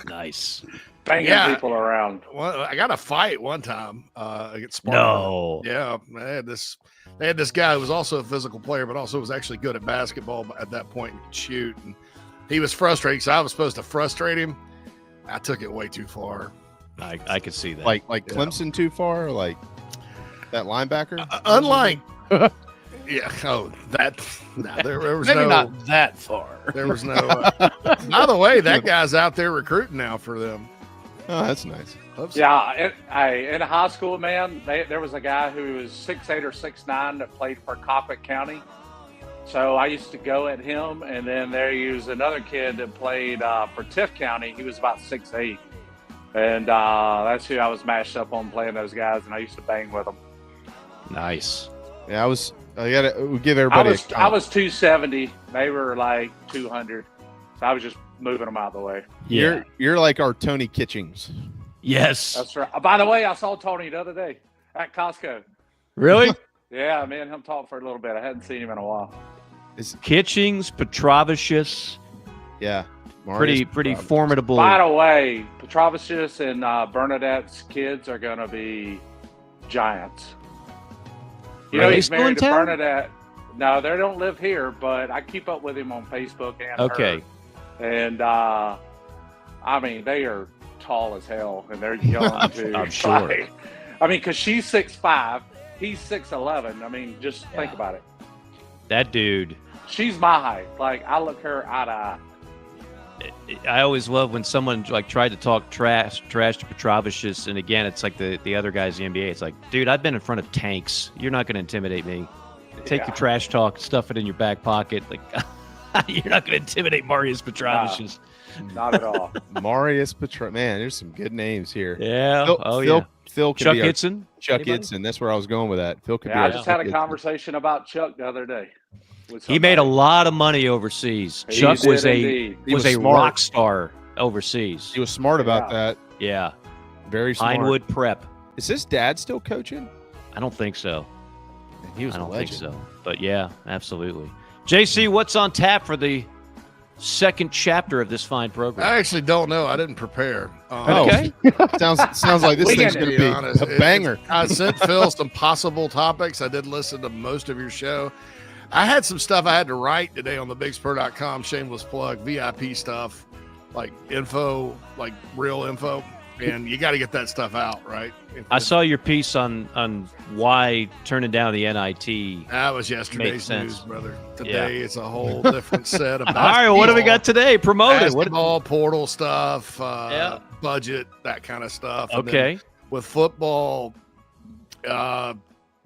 Nice. Banging people around. Well, I got a fight one time against Sparta. No. Yeah, they had this guy who was also a physical player, but also was actually good at basketball at that point and could shoot. And he was frustrated, so I was supposed to frustrate him. I took it way too far. I could see that. Like Clemson too far, like that linebacker. Unlike, yeah. Oh, that. No, there was Maybe no, not that far. There was no. By the way, that guy's out there recruiting now for them. Oh, that's nice. Oops. Yeah, in high school, man, there was a guy who was 6'8" or 6'9" that played for Coppet County. So I used to go at him, and then there was another kid that played for Tift County. He was about 6'8", and that's who I was matched up on playing those guys, and I used to bang with them. Nice. Yeah, I gotta give everybody. I was 270. They were like 200. So I was just moving them out of the way. Yeah. You're like our Tony Kitchings. Yes. That's right. By the way, I saw Tony the other day at Costco. Really? Yeah, me and him talked for a little bit. I hadn't seen him in a while. Is Kitchings, Petrovicius. Yeah. Pretty formidable. By the way, Petrovicius and Bernadette's kids are going to be Giants. Are they he's still in married to town? Bernadette. No, they don't live here, but I keep up with him on Facebook and Okay. her. And I mean, they are tall as hell, and they're young too. I'm sure. Because she's 6'5", he's 6'11". I mean, just think about it. That dude. She's my height. Like, I look her eye to eye. I always love when someone like tried to talk trash to Petrovicius, and again, it's like the other guys in the NBA. It's like, dude, I've been in front of tanks. You're not going to intimidate me. Take your trash talk, stuff it in your back pocket. Like, you're not going to intimidate Marius Petrovicius. No, not at all. Marius man, there's some good names here. Yeah. Phil could Chuck be our- Hitson. Chuck Anybody? Hitson. That's where I was going with that. Phil could be. I our just Chuck had a Hitson. conversation about Chuck the other day. He made a lot of money overseas. He Chuck did was indeed. He was a smart. rock star overseas. He was smart about that. Yeah. Very smart. Pinewood Prep. Is his dad still coaching? I don't think so. He was I a don't legend. think so. But yeah, absolutely. JC, what's on tap for the second chapter of this fine program? I actually don't know. I didn't prepare. Okay. sounds like this thing's going to be honest. a banger. I sent Phil some possible topics. I did listen to most of your show. I had some stuff I had to write today on thebigspur.com. Shameless plug, VIP stuff, like info, like real info. And you got to get that stuff out, right? I saw your piece on why turning down the NIT. That was made yesterday's sense. news, brother. Today it's a whole different set of All right, what do we got today? Promote it. What? Basketball, portal stuff, budget, that kind of stuff. And then Okay. with football,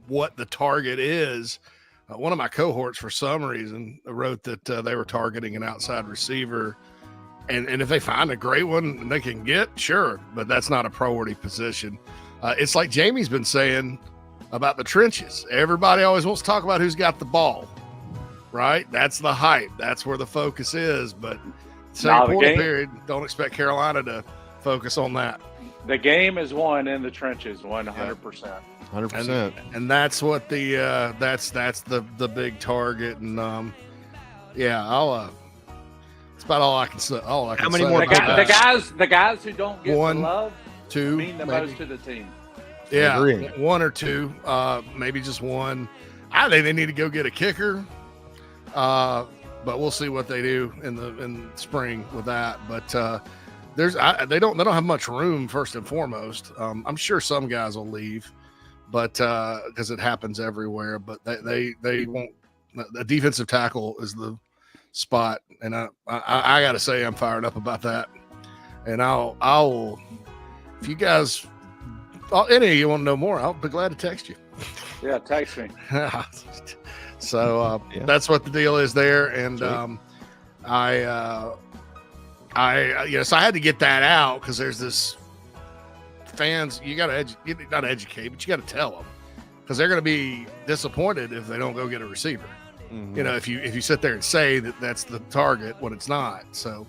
what the target is. One of my cohorts, for some reason, wrote that they were targeting an outside receiver. And if they find a great one and they can get, sure, but that's not a priority position. It's like Jamie's been saying about the trenches. Everybody always wants to talk about who's got the ball, right? That's the hype. That's where the focus is. But second quarter period, don't expect Carolina to focus on that. The game is won in the trenches, 100%. 100%. And that's what the that's the big target. And I'll it's about all I can say. All I can How many say more about that. The guys who don't get One, the love two, mean the maybe. most to the team. Yeah, Agree. one or two, maybe just one. I think they need to go get a kicker, but we'll see what they do in spring with that. But they don't have much room first and foremost. I'm sure some guys will leave, but because it happens everywhere. But they won't. The defensive tackle is the spot, and I got to say I'm fired up about that. And I'll if you guys. Any of you want to know more, I'll be glad to text you. Yeah, text me. So that's what the deal is there. And so I had to get that out because there's this fans. You got to not educate, but you got to tell them because they're going to be disappointed if they don't go get a receiver. Mm-hmm. You know, if you sit there and say that that's the target when it's not. So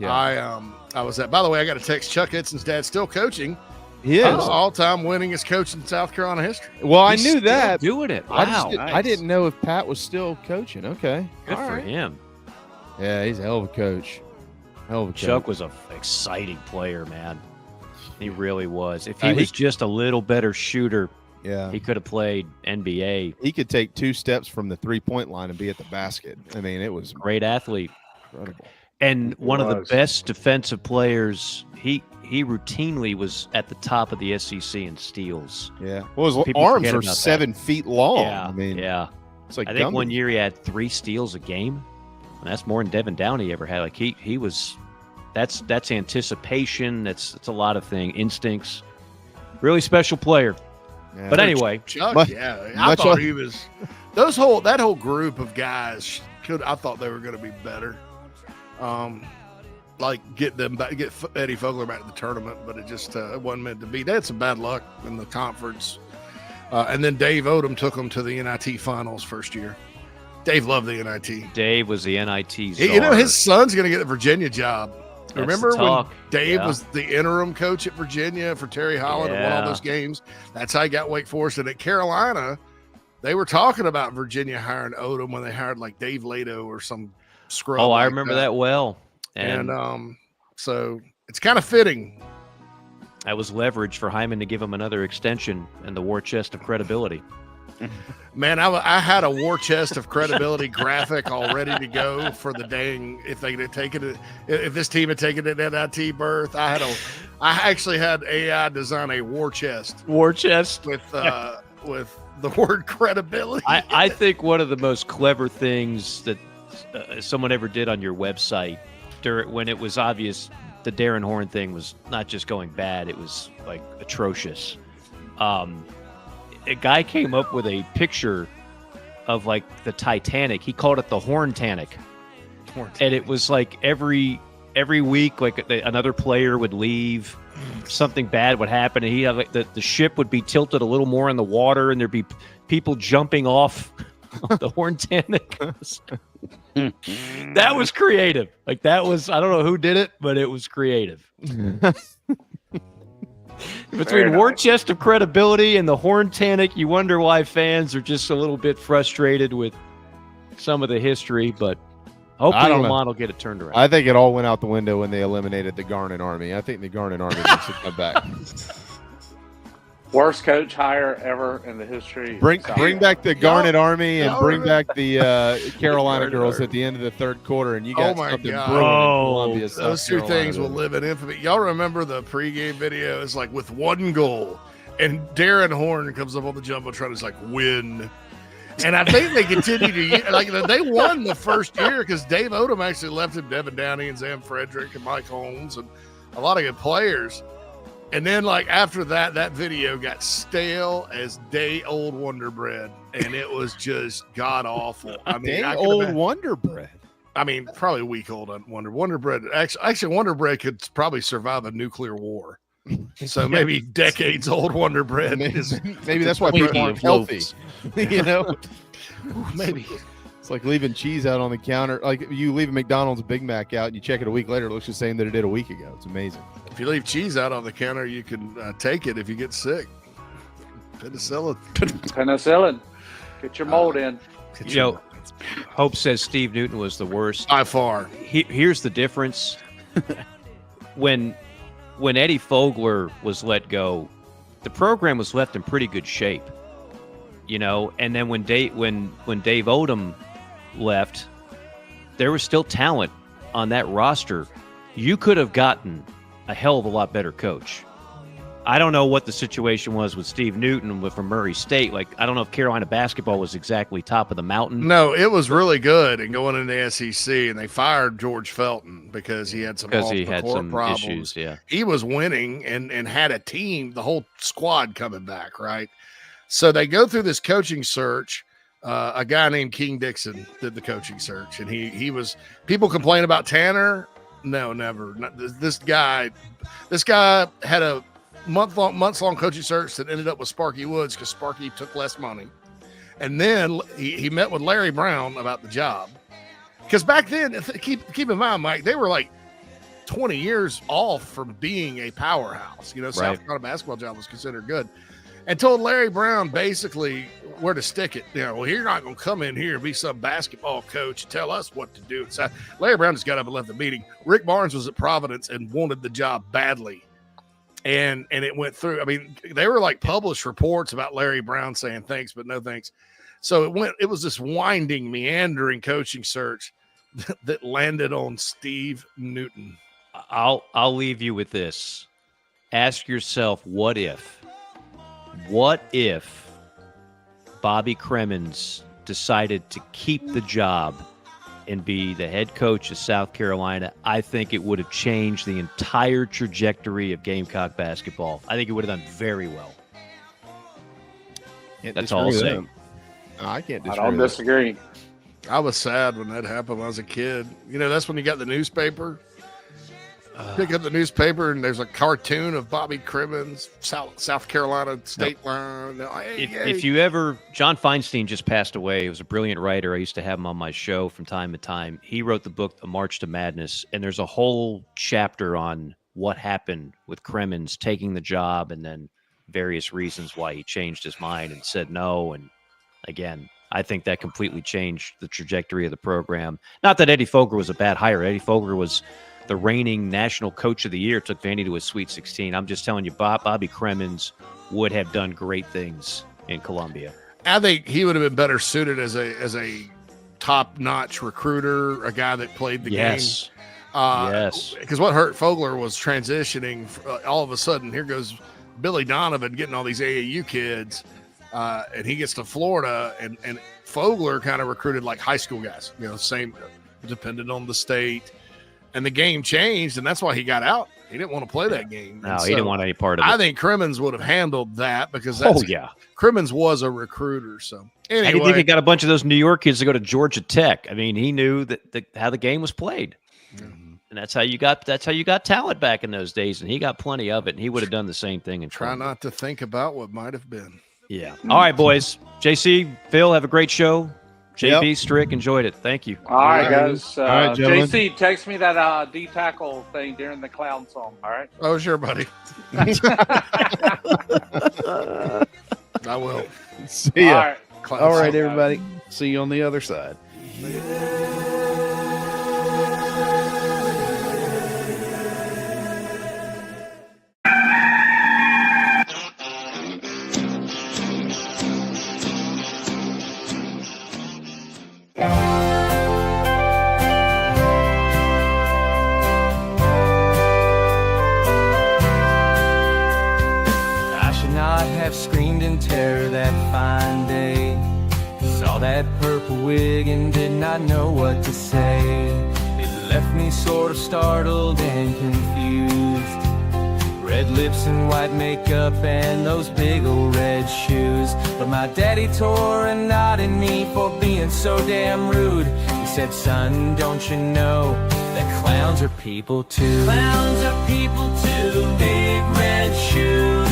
I was at. By the way, I got to text Chuck Hitson's dad still coaching. He is all-time winningest coach in South Carolina history. Well, I He's knew still that. doing it. I Wow. didn't know if Pat was still coaching. Okay. Good All for right. him. Yeah, he's a hell of a coach. Hell of a Chuck coach. was an exciting player, man. He really was. If he- he was just a little better shooter, Yeah. he could have played NBA. He could take 2 steps from the 3-point line and be at the basket. I mean, it was Great athlete. incredible. And one of the was. best defensive players. He routinely was at the top of the SEC in steals. Yeah. Well, his People arms forget are about that. 7 feet long. Yeah, I mean, yeah. it's like I think Gumby. one year he had 3 steals a game. And that's more than Devin Downey ever had. Like he was. That's anticipation. That's a lot of instincts. Really special player. Yeah. But anyway, Chuck, Much- I much thought like- he was. That whole group of guys I thought they were going to be better. Like get Eddie Fogler back to the tournament, but it just it wasn't meant to be. They had some bad luck in the conference, and then Dave Odom took them to the NIT finals first year. Dave loved the NIT. Dave was the NIT czar. You know his son's going to get the Virginia job. That's Remember the when talk. Dave Yeah. was the interim coach at Virginia for Terry Holland and won all Yeah. those games? That's how he got Wake Forest. And at Carolina, they were talking about Virginia hiring Odom when they hired like Dave Lato or some scrub. Oh, I like remember that well. And so it's kind of fitting That was leverage for Hyman to give him another extension and the war chest of credibility. Man, I had a war chest of credibility graphic all ready to go for the dang. If they had taken it, if this team had taken it at NIT berth, I actually had AI design a war chest. War chest with the word credibility. I think one of the most clever things that someone ever did on your website when it was obvious the Darren Horn thing was not just going bad, it was like atrocious. A guy came up with a picture of like the Titanic. He called it the Horn-tanic. And it was like every week, like another player would leave, something bad would happen, and he had like the ship would be tilted a little more in the water, and there'd be people jumping off the Horn-tanic. That was creative. Like that was, I don't know who did it, but it was creative. Between war chest of credibility and the Horn-tanic, you wonder why fans are just a little bit frustrated with some of the history, but hopefully Lamont will get it turned around. I think it all went out the window when they eliminated the Garnet Army. I think the Garnet Army needs to come back. Worst coach hire ever in the history. Bring back the Garnet Army and bring back the Carolina girls at the end of the third quarter, and you got something brewing in Columbia. Those two things will live in infamy. Y'all remember the pregame video? It's like with one goal, and Darren Horn comes up on the jumbotron. It's like win, and I think they continue to like they won the first year because Dave Odom actually left him Devin Downey and Sam Frederick and Mike Holmes and a lot of good players. And then, like, after that video got stale as day-old Wonder Bread, and it was just god-awful. I mean, day-old Wonder Bread? I mean, probably week-old Wonder Bread. Actually, Wonder Bread could probably survive a nuclear war. So maybe decades-old Wonder Bread. Maybe that's why people aren't healthy. You know? Maybe. It's like leaving cheese out on the counter. Like, you leave a McDonald's Big Mac out, and you check it a week later, it looks the same that it did a week ago. It's amazing. If you leave cheese out on the counter, you can take it if you get sick. Penicillin. Get your mold in. Hope says Steve Newton was the worst. By far. Here's the difference. When Eddie Fogler was let go, the program was left in pretty good shape. You know, and then when Dave Odom left, there was still talent on that roster. You could have gotten a hell of a lot better coach. I don't know what the situation was with Steve Newton from Murray State. Like, I don't know if Carolina basketball was exactly top of the mountain. No, it was really good and going into the SEC, and they fired George Felton because he had some problems. Issues. Yeah, he was winning and had a team, the whole squad coming back, right? So they go through this coaching search. A guy named King Dixon did the coaching search, and he was. People complain about Tanner. No, never. This guy had a months long coaching search that ended up with Sparky Woods because Sparky took less money, and then he met with Larry Brown about the job. Because back then, keep in mind, Mike, they were like 20 years off from being a powerhouse. You know, South Carolina basketball job was considered good. And told Larry Brown basically where to stick it. You know, well, you're not going to come in here and be some basketball coach and tell us what to do. So Larry Brown just got up and left the meeting. Rick Barnes was at Providence and wanted the job badly. And it went through. I mean, they were like published reports about Larry Brown saying thanks, but no thanks. So it was this winding, meandering coaching search that landed on Steve Newton. I'll leave you with this. Ask yourself, what if Bobby Cremins decided to keep the job and be the head coach of South Carolina? I think it would have changed the entire trajectory of Gamecock basketball. I think it would have done very well. That's all I'll say. No, I can't disagree. I don't disagree. I was sad when that happened when I was a kid. You know, that's when you got the newspaper. Pick up the newspaper and there's a cartoon of Bobby Crimmins, South Carolina state line. If you ever, John Feinstein just passed away. He was a brilliant writer. I used to have him on my show from time to time. He wrote the book, The March to Madness, and there's a whole chapter on what happened with Crimmins taking the job and then various reasons why he changed his mind and said no. And again, I think that completely changed the trajectory of the program. Not that Eddie Fogler was a bad hire. Eddie Fogler was the reigning national coach of the year, took Vandy to a Sweet 16. I'm just telling you, Bobby Cremins would have done great things in Columbia. I think he would have been better suited as a top-notch recruiter, a guy that played the game. Yes. Because what hurt Fogler was transitioning. All of a sudden, here goes Billy Donovan getting all these AAU kids, and he gets to Florida, and Fogler kind of recruited like high school guys, same, depended on the state. And the game changed, and that's why he got out. He didn't want to play that game. No, he didn't want any part of it. I think Cremins would have handled that because Cremins was a recruiter. So anyway, I think he got a bunch of those New York kids to go to Georgia Tech. I mean, he knew how the game was played. And that's how you got talent back in those days, and he got plenty of it, and he would have done the same thing. And try not to think about what might have been. Yeah. All right, boys. JC, Phil, have a great show. JB, Strick, enjoyed it. Thank you. All right, guys. All right, JC, text me that D-tackle thing during the clown song. All right. Oh, sure, buddy. I will. See ya. All right, everybody. See you on the other side. Screamed in terror that fine day. Saw that purple wig and did not know what to say. It left me sort of startled and confused. Red lips and white makeup and those big old red shoes. But my daddy tore a knot in me for being so damn rude. He said, son, don't you know that clowns are people too? Clowns are people too. Big red shoes.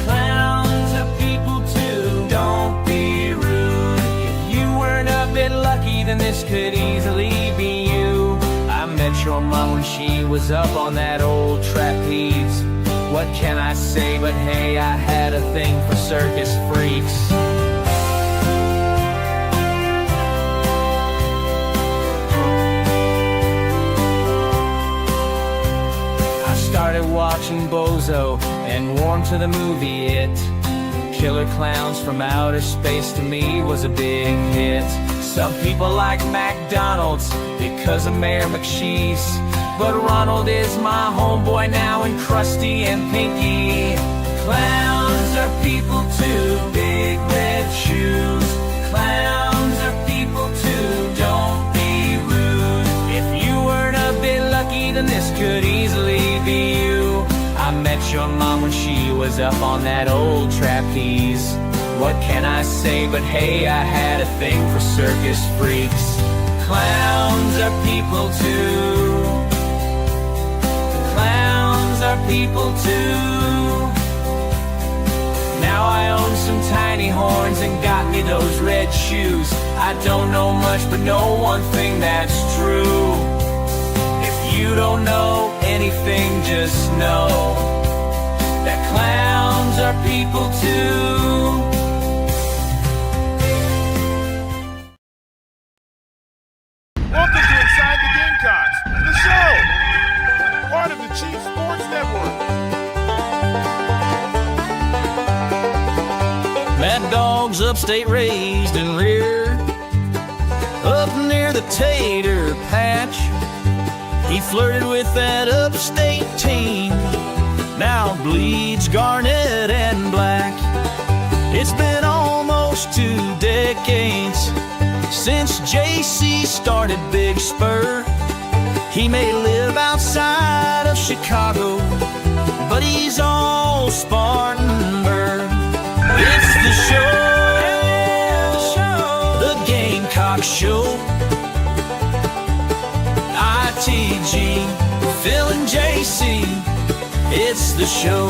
Clowns are people too. Don't be rude. If you weren't a bit lucky, then this could easily be you. I met your mom when she was up on that old trapeze. What can I say but hey, I had a thing for circus freaks. I started watching Bozo and warmed to the movie It. Killer Clowns from Outer Space to me was a big hit. Some people like McDonald's because of Mayor McSheese, but Ronald is my homeboy now, and Krusty and Pinky. Clowns are people too. Big red shoes. Clowns are people too. Don't be rude. If you weren't a bit lucky, then this could easily be you. I met your mom when she was up on that old trapeze. What can I say but hey, I had a thing for circus freaks. Clowns are people too. Clowns are people too. Now I own some tiny horns and got me those red shoes. I don't know much but know one thing that's true. If you don't know anything, just know that clowns are people too. Welcome to Inside the Gamecocks, the show, part of the Chief Sports Network. Mad Dog's upstate raised and reared up near the tater patch. He flirted with that upstate team, now bleeds garnet and black. It's been almost 2 decades since JC started Big Spur. He may live outside of Chicago, but he's all Spartanburg. It's the show, the Gamecock Show. ITG, Phil and JC, it's the show.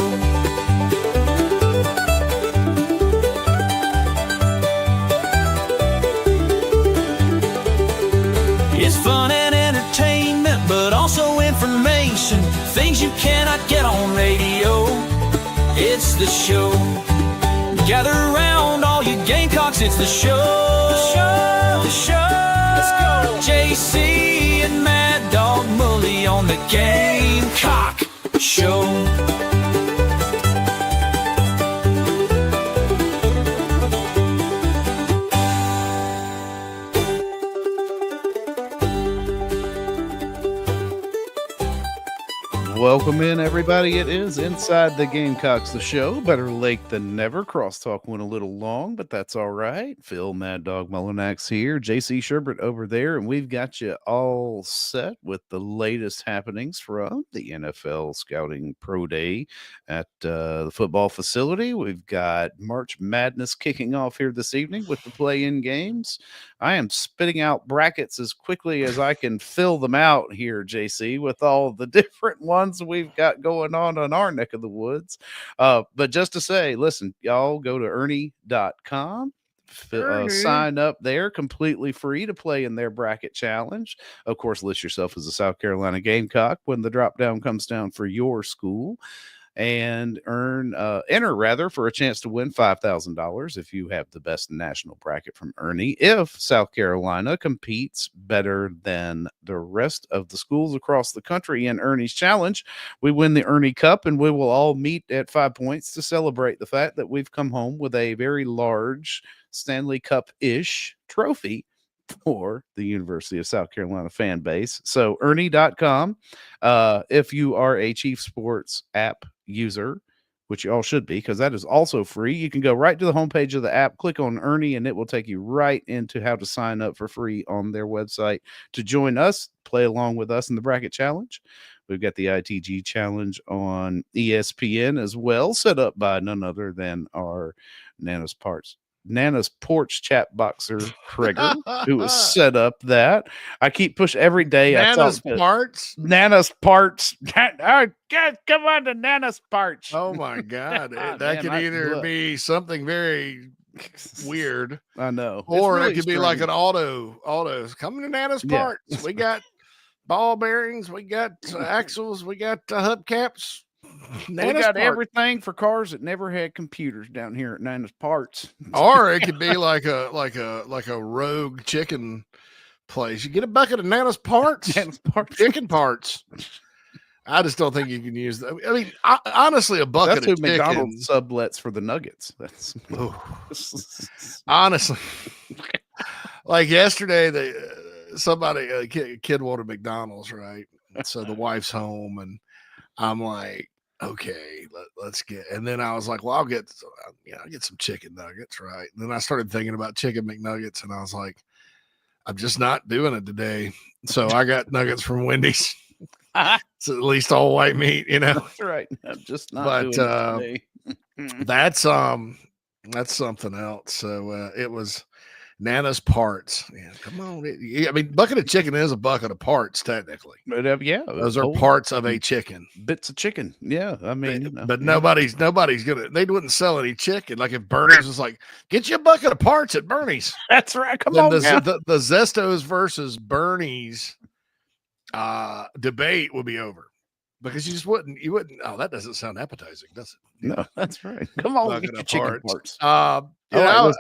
It's fun and entertainment, but also information, things you cannot get on radio. It's the show. Gather around all you Gamecocks, it's the show. The show, the show. Let's go. JC and Mad Dog Mully on on the Gamecock Show. Welcome in, everybody. It is Inside the Gamecocks, the show. Better late than never. Crosstalk went a little long, but that's all right. Phil Mad Dog Mullinax here, JC Sherbert over there, and we've got you all set with the latest happenings from the NFL Scouting Pro Day at the football facility. We've got March Madness kicking off here this evening with the play-in games. I am spitting out brackets as quickly as I can fill them out here, JC, with all the different ones we've got going on our neck of the woods. But just to say, listen, y'all go to Ernie.com. Sign up there, completely free to play in their bracket challenge. Of course, list yourself as a South Carolina Gamecock when the drop down comes down for your school, and enter for a chance to win $5,000 if you have the best national bracket from Ernie. If South Carolina competes better than the rest of the schools across the country in Ernie's challenge, we win the Ernie Cup, and we will all meet at 5 points to celebrate the fact that we've come home with a very large Stanley Cup-ish trophy for the University of South Carolina fan base. So Ernie.com. If you are a Chief Sports app user, which you all should be, because that is also free, you can go right to the homepage of the app, click on Ernie, and it will take you right into how to sign up for free on their website to join us, play along with us in the bracket challenge. We've got the ITG challenge on ESPN as well, set up by none other than our Nana's Porch chat boxer Kreger, who has set up that. I keep pushing every day. Nana's Parts. Come on to Nana's Parts. Oh my God. That could either be something very weird. I know. Or really it could be like an autos. Coming to Nana's Parts. We got ball bearings. We got axles. We got hubcaps. We got everything for cars that never had computers down here at Nana's Parts. Or it could be like a rogue chicken place. You get a bucket of Nana's Parts. Chicken parts. I just don't think you can use that. I mean, honestly, a bucket That's of who chicken. McDonald's sublets for the nuggets. That's honestly, like yesterday, a kid wanted McDonald's, right? So the wife's home, and I'm like, okay, let's get. And then I was like, well, I'll get some chicken nuggets, right? And then I started thinking about chicken McNuggets, and I was like, I'm just not doing it today. So I got nuggets from Wendy's. It's at least all white meat, you know. That's right. I'm just not doing it today. That's something else. So it was Nana's Parts. Yeah, come on. I mean, bucket of chicken is a bucket of parts, technically. But yeah, those are parts of a chicken. Bits of chicken. Yeah, I mean, but nobody's gonna. They wouldn't sell any chicken. Like if Bernie's was like, get you a bucket of parts at Bernie's. That's right. Come then on, the Zestos versus Bernie's debate would be over. Because you wouldn't. Oh, that doesn't sound appetizing, does it? No, that's right. Come on, get your chicken parts. Publix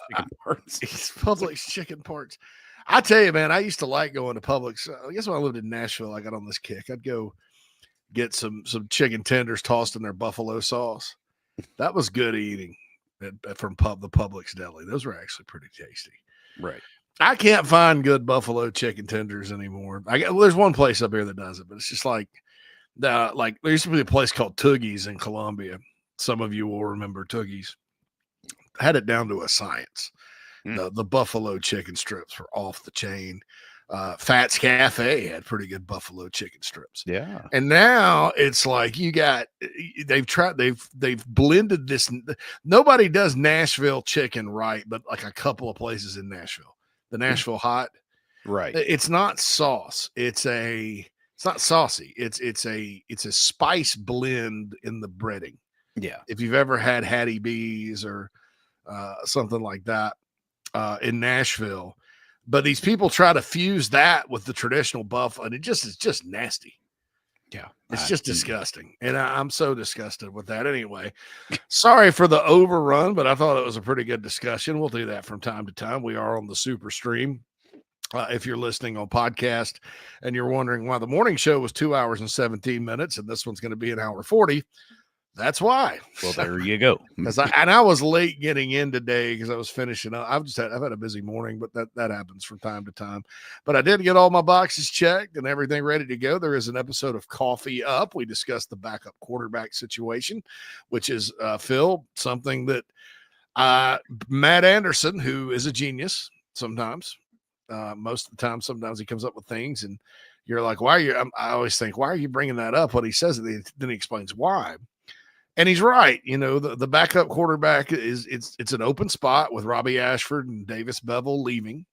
chicken parts. Publix chicken parts. I tell you, man, I used to like going to Publix. I guess when I lived in Nashville, I got on this kick. I'd go get some chicken tenders tossed in their buffalo sauce. That was good eating from the Publix deli. Those were actually pretty tasty. Right. I can't find good buffalo chicken tenders anymore. There's one place up here that does it, but it's just like there used to be a place called Tourneys in Columbia. Some of you will remember Tourneys. Had it down to a science. The buffalo chicken strips were off the chain. Fats Cafe had pretty good buffalo chicken strips. Yeah. And now it's like they've blended this. Nobody does Nashville chicken right, but like a couple of places in Nashville. The Nashville Hot. Right. It's not sauce. It's not saucy. It's a spice blend in the breading. Yeah. If you've ever had Hattie B's or something like that in Nashville, but these people try to fuse that with the traditional buffalo, and it's just nasty. Yeah, it's just disgusting, and I'm so disgusted with that. Anyway, sorry for the overrun, but I thought it was a pretty good discussion. We'll do that from time to time. We are on the Super Stream. if you're listening on podcast and you're wondering why the morning show was 2 hours and 17 minutes and this one's going to be an hour 40, that's why. Well, there you go. I was late getting in today because I was finishing up. I've had a busy morning, but that happens from time to time. But I did get all my boxes checked and everything ready to go. There is an episode of Coffee Up. We discussed the backup quarterback situation, which is Phil, something that Matt Anderson, who is a genius sometimes, most of the time, sometimes he comes up with things and you're like, why are you? I always think, why are you bringing that up? When he says it, then he explains why. And he's right. You know, the backup quarterback it's an open spot with Robbie Ashford and Davis Bevel leaving.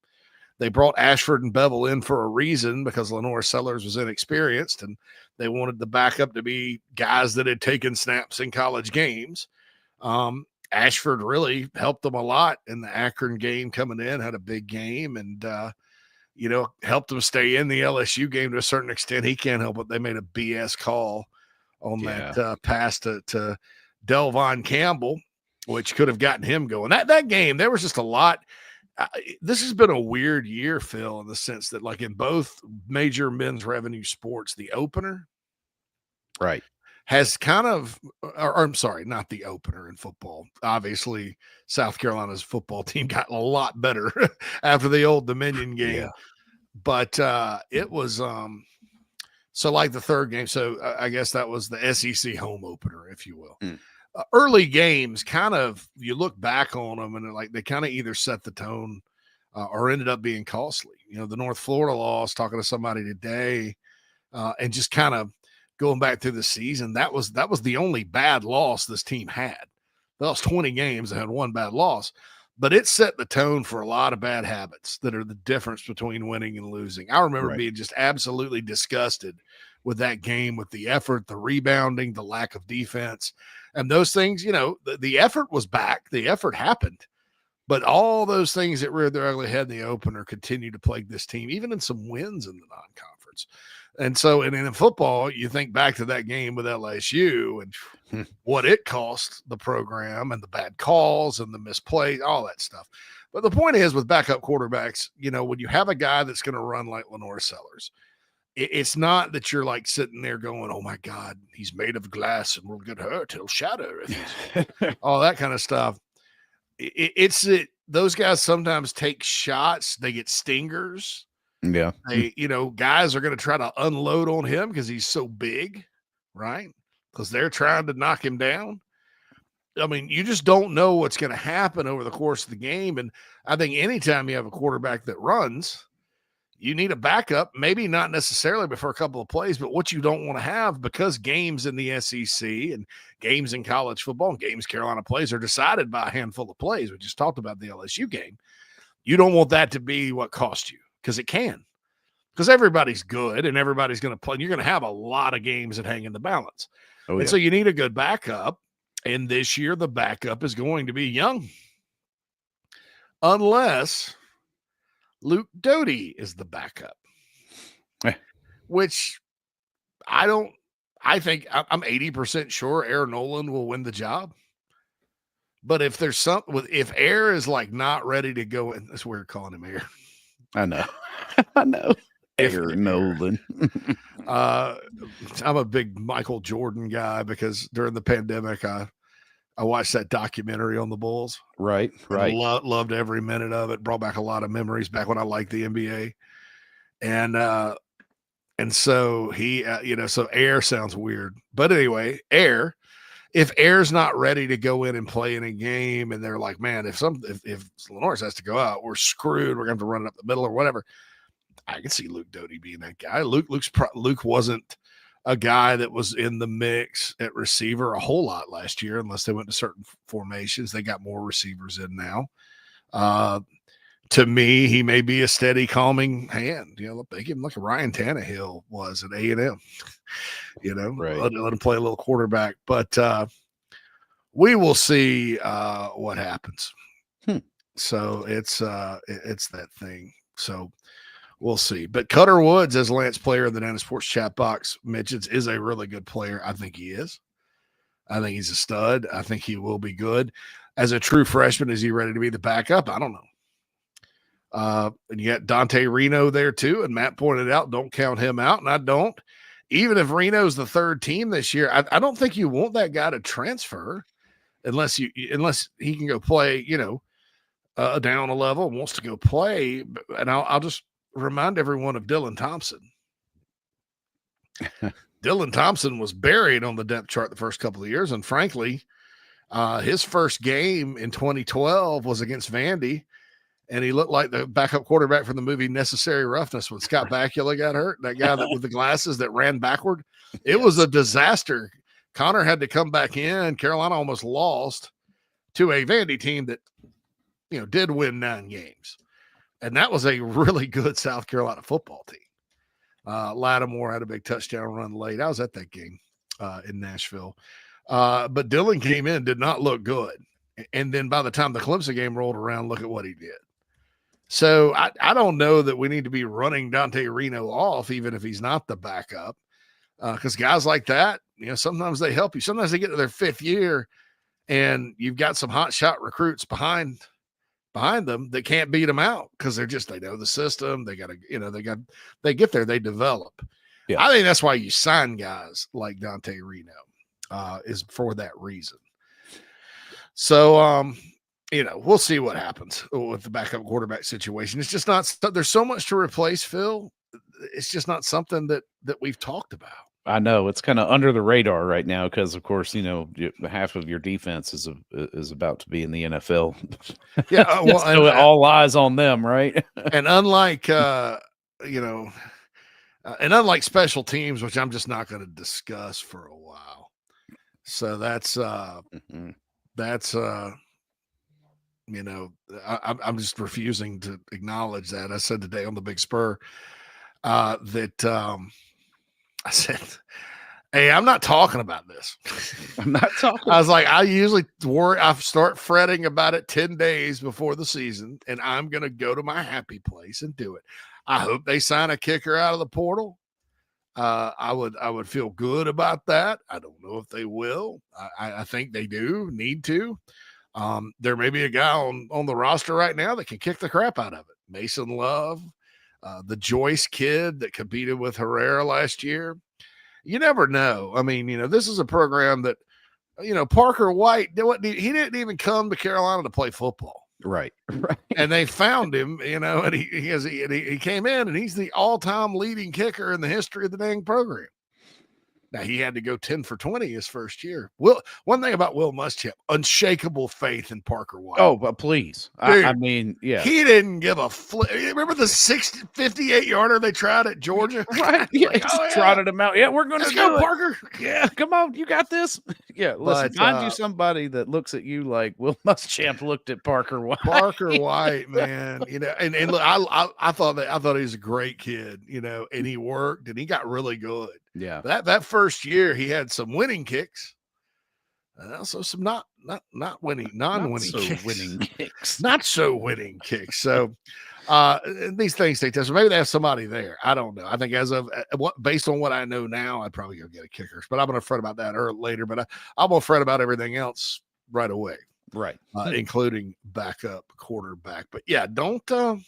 They brought Ashford and Bevel in for a reason because Lenore Sellers was inexperienced and they wanted the backup to be guys that had taken snaps in college games. Ashford really helped them a lot in the Akron game coming in, had a big game and, helped them stay in the LSU game to a certain extent. He can't help it. They made a BS call on that pass to Delvon Campbell, which could have gotten him going. That game, there was just a lot. This has been a weird year, Phil, in the sense that, like in both major men's revenue sports, the opener has kind of, or I'm sorry, not the opener in football. Obviously, South Carolina's football team got a lot better after the Old Dominion game. Yeah. But it was so like the third game. So I guess that was the SEC home opener, if you will. Early games, kind of, you look back on them and like they kind of either set the tone or ended up being costly. You know, the North Florida loss, talking to somebody today, and just kind of going back through the season, that was the only bad loss this team had. They lost 20 games and had one bad loss. But it set the tone for a lot of bad habits that are the difference between winning and losing. I remember being just absolutely disgusted with that game, with the effort, the rebounding, the lack of defense, and those things. You know, the effort was back. The effort happened. But all those things that reared their ugly head in the opener continue to plague this team, even in some wins in the non-conference. And so, and in football, you think back to that game with LSU and what it cost the program and the bad calls and the misplays, all that stuff. But the point is, with backup quarterbacks, you know, when you have a guy that's going to run like Lenore Sellers, it's not that you're like sitting there going, oh my God, he's made of glass and will get hurt. He'll shatter. All that kind of stuff. It's that those guys sometimes take shots. They get stingers. Yeah. They, guys are going to try to unload on him because he's so big, right? Because they're trying to knock him down. I mean, you just don't know what's going to happen over the course of the game. And I think anytime you have a quarterback that runs, you need a backup, maybe not necessarily for a couple of plays, but what you don't want to have, because games in the SEC and games in college football and games Carolina plays are decided by a handful of plays. We just talked about the LSU game. You don't want that to be what cost you. Because it can. Because everybody's good and everybody's going to play. You're going to have a lot of games that hang in the balance. And so you need a good backup. And this year, the backup is going to be young. Unless Luke Doty is the backup. Which I think I'm 80% sure Air Nolan will win the job. But if there's if Air is like not ready to go in, that's weird calling him Air. I know. I know. Air Nolan. I'm a big Michael Jordan guy because during the pandemic, I watched that documentary on the Bulls. Right. Loved every minute of it. Brought back a lot of memories back when I liked the NBA. And so he, so Air sounds weird. But anyway, Air, if Air's not ready to go in and play in a game and they're like, man, if Lenore has to go out, we're screwed. We're going to have to run it up the middle or whatever. I can see Luke Doty being that guy. Luke wasn't a guy that was in the mix at receiver a whole lot last year, unless they went to certain formations. They got more receivers in now. To me, he may be a steady, calming hand. Make him like Ryan Tannehill was at A&M. Let him play a little quarterback. But we will see what happens. So it's that thing. So we'll see. But Cutter Woods, as Lance Player of the Nana Sports Chat Box mentions, is a really good player. I think he is. I think he's a stud. I think he will be good. As a true freshman, is he ready to be the backup? I don't know. And you got Dante Reno there too. And Matt pointed out, don't count him out. And I don't. Even if Reno's the third team this year, I don't think you want that guy to transfer unless he can go play, down a level and wants to go play. And I'll just remind everyone of Dylan Thompson. Dylan Thompson was buried on the depth chart the first couple of years. And frankly, his first game in 2012 was against Vandy. And he looked like the backup quarterback from the movie Necessary Roughness when Scott Bakula got hurt. That guy with the glasses that ran backward. It was a disaster. Connor had to come back in. Carolina almost lost to a Vandy team that, did win 9 games. And that was a really good South Carolina football team. Lattimore had a big touchdown run late. I was at that game in Nashville. But Dylan came in, did not look good. And then by the time the Clemson game rolled around, look at what he did. So I don't know that we need to be running Dante Reno off, even if he's not the backup, because guys like that, sometimes they help you. Sometimes they get to their 5th year and you've got some hot shot recruits behind them that can't beat them out because they know the system. They they get there, they develop. Yeah. I think that's why you sign guys like Dante Reno is for that reason. So, we'll see what happens with the backup quarterback situation. It's just not, there's so much to replace, Phil. It's just not something that we've talked about. I know it's kind of under the radar right now because, of course, half of your defense is about to be in the NFL. Yeah, well, so all eyes on them, right? And unlike, unlike special teams, which I'm just not going to discuss for a while. So that's I'm just refusing to acknowledge that. I said today on the Big Spur that I said, hey, I'm not talking about this. I'm not talking. I was like, I usually I start fretting about it 10 days before the season, and I'm going to go to my happy place and do it. I hope they sign a kicker out of the portal. I would feel good about that. I don't know if they will. I think they need to. There may be a guy on the roster right now that can kick the crap out of it. Mason Love, the Joyce kid that competed with Herrera last year. You never know. I mean, this is a program that, Parker White, he didn't even come to Carolina to play football. Right. And they found him, and he came in, and he's the all-time leading kicker in the history of the dang program. Now, he had to go 10 for 20 his first year. One thing about Will Muschamp, unshakable faith in Parker White. Oh, but please. Dude, I mean, yeah. He didn't give a flip. Remember the 58-yarder they tried at Georgia? Right. Yeah, trotted him out. Yeah, we're going to go, Parker. Yeah, come on. You got this. Yeah, listen, find you somebody that looks at you like Will Muschamp looked at Parker White. Parker White, man. And look, I thought he was a great kid, and he worked, and he got really good. Yeah. That first year he had some winning kicks. And also some non-winning kicks. Not so winning kicks. So these things take time. So maybe they have somebody there. I don't know. I think based on what I know now, I'd probably go get a kicker. But I'm going to fret about that later. But I'm going to fret about everything else right away. Right. Including backup quarterback. But yeah, don't count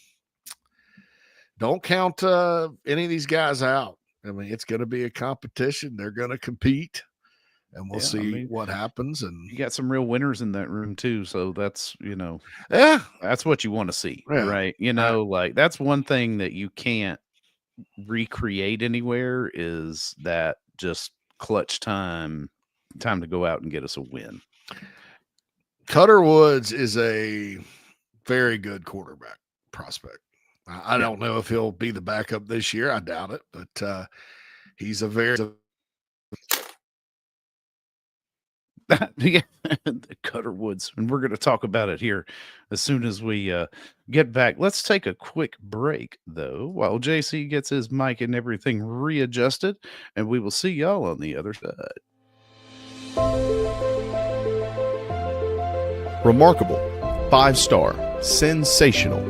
any of these guys out. I mean, it's going to be a competition. They're going to compete, and we'll see what happens. And you got some real winners in that room too. So that's, that's what you want to see, right? Like that's one thing that you can't recreate anywhere is that just clutch time to go out and get us a win. Cutter Woods is a very good quarterback prospect. I don't know if he'll be the backup this year. I doubt it, but he's a very the Cutter Woods, and we're going to talk about it here as soon as we get back. Let's take a quick break, though, while JC gets his mic and everything readjusted, and we will see y'all on the other side. Remarkable, 5-star, sensational.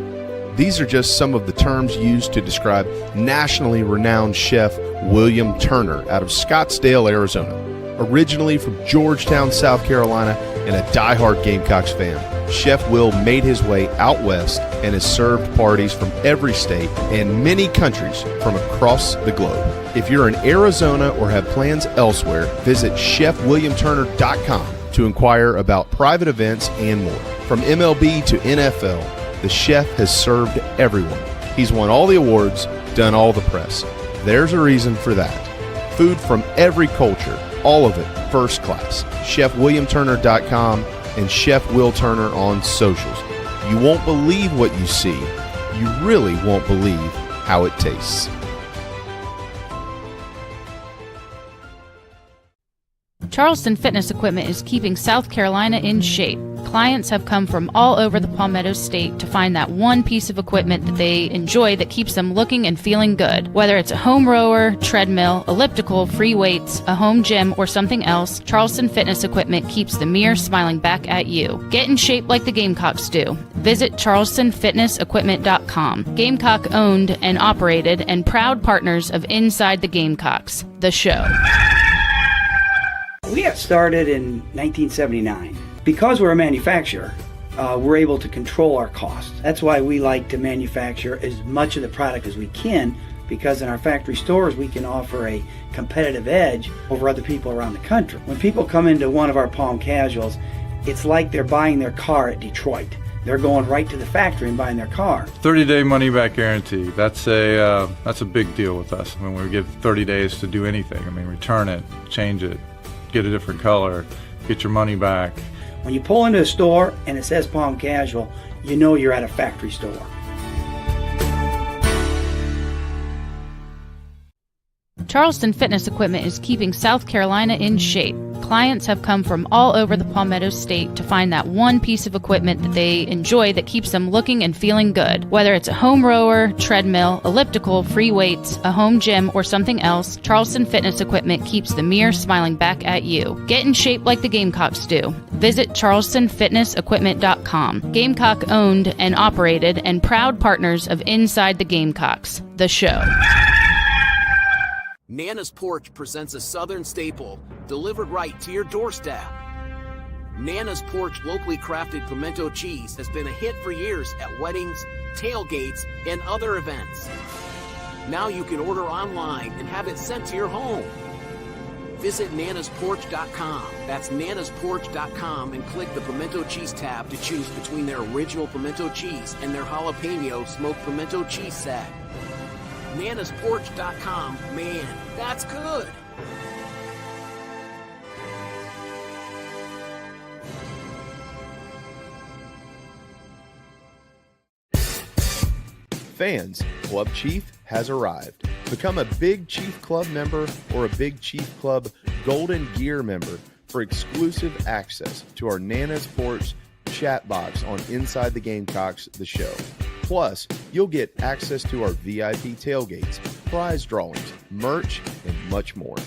These are just some of the terms used to describe nationally renowned chef William Turner out of Scottsdale, Arizona. Originally from Georgetown, South Carolina, and a diehard Gamecocks fan, Chef Will made his way out west and has served parties from every state and many countries from across the globe. If you're in Arizona or have plans elsewhere, visit chefwilliamturner.com to inquire about private events and more. From MLB to NFL, the chef has served everyone. He's won all the awards, done all the press. There's a reason for that. Food from every culture, all of it first class. chefwilliamturner.com and Chef Will Turner on socials. You won't believe what you see. You really won't believe how it tastes. Charleston Fitness Equipment is keeping South Carolina in shape. Clients have come from all over the Palmetto State to find that one piece of equipment that they enjoy that keeps them looking and feeling good. Whether it's a home rower, treadmill, elliptical, free weights, a home gym, or something else, Charleston Fitness Equipment keeps the mirror smiling back at you. Get in shape like the Gamecocks do. Visit charlestonfitnessequipment.com. Gamecock owned and operated and proud partners of Inside the Gamecocks, the show. We got started in 1979. Because we're a manufacturer, we're able to control our costs. That's why we like to manufacture as much of the product as we can, because in our factory stores we can offer a competitive edge over other people around the country. When people come into one of our Palm Casuals, it's like they're buying their car at Detroit. They're going right to the factory and buying their car. 30-day money-back guarantee. That's a big deal with us. I mean, we give 30 days to do anything. I mean, return it, change it, get a different color, get your money back. When you pull into a store and it says Palm Casual, you know you're at a factory store. Charleston Fitness Equipment is keeping South Carolina in shape. Clients have come from all over the Palmetto State to find that one piece of equipment that they enjoy that keeps them looking and feeling good. Whether it's a home rower, treadmill, elliptical, free weights, a home gym, or something else, Charleston Fitness Equipment keeps the mirror smiling back at you. Get in shape like the Gamecocks do. Visit charlestonfitnessequipment.com. Gamecock owned and operated and proud partners of Inside the Gamecocks, the show. Nana's Porch presents a Southern staple delivered right to your doorstep. Nana's Porch locally crafted pimento cheese has been a hit for years at weddings, tailgates, and other events. Now you can order online and have it sent to your home. Visit nanasporch.com. That's nanasporch.com and click the pimento cheese tab to choose between their original pimento cheese and their jalapeno smoked pimento cheese set. nanasporch.com. Man, that's good. Fans, Club Chief has arrived. Become a Big Chief Club member or a Big Chief Club Golden Gear member for exclusive access to our Nana's Porch chat box on Inside the Gamecocks The Show. Plus, you'll get access to our VIP tailgates, prize drawings, merch, and much more.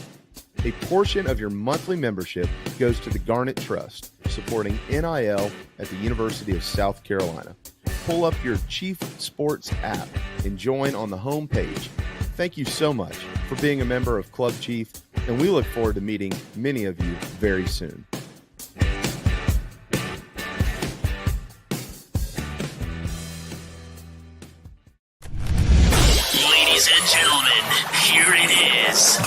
A portion of your monthly membership goes to the Garnet Trust, supporting NIL at the University of South Carolina. Pull up your Chief Sports app and join on the home page. Thank you so much for being a member of Club Chief, and we look forward to meeting many of you very soon. Ladies and gentlemen, here it is.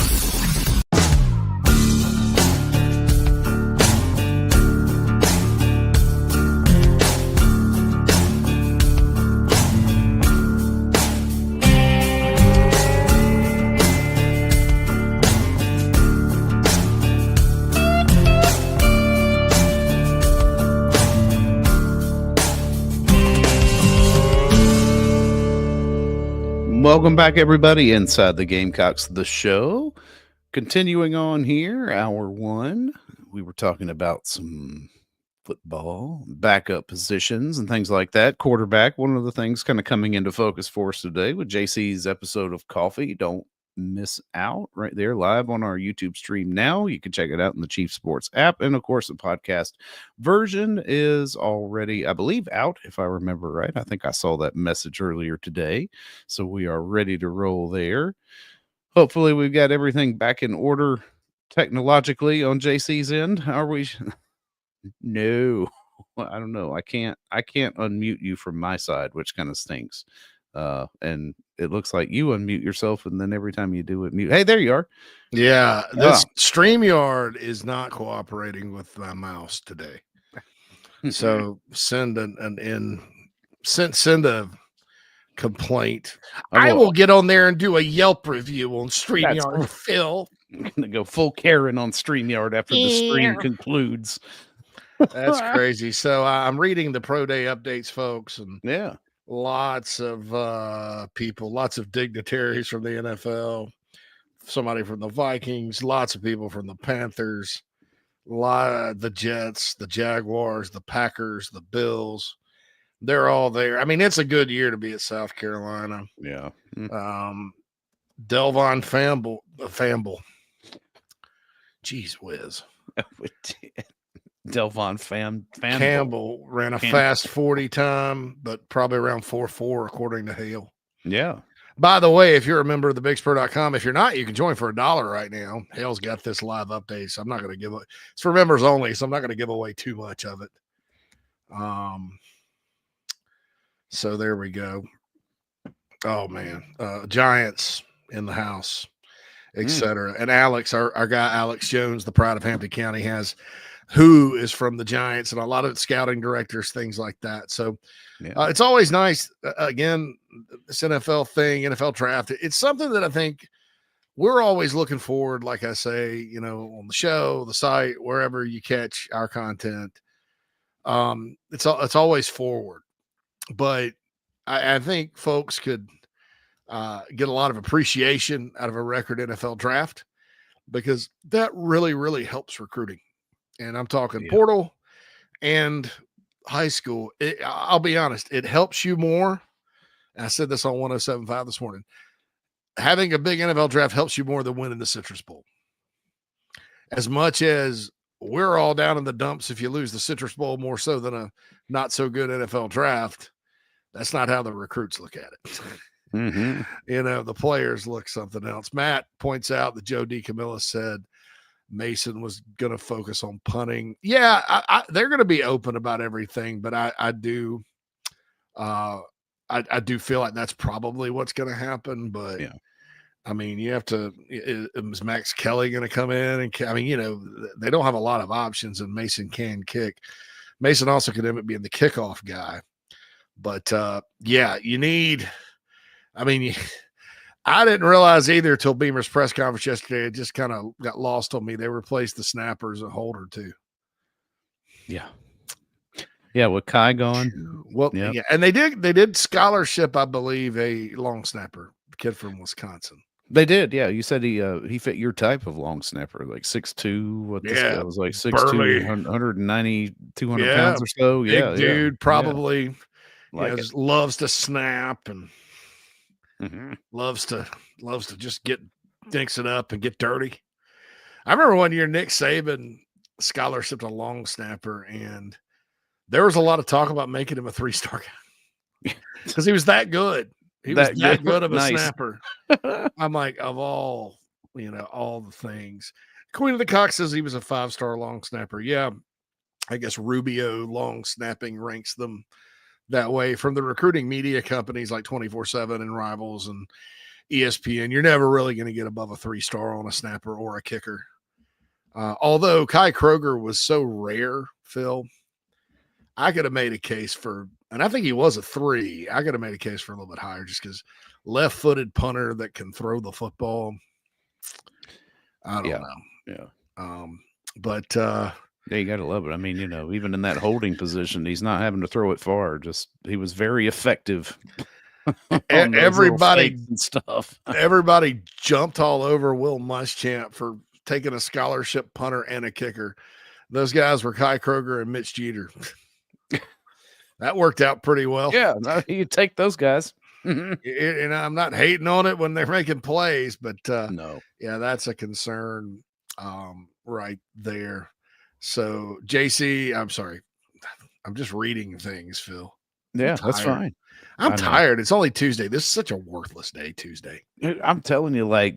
Welcome back, everybody, inside the Gamecocks The Show. Continuing on here, hour one, we were talking about some football, backup positions, and things like that. Quarterback, one of the things kind of coming into focus for us today with JC's episode of Coffee. Don't miss out right there live on our YouTube stream now. You can check it out in the Chief Sports app. And of course, the podcast version is already, I believe, out, if I remember right. I think I saw that message earlier today. So we are ready to roll there. Hopefully we've got everything back in order technologically on JC's end. Are we? No. I don't know. I can't unmute you from my side, which kind of stinks. And it looks like you unmute yourself, and then every time you do it, mute. Hey, there you are. Yeah, this StreamYard is not cooperating with my mouse today. So send send a complaint. I will get on there and do a Yelp review on StreamYard, Phil. I'm going to go full Karen on StreamYard after the stream concludes. That's crazy. So I'm reading the pro day updates, folks, and yeah, lots of people, lots of dignitaries from the NFL, somebody from the Vikings, lots of people from the Panthers, the Jets, the Jaguars, the Packers, the Bills. They're all there. I mean, it's a good year to be at South Carolina. Yeah. Delvon Famble. Jeez whiz. Delvon Campbell ran a fast 40 time, but probably around 4.4 according to Hale. Yeah. By the way, if you're a member of thebigspur.com, if you're not, you can join for $1 right now. Hale's got this live update, so I'm not going to give it. It's for members only, so I'm not going to give away too much of it. So there we go. Oh man, Giants in the house, etc. And Alex, our guy Alex Jones, the pride of Hampton County, who is from the Giants, and a lot of scouting directors, things like that. So it's always nice. Again, this NFL thing, NFL draft, it's something that I think we're always looking forward, like I say, on the show, the site, wherever you catch our content. It's always forward. But I think folks could get a lot of appreciation out of a record NFL draft, because that really, really helps recruiting. And I'm talking portal and high school. I'll be honest, it helps you more. And I said this on 107.5 this morning. Having a big NFL draft helps you more than winning the Citrus Bowl. As much as we're all down in the dumps if you lose the Citrus Bowl, more so than a not so good NFL draft, that's not how the recruits look at it. Mm-hmm. The players look something else. Matt points out that Joe DiCamillo said Mason was going to focus on punting. Yeah, they're going to be open about everything, but I do feel like that's probably what's going to happen. But I mean, you have to. Is Max Kelly going to come in? And I mean, they don't have a lot of options, and Mason can kick. Mason also could end up being the kickoff guy. But you need. I mean, I didn't realize either till Beamer's press conference yesterday. It just kind of got lost on me. They replaced the snappers a holder too. Yeah, with Kai gone. Well, yeah, and they did scholarship, I believe, a long snapper, kid from Wisconsin. They did, yeah. You said he fit your type of long snapper, like 6'2". What this guy was like 6'2", 190, 200 pounds or so. Big dude, probably. Just loves to snap and loves to just dinks it up and get dirty. I remember one year Nick Saban scholarshiped a long snapper, and there was a lot of talk about making him a 3-star guy because he was that good. He was that good of a snapper. I'm like, of all the things. Queen of the Cock says he was a 5-star long snapper. Yeah, I guess Rubio long snapping ranks them that way from the recruiting media companies like 24/7 and Rivals and ESPN. You're never really going to get above a 3-star on a snapper or a kicker. Although Kai Kroger was so rare, Phil, I could have made a case for, and I think he was a 3. I could have made a case for a little bit higher just because left-footed punter that can throw the football. I don't know. Yeah. But yeah, you got to love it. I mean, even in that holding position, he's not having to throw it far. He was very effective. Everybody and stuff. Everybody jumped all over Will Muschamp for taking a scholarship punter and a kicker. Those guys were Kai Kroger and Mitch Jeter. That worked out pretty well. Yeah, you take those guys. And I'm not hating on it when they're making plays, but no. Yeah, that's a concern right there. So JC, I'm sorry. I'm just reading things, Phil. Yeah, that's fine. I'm tired. It's only Tuesday. This is such a worthless day, Tuesday. I'm telling you, like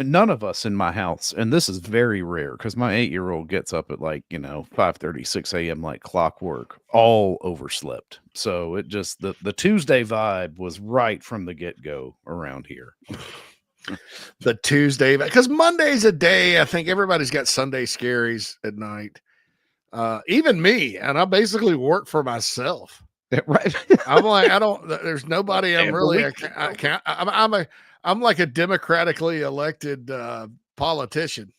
none of us in my house, and this is very rare because my 8-year-old gets up at 5:30, 6 a.m. like clockwork, all overslept. So it just the Tuesday vibe was right from the get-go around here. The Tuesday, because Monday's a day, I think everybody's got Sunday scaries at night. Even me, and I basically work for myself. Right. I'm like, there's nobody I'm really, I'm like a democratically elected politician.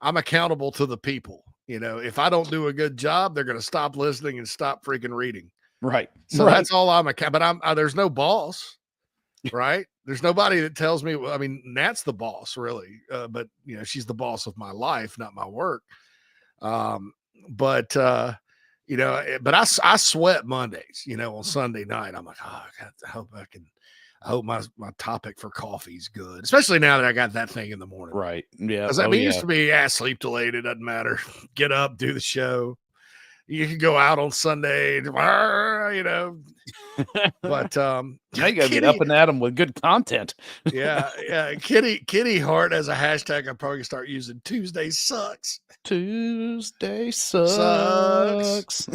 I'm accountable to the people. If I don't do a good job, they're going to stop listening and stop freaking reading. Right. So that's all but there's no boss, right? There's nobody that tells me, I mean, Nat's the boss really. But she's the boss of my life, not my work. But I sweat Mondays, on Sunday night. I'm like, oh, God, I hope my topic for coffee is good, especially now that I got that thing in the morning. Right. Yeah. Because it used to be, sleep till 8. It doesn't matter. Get up, do the show. You can go out on Sunday, but now you gotta get up and at them with good content. yeah. Kitty Hart as a hashtag. I'm probably gonna start using Tuesday sucks. Tuesday sucks.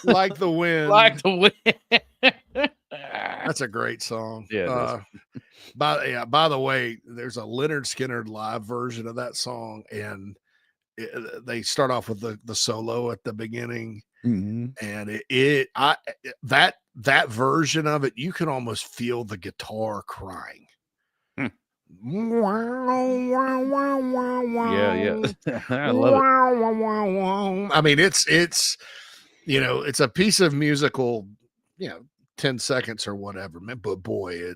Like the wind. Like the wind. That's a great song. Yeah. By the way, there's a Leonard Skinner live version of that song, and they start off with the solo at the beginning, and that version of it, you can almost feel the guitar crying. Yeah. I love it. I mean, it's it's a piece of musical, 10 seconds or whatever, man. But boy,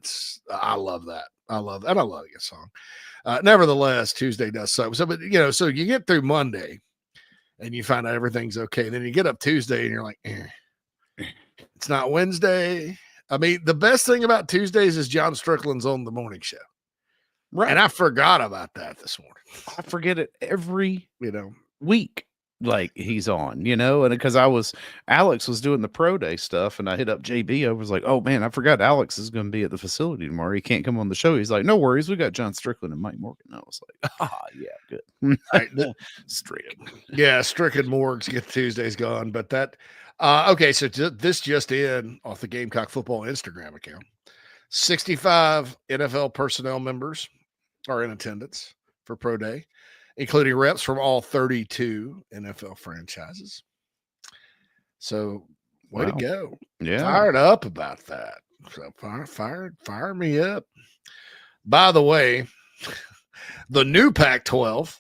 I love that. I love that. I love your song. Nevertheless, Tuesday does suck. So, but so you get through Monday and you find out everything's okay. Then you get up Tuesday and you're like, it's not Wednesday. I mean, the best thing about Tuesdays is John Strickland's on the morning show. Right. And I forgot about that this morning. I forget it every, week. Like he's on, and because Alex was doing the pro day stuff, and I hit up JB. I was like, oh man, I forgot Alex is going to be at the facility tomorrow. He can't come on the show. He's like, no worries, we got John Strickland and Mike Morgan. I was like, yeah, good. Right, Strickland. Yeah, Strickland Morgs get Tuesdays gone, but that okay. So this just in off the Gamecock football Instagram account, 65 NFL personnel members are in attendance for pro day, including reps from all 32 NFL franchises. So way to go. Yeah. Fired up about that. So fire me up. By the way, the new Pac-12,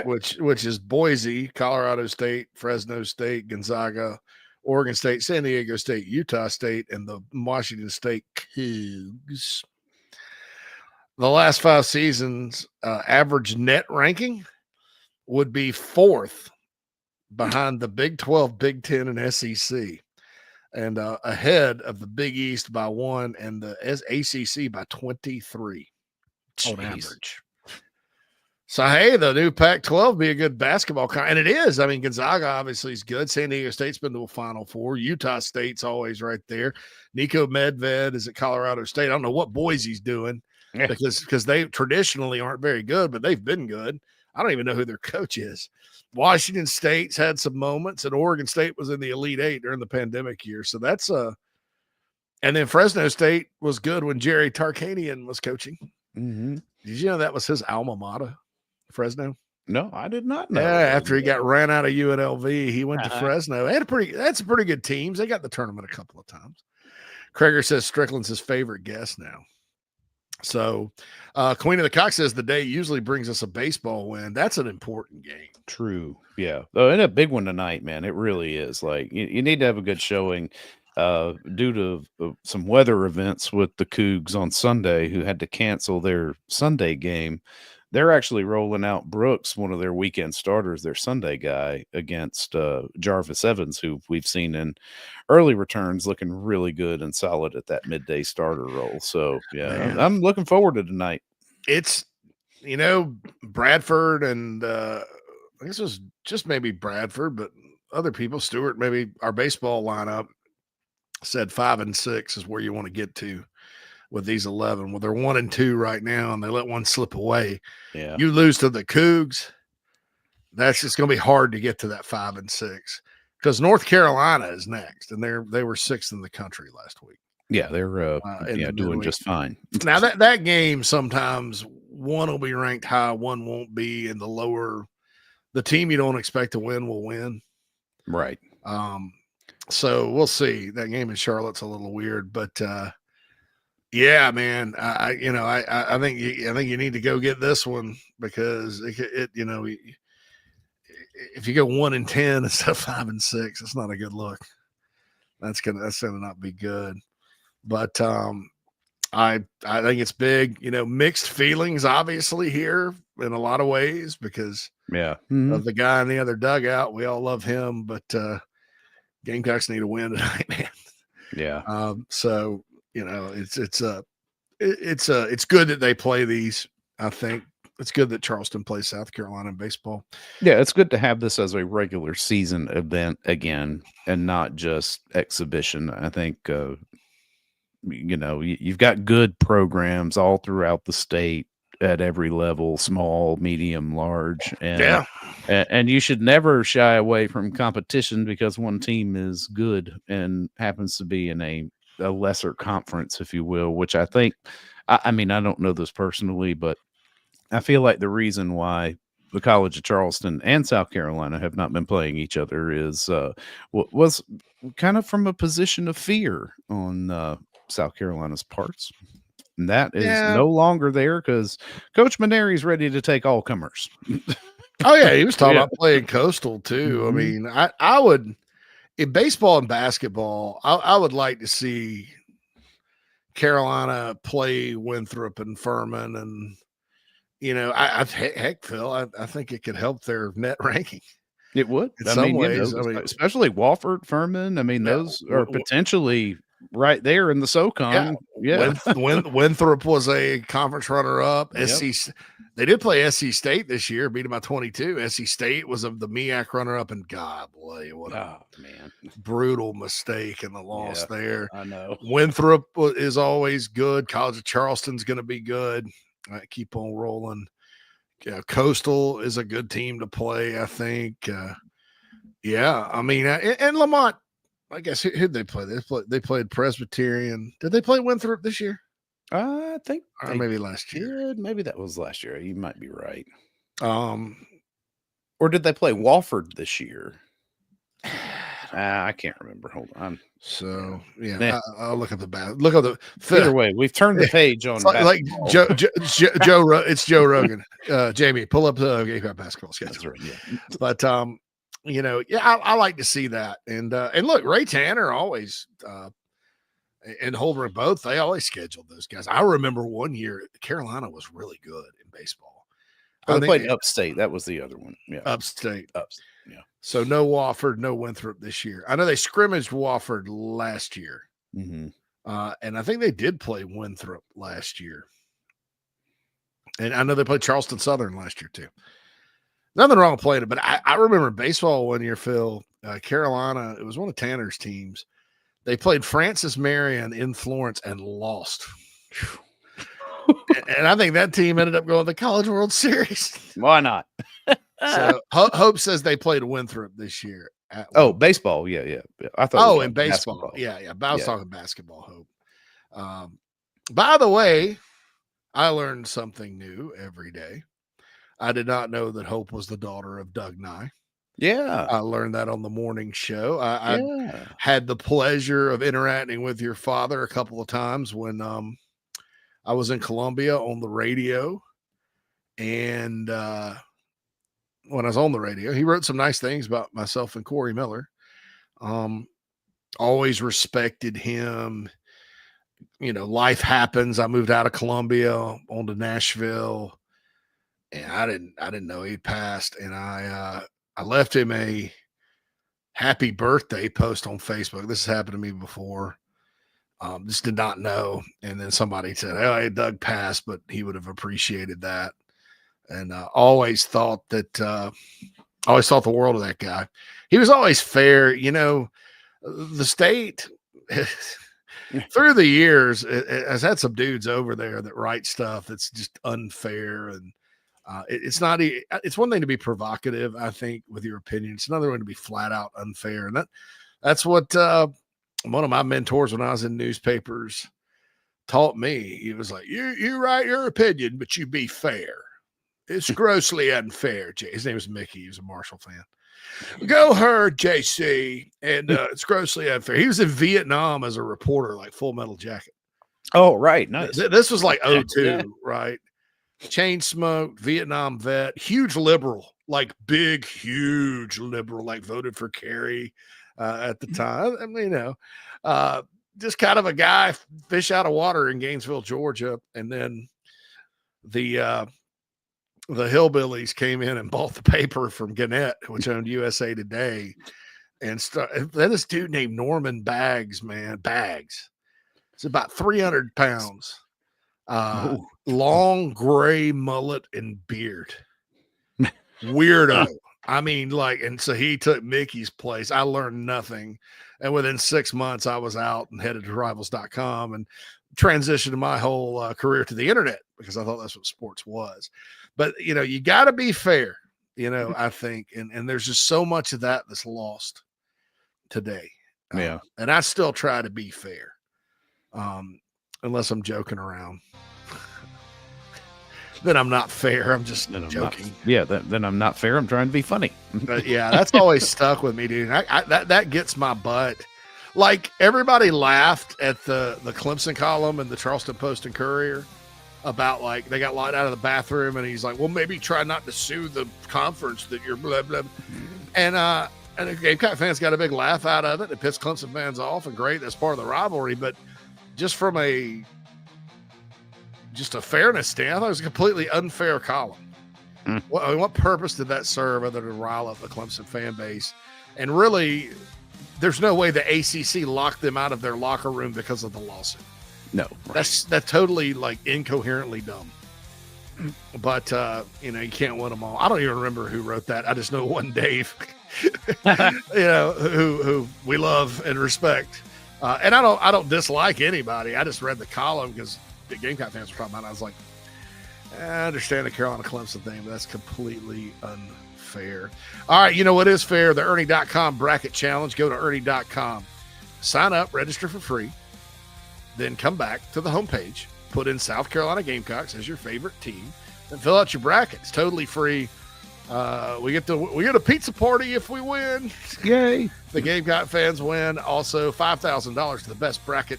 which is Boise, Colorado State, Fresno State, Gonzaga, Oregon State, San Diego State, Utah State, and the Washington State Cougs. The last 5 seasons, average net ranking would be 4th behind the Big 12, Big 10, and SEC, and ahead of the Big East by 1 and the ACC by 23 on average. So, hey, the new Pac-12 be a good basketball and it is. I mean, Gonzaga obviously is good. San Diego State's been to a Final Four. Utah State's always right there. Nico Medved is at Colorado State. I don't know what Boise's doing because they traditionally aren't very good, but they've been good. I don't even know who their coach is. Washington State's had some moments, and Oregon State was in the Elite Eight during the pandemic year. So that's and then Fresno State was good when Jerry Tarkanian was coaching. Mm-hmm. Did you know that was his alma mater, Fresno? No, I did not know. Yeah, after he got ran out of UNLV, he went to Fresno. That's pretty good teams. They got the tournament a couple of times. Krager says Strickland's his favorite guest now. So Queen of the Cock says the day usually brings us a baseball win. That's an important game. True. Yeah. Oh, and a big one tonight, man. It really is. Like you need to have a good showing due to some weather events with the Cougs on Sunday who had to cancel their Sunday game. They're actually rolling out Brooks, one of their weekend starters, their Sunday guy, against Jarvis Evans, who we've seen in early returns looking really good and solid at that midday starter role. So, yeah, man, I'm looking forward to tonight. It's, Bradford and I guess it was just maybe Bradford, but other people, Stewart, maybe our baseball lineup said 5 and 6 is where you want to get to with these 11. Well, they're 1-2 right now, and they let one slip away. Yeah. You lose to the Cougs, that's just going to be hard to get to that 5-6 because North Carolina is next, and they were 6th in the country last week. Yeah, they're doing just fine. Now that game, sometimes one will be ranked high, one won't be, and the team you don't expect to win will win. Right. So we'll see. That game in Charlotte's a little weird, but yeah, man, I think you need to go get this one because it if you go 1-10 instead of 5-6, it's not a good look. That's gonna not be good. But I think it's big. Mixed feelings obviously here in a lot of ways because of the guy in the other dugout. We all love him, but Gamecocks need a win tonight, man. Yeah. So it's good that they play these. I think it's good that Charleston plays South Carolina in baseball. Yeah, it's good to have this as a regular season event again and not just exhibition. I think you've got good programs all throughout the state at every level, small, medium, large, and you should never shy away from competition because one team is good and happens to be in a lesser conference, if you will, which I think, I mean, I don't know this personally, but I feel like the reason why the College of Charleston and South Carolina have not been playing each other is was kind of from a position of fear on South Carolina's parts. And that is no longer there because Coach Maneri's ready to take all comers. Oh, yeah. He was talking about playing Coastal, too. Mm-hmm. I mean, I would, in baseball and basketball, I would like to see Carolina play Winthrop and Furman. And, heck, Phil, I think it could help their net ranking. It would. In some ways. Especially Wofford, Furman. I mean, those are potentially right there in the SoCon. Yeah. Winthrop was a conference runner-up. SC, they did play SC State this year, beat them by 22. SC State was of the MEAC runner-up, and God, boy, what a brutal mistake in the loss there. I know. Winthrop is always good. College of Charleston's going to be good. Keep on rolling. Coastal is a good team to play, I think. I mean, and Lamont, I guess who'd they play? They played Presbyterian. Did they play Winthrop this year? I think, or maybe last year. Maybe that was last year. You might be right. Or did they play Wofford this year? I can't remember. Hold on. So I'll look at look at the. Either way, we've turned the page on. Like Joe. It's Joe Rogan. Jamie, pull up the Gamecock basketball schedule. That's right. Yeah. But I like to see that. And look, Ray Tanner always and Holbrook both, they always scheduled those guys. I remember one year Carolina was really good in baseball. They played Upstate. That was the other one. Yeah. Upstate. Yeah. So no Wofford, no Winthrop this year. I know they scrimmaged Wofford last year. Mm-hmm. And I think they did play Winthrop last year. And I know they played Charleston Southern last year too. Nothing wrong with playing it, but I remember baseball one year, Phil, Carolina, it was one of Tanner's teams. They played Francis Marion in Florence and lost. And I think that team ended up going to the College World Series. Why not? So Hope says they played Winthrop this year. Baseball. Yeah. I thought. In baseball. Basketball. Yeah. But I was talking basketball, Hope. By the way, I learned something new every day. I did not know that Hope was the daughter of Doug Nye. Yeah. I learned that on the morning show. I had the pleasure of interacting with your father a couple of times when I was in Columbia on the radio. And when I was on the radio, he wrote some nice things about myself and Corey Miller. Always respected him. Life happens. I moved out of Columbia on to Nashville. And I didn't know he'd passed. And I left him a happy birthday post on Facebook. This has happened to me before. Just did not know. And then somebody said, "Hey, Doug passed, but he would have appreciated that." And always thought the world of that guy. He was always fair. The state, through the years, it has had some dudes over there that write stuff that's just unfair. And it's not, it's one thing to be provocative, I think, with your opinion. It's another one to be flat out unfair. And that's what one of my mentors when I was in newspapers taught me. He was like, you write your opinion, but you be fair. It's grossly unfair. His name was Mickey. He was a Marshall fan. Go Herd, JC. And it's grossly unfair. He was in Vietnam as a reporter, like Full Metal Jacket. Oh, right. Nice. This was like 2002, right? Chain smoked, Vietnam vet, huge liberal, like big, huge liberal, like voted for Kerry at the time. I mean, just kind of a guy, fish out of water in Gainesville, Georgia. And then the hillbillies came in and bought the paper from Gannett, which owned USA Today. And then this dude named Norman Baggs, Baggs. It's about 300 pounds. Long gray mullet and beard. Weirdo. I mean, and so he took Mickey's place. I learned nothing. And within 6 months, I was out and headed to rivals.com and transitioned my whole career to the internet because I thought that's what sports was. But, you got to be fair, I think. And there's just so much of that that's lost today. Yeah. And I still try to be fair, unless I'm joking around. Then I'm not fair. I'm just joking. Then I'm not fair. I'm trying to be funny. But yeah, that's always stuck with me, dude. That gets my butt. Like, everybody laughed at the Clemson column in the Charleston Post and Courier about, like, they got locked out of the bathroom, and he's like, well, maybe try not to sue the conference that you're blah, blah. And the Gamecock fans got a big laugh out of it. It pissed Clemson fans off, and great, that's part of the rivalry. But just from a fairness stand, I thought it was a completely unfair column. What purpose did that serve other than rile up the Clemson fan base? And really, there's no way the ACC locked them out of their locker room because of the lawsuit. No, that's totally incoherently dumb. But you can't win them all. I don't even remember who wrote that. I just know one Dave, who we love and respect. And I don't dislike anybody. I just read the column because the Gamecock fans were talking about it. I was like, I understand the Carolina Clemson thing, but that's completely unfair. All right, what is fair? The Ernie.com bracket challenge. Go to Ernie.com, sign up, register for free, then come back to the homepage, put in South Carolina Gamecocks as your favorite team, and fill out your bracket. It's totally free. We get a pizza party if we win. Yay! The Gamecock fans win. Also, $5,000 to the best bracket.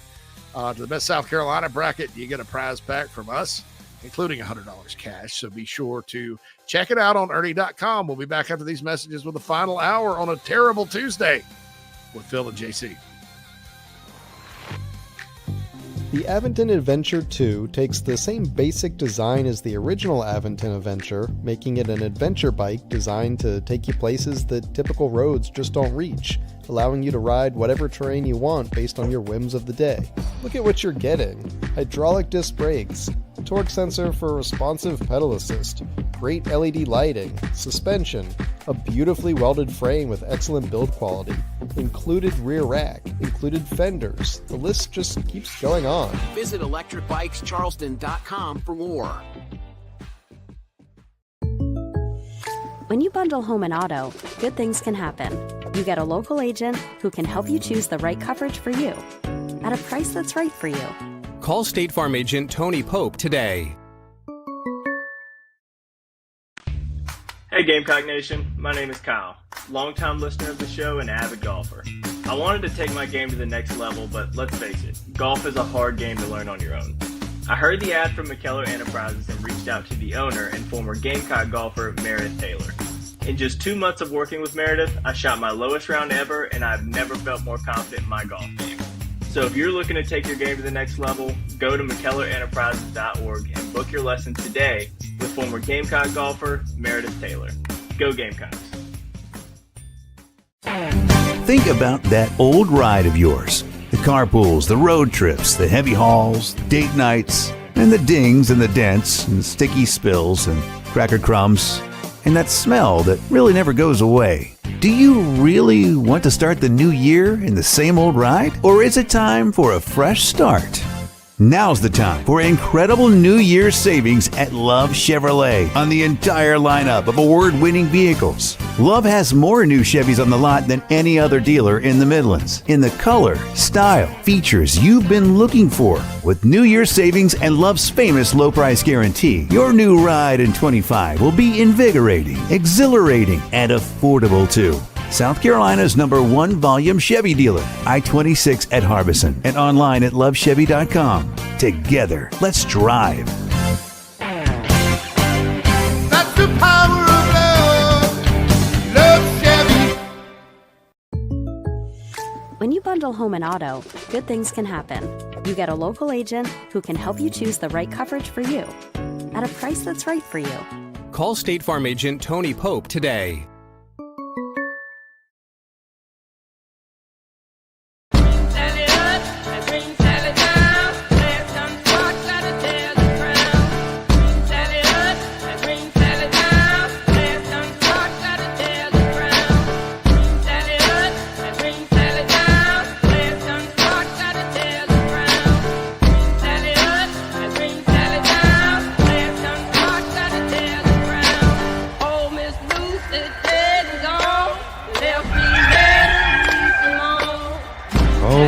To the best South Carolina bracket, you get a prize pack from us, including $100 cash. So be sure to check it out on Ernie.com. We'll be back after these messages with the final hour on a terrible Tuesday with Phil and JC. The Aventon Adventure 2 takes the same basic design as the original Aventon Adventure, making it an adventure bike designed to take you places that typical roads just don't reach, allowing you to ride whatever terrain you want based on your whims of the day. Look at what you're getting: hydraulic disc brakes, torque sensor for responsive pedal assist, great LED lighting, suspension, a beautifully welded frame with excellent build quality, included rear rack, included fenders. The list just keeps going on. Visit electricbikescharleston.com for more. When you bundle home and auto, good things can happen. You get a local agent who can help you choose the right coverage for you at a price that's right for you. Call State Farm agent Tony Pope today. Hey Gamecock Nation, my name is Kyle, longtime listener of the show and avid golfer. I wanted to take my game to the next level, but let's face it, golf is a hard game to learn on your own. I heard the ad from McKellar Enterprises and reached out to the owner and former Gamecock golfer Meredith Taylor. In just 2 months of working with Meredith, I shot my lowest round ever, and I've never felt more confident in my golf game. So if you're looking to take your game to the next level, go to McKellarEnterprises.org and book your lesson today with former Gamecock golfer Meredith Taylor. Go Gamecocks. Think about that old ride of yours. The carpools, the road trips, the heavy hauls, date nights, and the dings and the dents and sticky spills and cracker crumbs. and that smell that really never goes away. Do you really want to start the new year in the same old ride? Or is it time for a fresh start? Now's the time for incredible New Year's savings at Love Chevrolet on the entire lineup of award-winning vehicles. Love has more new Chevys on the lot than any other dealer in the Midlands, in the color, style, features you've been looking for. With New Year's savings and Love's famous low price guarantee, your new ride in 25 will be invigorating, exhilarating, and affordable too. South Carolina's #1 volume Chevy dealer, I-26 at Harbison, and online at lovechevy.com. Together, let's drive. That's the power of love. Love Chevy. When you bundle home and auto, good things can happen. You get a local agent who can help you choose the right coverage for you at a price that's right for you. Call State Farm agent Tony Pope today.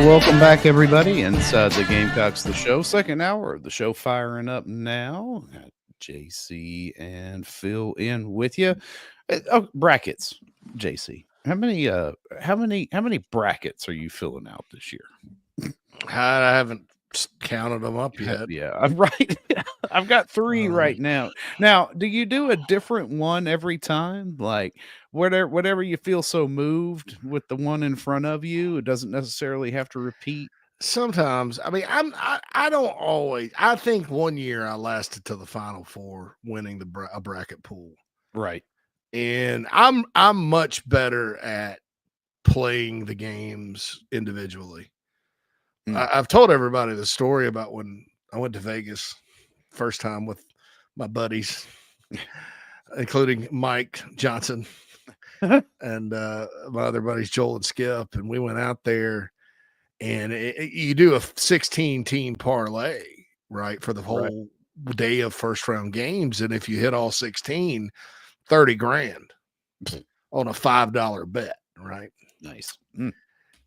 Welcome back, everybody, inside the Gamecocks The Show. Second hour of the show firing up now. Got JC and Phil in with you. Brackets, JC. How many brackets are you filling out this year? I haven't counted them up yet. Yeah, I'm right. I've got 3 right now. Now, do you do a different one every time? Like whatever you feel so moved with the one in front of you, it doesn't necessarily have to repeat. Sometimes, I mean, I don't always. I think one year I lasted to the Final Four, winning a bracket pool. Right. And I'm much better at playing the games individually. I've told everybody the story about when I went to Vegas first time with my buddies, including Mike Johnson and my other buddies, Joel and Skip. And we went out there and you do a 16-team parlay, right, for the whole day of first round games. And if you hit all 16, 30 grand on a $5 bet, right? Nice.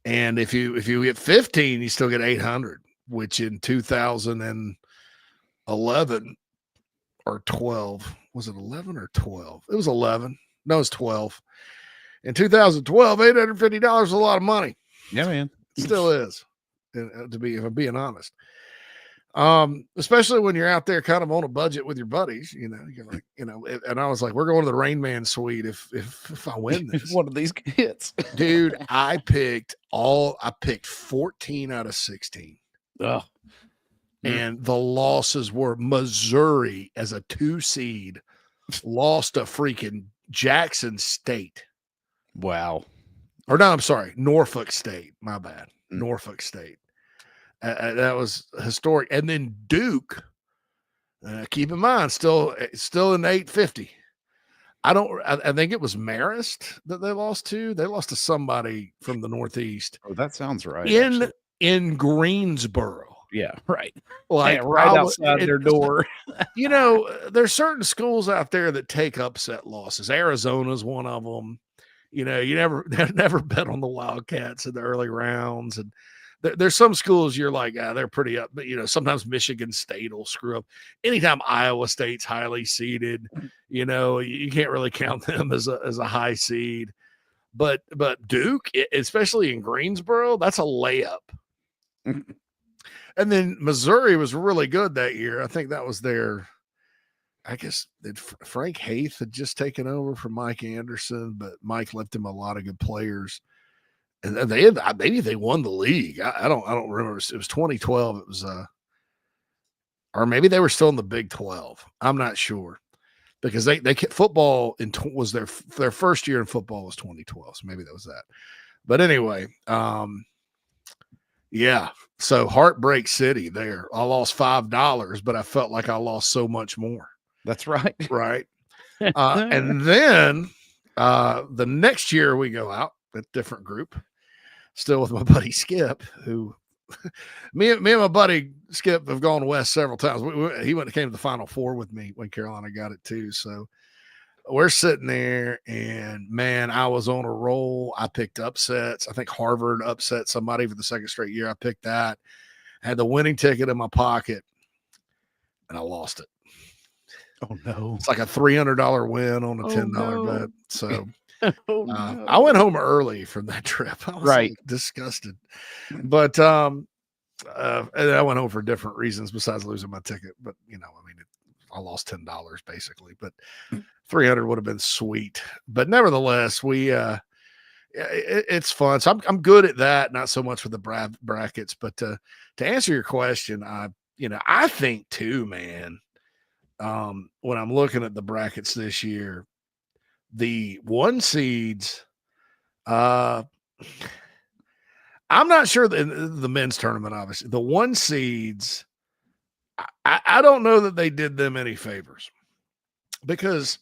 And if you get 15, you still get 800, which in 2011 or 12, was it 11 or 12? It was 11. No, it's 12. In 2012, $850 is a lot of money. Yeah, man. It still is, if I'm being honest. Especially when you're out there kind of on a budget with your buddies, you're like, and I was like, we're going to the Rain Man suite if I win this. One of these hits. Dude, I picked 14 out of 16. Oh. And the losses were Missouri as a 2 seed lost to freaking Jackson State. Wow. Or no, I'm sorry, Norfolk State. My bad. Norfolk State. That was historic. And then Duke, keep in mind, still in the 850. I think it was Marist that they lost to. They lost to somebody from the Northeast. Oh, that sounds right. In Greensboro. Yeah, right. Like right outside their door. There's certain schools out there that take upset losses. Arizona's one of them. You never bet on the Wildcats in the early rounds. And there's some schools you're like, they're pretty up. But, sometimes Michigan State will screw up. Anytime Iowa State's highly seeded, you can't really count them as a high seed. But Duke, especially in Greensboro, that's a layup. And then Missouri was really good that year. I think that was I guess Frank Haith had just taken over from Mike Anderson, but Mike left him a lot of good players. And maybe they won the league. I don't remember. It was 2012. It was or maybe they were still in the Big 12. I'm not sure because they football was their first year in football was 2012. So maybe that was that. But anyway, yeah. So Heartbreak City there. I lost $5, but I felt like I lost so much more. That's right. Right. And then the next year we go out, a different group, still with my buddy Skip, who me and my buddy Skip have gone west several times. He came to the Final Four with me when Carolina got it too. So we're sitting there, and man, I was on a roll. I picked upsets. I think Harvard upset somebody for the second straight year. I picked that. I had the winning ticket in my pocket, and I lost it. Oh no! It's like a $300 win on a $10 bet. So I went home early from that trip. I was like, disgusted, but and I went home for different reasons besides losing my ticket. But I lost $10 basically, but 300 would have been sweet. But nevertheless, it's fun. So I'm good at that. Not so much with the brackets, but to answer your question, I think too, man. When I'm looking at the brackets this year, the 1 seeds, I'm not sure the men's tournament, obviously the 1 seeds, I don't know that they did them any favors, because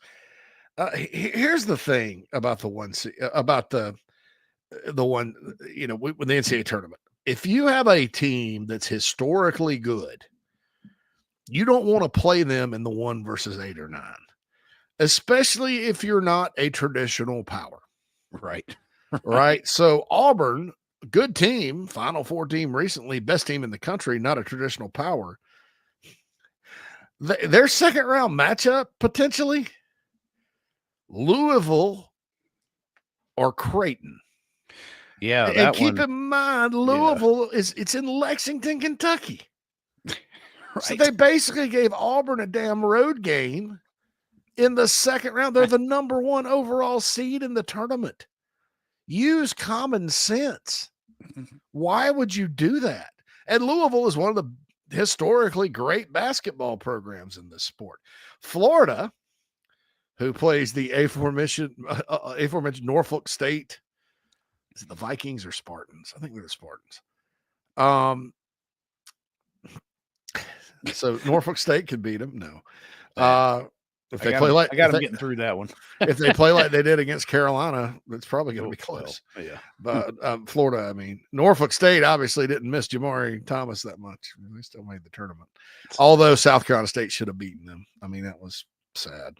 here's the thing about the 1 seed, about the one, with the NCAA tournament. If you have a team that's historically good, you don't want to play them in the 1 versus 8 or 9, especially if you're not a traditional power. Right. Right. So Auburn, good team, Final Four team recently, best team in the country, not a traditional power. Their second round matchup, potentially Louisville or Creighton. Yeah. And keep in mind, Louisville it's in Lexington, Kentucky. Right. So they basically gave Auburn a damn road game in the second round. They're the number 1 overall seed in the tournament. Use common sense. Why would you do that? And Louisville is one of the historically great basketball programs in this sport. Florida, who plays the aforementioned Norfolk State. Is it the Vikings or Spartans? I think they're the Spartans. So Norfolk State could beat them. No. If they play like, I got them getting through that one. If they play like they did against Carolina, it's probably going to be close. Well, yeah. But Florida, Norfolk State obviously didn't miss Jamari Thomas that much. They still made the tournament. Although South Carolina State should have beaten them. That was sad.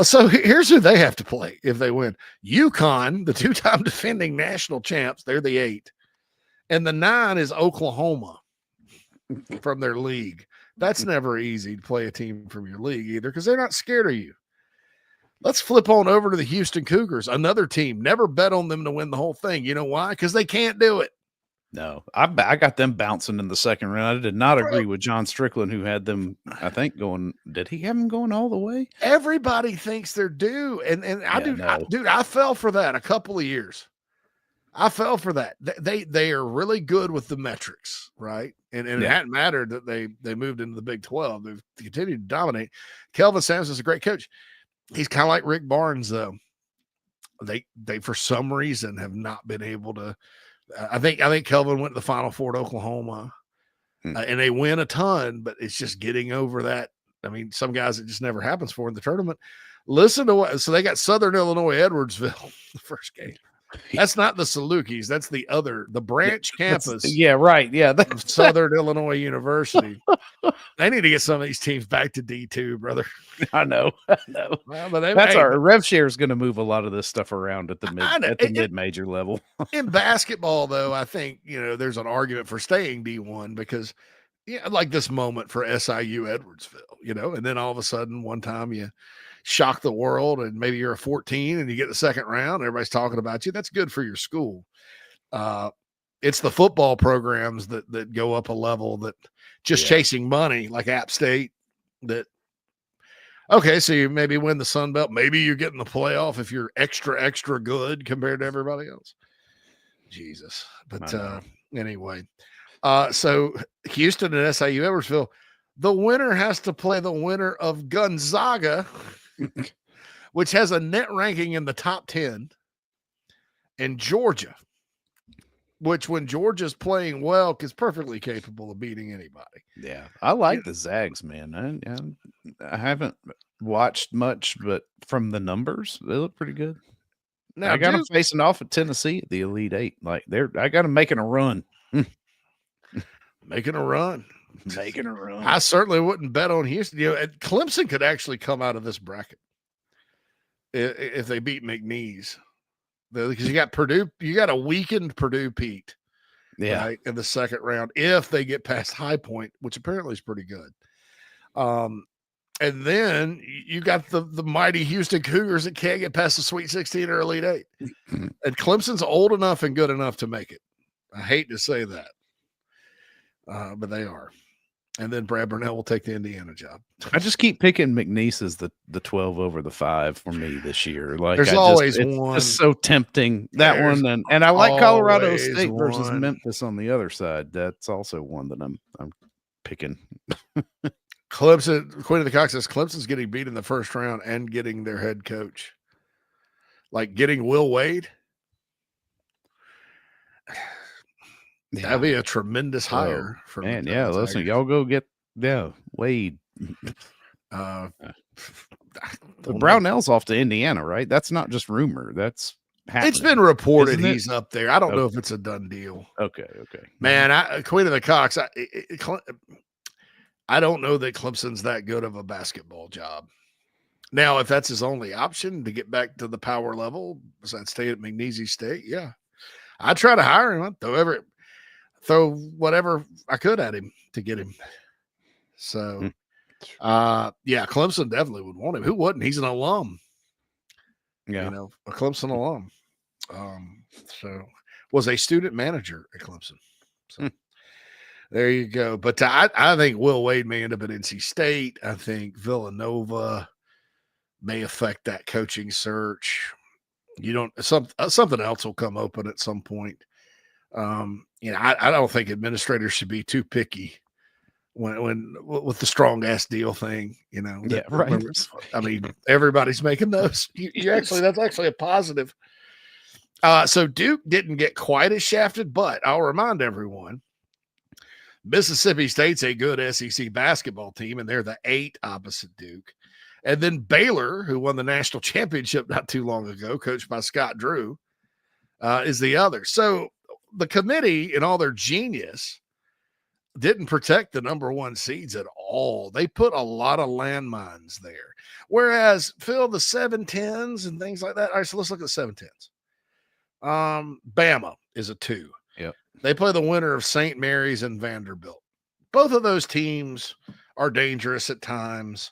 So here's who they have to play if they win. UConn, the 2-time defending national champs, they're the 8. And the 9 is Oklahoma from their league. That's never easy to play a team from your league either, because they're not scared of you. Let's flip on over to the Houston Cougars, another team. Never bet on them to win the whole thing. You know why? Because they can't do it. No, I got them bouncing in the second round. I did not agree with John Strickland, who had them, I think, going. Did he have them going all the way? Everybody thinks they're due, and I fell for that a couple of years. I fell for that. They are really good with the metrics, right? And it hadn't mattered that they moved into the Big 12. They've continued to dominate. Kelvin Sampson's a great coach. He's kind of like Rick Barnes, though. They for some reason have not been able to. I think Kelvin went to the Final Four at Oklahoma, and they win a ton, but it's just getting over that. Some guys it just never happens for in the tournament. Listen to what. So they got Southern Illinois Edwardsville the first game. That's not the Salukis. That's the branch campus. Yeah, right. Yeah. Of Southern Illinois University. They need to get some of these teams back to D2, brother. I know. Well, but our rev share is going to move a lot of this stuff around at the mid-major level. In basketball, though, I think, there's an argument for staying D1 because, like this moment for SIU Edwardsville, and then all of a sudden one time you shock the world and maybe you're a 14 and you get the second round, everybody's talking about you. That's good for your school. It's the football programs that go up a level that just chasing money, like App State, so you maybe win the Sun Belt. Maybe you're getting the playoff if you're extra good compared to everybody else. Jesus. But anyway, so Houston and SIU Edwardsville, the winner has to play the winner of Gonzaga, which has a net ranking in the top 10, and Georgia. which when Georgia's playing well, is perfectly capable of beating anybody. Yeah, I like the Zags, man. I haven't watched much, but from the numbers, they look pretty good. Now, I got them facing off at Tennessee at the Elite Eight. Like I got them making a run. Making a run. Making a run. I certainly wouldn't bet on Houston. Clemson could actually come out of this bracket if they beat McNeese. Because you got Purdue, you got a weakened Purdue Pete, right, in the second round if they get past High Point, which apparently is pretty good. And then you got the mighty Houston Cougars that can't get past the Sweet 16 or Elite Eight. And Clemson's old enough and good enough to make it. I hate to say that, but they are. And then Brad Burnell will take the Indiana job. I just keep picking McNeese as the 12 over the 5 for me this year. Like there's always one. It's so tempting. That one, and I like Colorado State versus Memphis on the other side. That's also one that I'm picking. Clemson, Queen of the Cock says Clemson's getting beat in the first round and getting their head coach. Like getting Will Wade. Yeah. That'd be a tremendous hire for man. Yeah, listen, y'all go get Wade. The Brownell's off to Indiana, right? That's not just rumor. That's happening. It's been reported he's up there. I don't know if it's a done deal. Okay. Man, Queen of the Cocks. I don't know that Clemson's that good of a basketball job. Now, if that's his only option to get back to the power level, besides stay at McNeese State, yeah, I'd try to hire him. I'd throw whatever I could at him to get him. So, yeah, Clemson definitely would want him. Who wouldn't? He's an alum. Yeah, a Clemson alum. So was a student manager at Clemson. So there you go. But I think Will Wade may end up at NC State. I think Villanova may affect that coaching search. Something else will come open at some point. I don't think administrators should be too picky when with the strong ass deal thing, Yeah, right. I mean, everybody's making those. That's actually a positive. So Duke didn't get quite as shafted, but I'll remind everyone, Mississippi State's a good SEC basketball team, and they're the 8 opposite Duke. And then Baylor, who won the national championship not too long ago, coached by Scott Drew, is the other. So the committee, in all their genius, didn't protect the number 1 seeds at all. They put a lot of landmines there. Whereas, Phil, the 7-10s and things like that. All right, so let's look at the 7-10s. Bama is a 2. Yep. They play the winner of St. Mary's and Vanderbilt. Both of those teams are dangerous at times.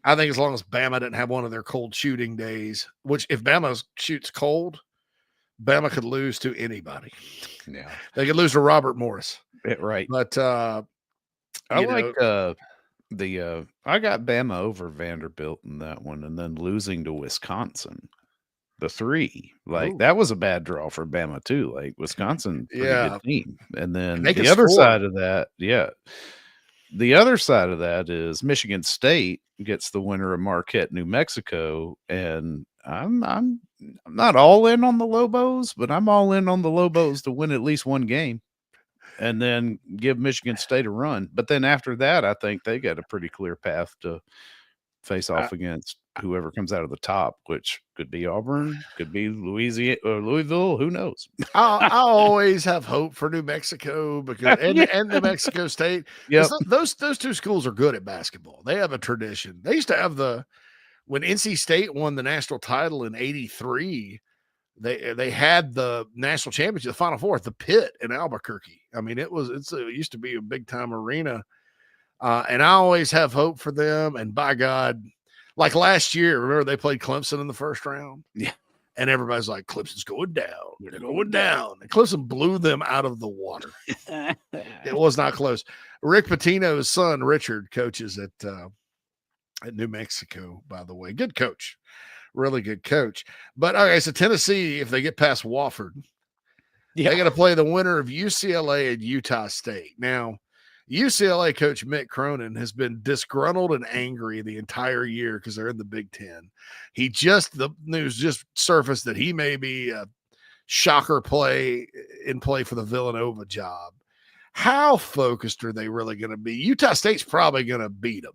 I think as long as Bama didn't have one of their cold shooting days, which if Bama shoots cold, Bama could lose to anybody. Yeah. They could lose to Robert Morris. Right. But I got Bama over Vanderbilt in that one, and then losing to Wisconsin. The 3, that was a bad draw for Bama too. Like Wisconsin, pretty good team. And then the other side of that, the other side of that is Michigan State gets the winner of Marquette, New Mexico, and I'm not all in on the Lobos, but I'm all in on the Lobos to win at least one game, and then give Michigan State a run. But then after that, I think they got a pretty clear path to face off against whoever comes out of the top, which could be Auburn, could be Louisiana or Louisville. Who knows? I always have hope for New Mexico because and New Mexico State. Yeah, those 2 schools are good at basketball. They have a tradition. They used to have when NC State won the national title in '83. They had the national championship, the Final Four at the Pit in Albuquerque. I mean, it used to be a big time arena. And I always have hope for them. And by God, like last year, remember they played Clemson in the first round? Yeah. And everybody's like, Clemson's going down. They're going down. And Clemson blew them out of the water. It was not close. Rick Pitino's son, Richard, coaches at New Mexico, by the way. Good coach. Really good coach. But, okay, so Tennessee, if they get past Wofford, they got to play the winner of UCLA and Utah State. Now, UCLA coach Mick Cronin has been disgruntled and angry the entire year because they're in the Big Ten. The news just surfaced that he may be shocker play for the Villanova job. How focused are they really going to be? Utah State's probably going to beat them.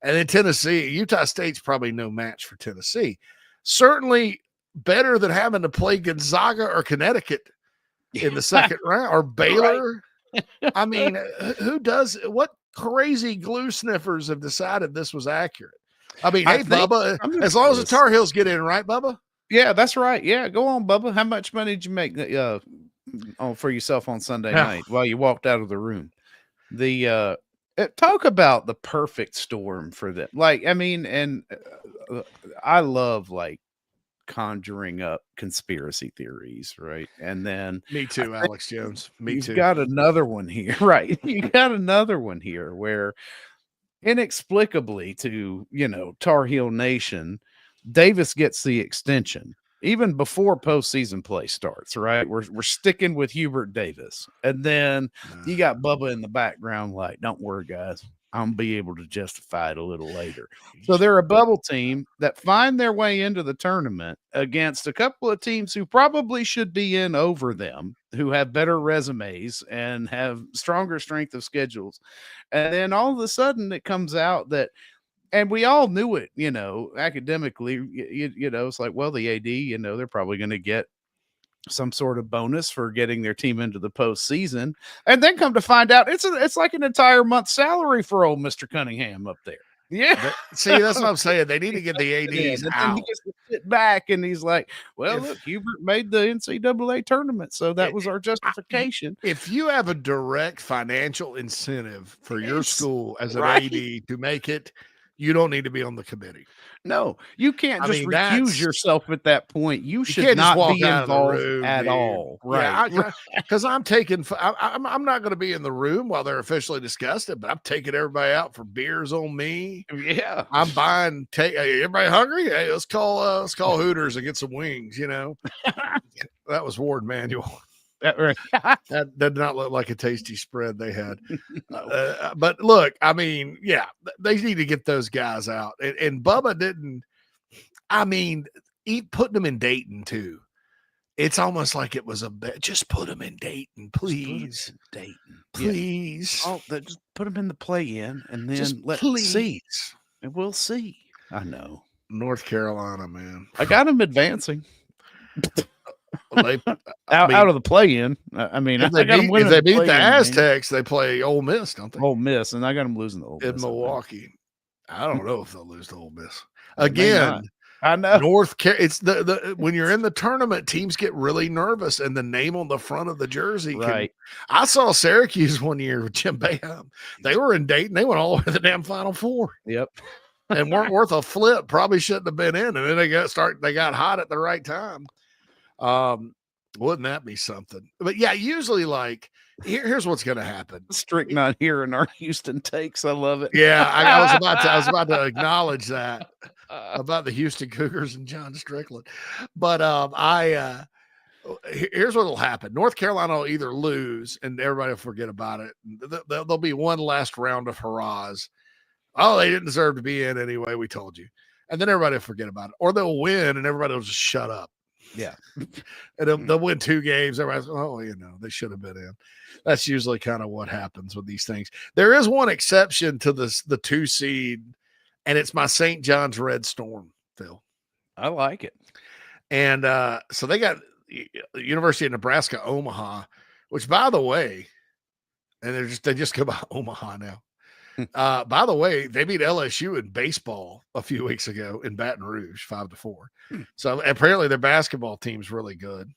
And then Tennessee, Utah State's probably no match for Tennessee. Certainly better than having to play Gonzaga or Connecticut in the second round or Baylor. Right. I mean, what crazy glue sniffers have decided this was accurate? I mean, hey, Bubba, as long as the Tar Heels get in, right, Bubba? Yeah, that's right. Yeah, go on, Bubba. How much money did you make for yourself on Sunday night while you walked out of the room? Talk about the perfect storm for them. Like, I mean, and I love like conjuring up conspiracy theories, right? And then me too, Alex Jones. Me too. You've got another one here, right? You got another one here where inexplicably to, Tar Heel Nation, Davis gets the extension even before postseason play starts, right? We're sticking with Hubert Davis. And then you got Bubba in the background like, don't worry, guys. I'm going to be able to justify it a little later. So they're a bubble team that find their way into the tournament against a couple of teams who probably should be in over them, who have better resumes and have stronger strength of schedules. And then all of a sudden it comes out that, and we all knew it, academically, it's like, well, the AD, they're probably going to get some sort of bonus for getting their team into the postseason. And then come to find out it's like an entire month's salary for old Mr. Cunningham up there. Yeah. See, that's what I'm saying. They need to get the ADs out. He gets to sit back and he's like, well, look, Hubert made the NCAA tournament, so that was our justification. If you have a direct financial incentive for your school as an AD to make it, you don't need to be on the committee. No, you can't recuse yourself at that point. You should not be involved at all. Right. Because I'm not going to be in the room while they're officially discussed it, but I'm taking everybody out for beers on me. Yeah. I'm buying, everybody hungry? Hey, let's call Hooters and get some wings, That was Ward Manual. That did not look like a tasty spread they had. But look, I mean, yeah, they need to get those guys out. And Bubba didn't, putting them in Dayton too. It's almost like it was just put them in Dayton, please. Please. Yeah. Just put them in the play-in and then let's see. And we'll see. I know. North Carolina, man. I got them advancing. Out of the play-in. If they beat the Aztecs, they play Ole Miss, don't they? Ole Miss, and I got them losing to Ole Miss in Milwaukee. I don't know if they'll lose to Ole Miss again. I know. It's when you're in the tournament, teams get really nervous, and the name on the front of the jersey. Right. I saw Syracuse one year with Jim Boeheim. They were in Dayton. They went all the way to the damn Final Four. Yep. And weren't worth a flip. Probably shouldn't have been in, and then they got hot at the right time. Wouldn't that be something? But yeah, usually here's what's going to happen. Strict not here in our Houston takes. I love it. Yeah, I was about to acknowledge that about the Houston Cougars and John Strickland. But here's what will happen. North Carolina will either lose and everybody will forget about it. There'll be one last round of hurrahs. Oh, they didn't deserve to be in anyway. We told you. And then everybody will forget about it. Or they'll win and everybody will just shut up. Yeah. And they'll win 2 games. Everybody's, they should have been in. That's usually kind of what happens with these things. There is one exception to the 2 seed, and it's my St. John's Red Storm, Phil. I like it. And so they got University of Nebraska, Omaha, which, by the way, and they just go by Omaha now. By the way, they beat LSU in baseball a few weeks ago in Baton Rouge, 5-4. So apparently their basketball team's really good.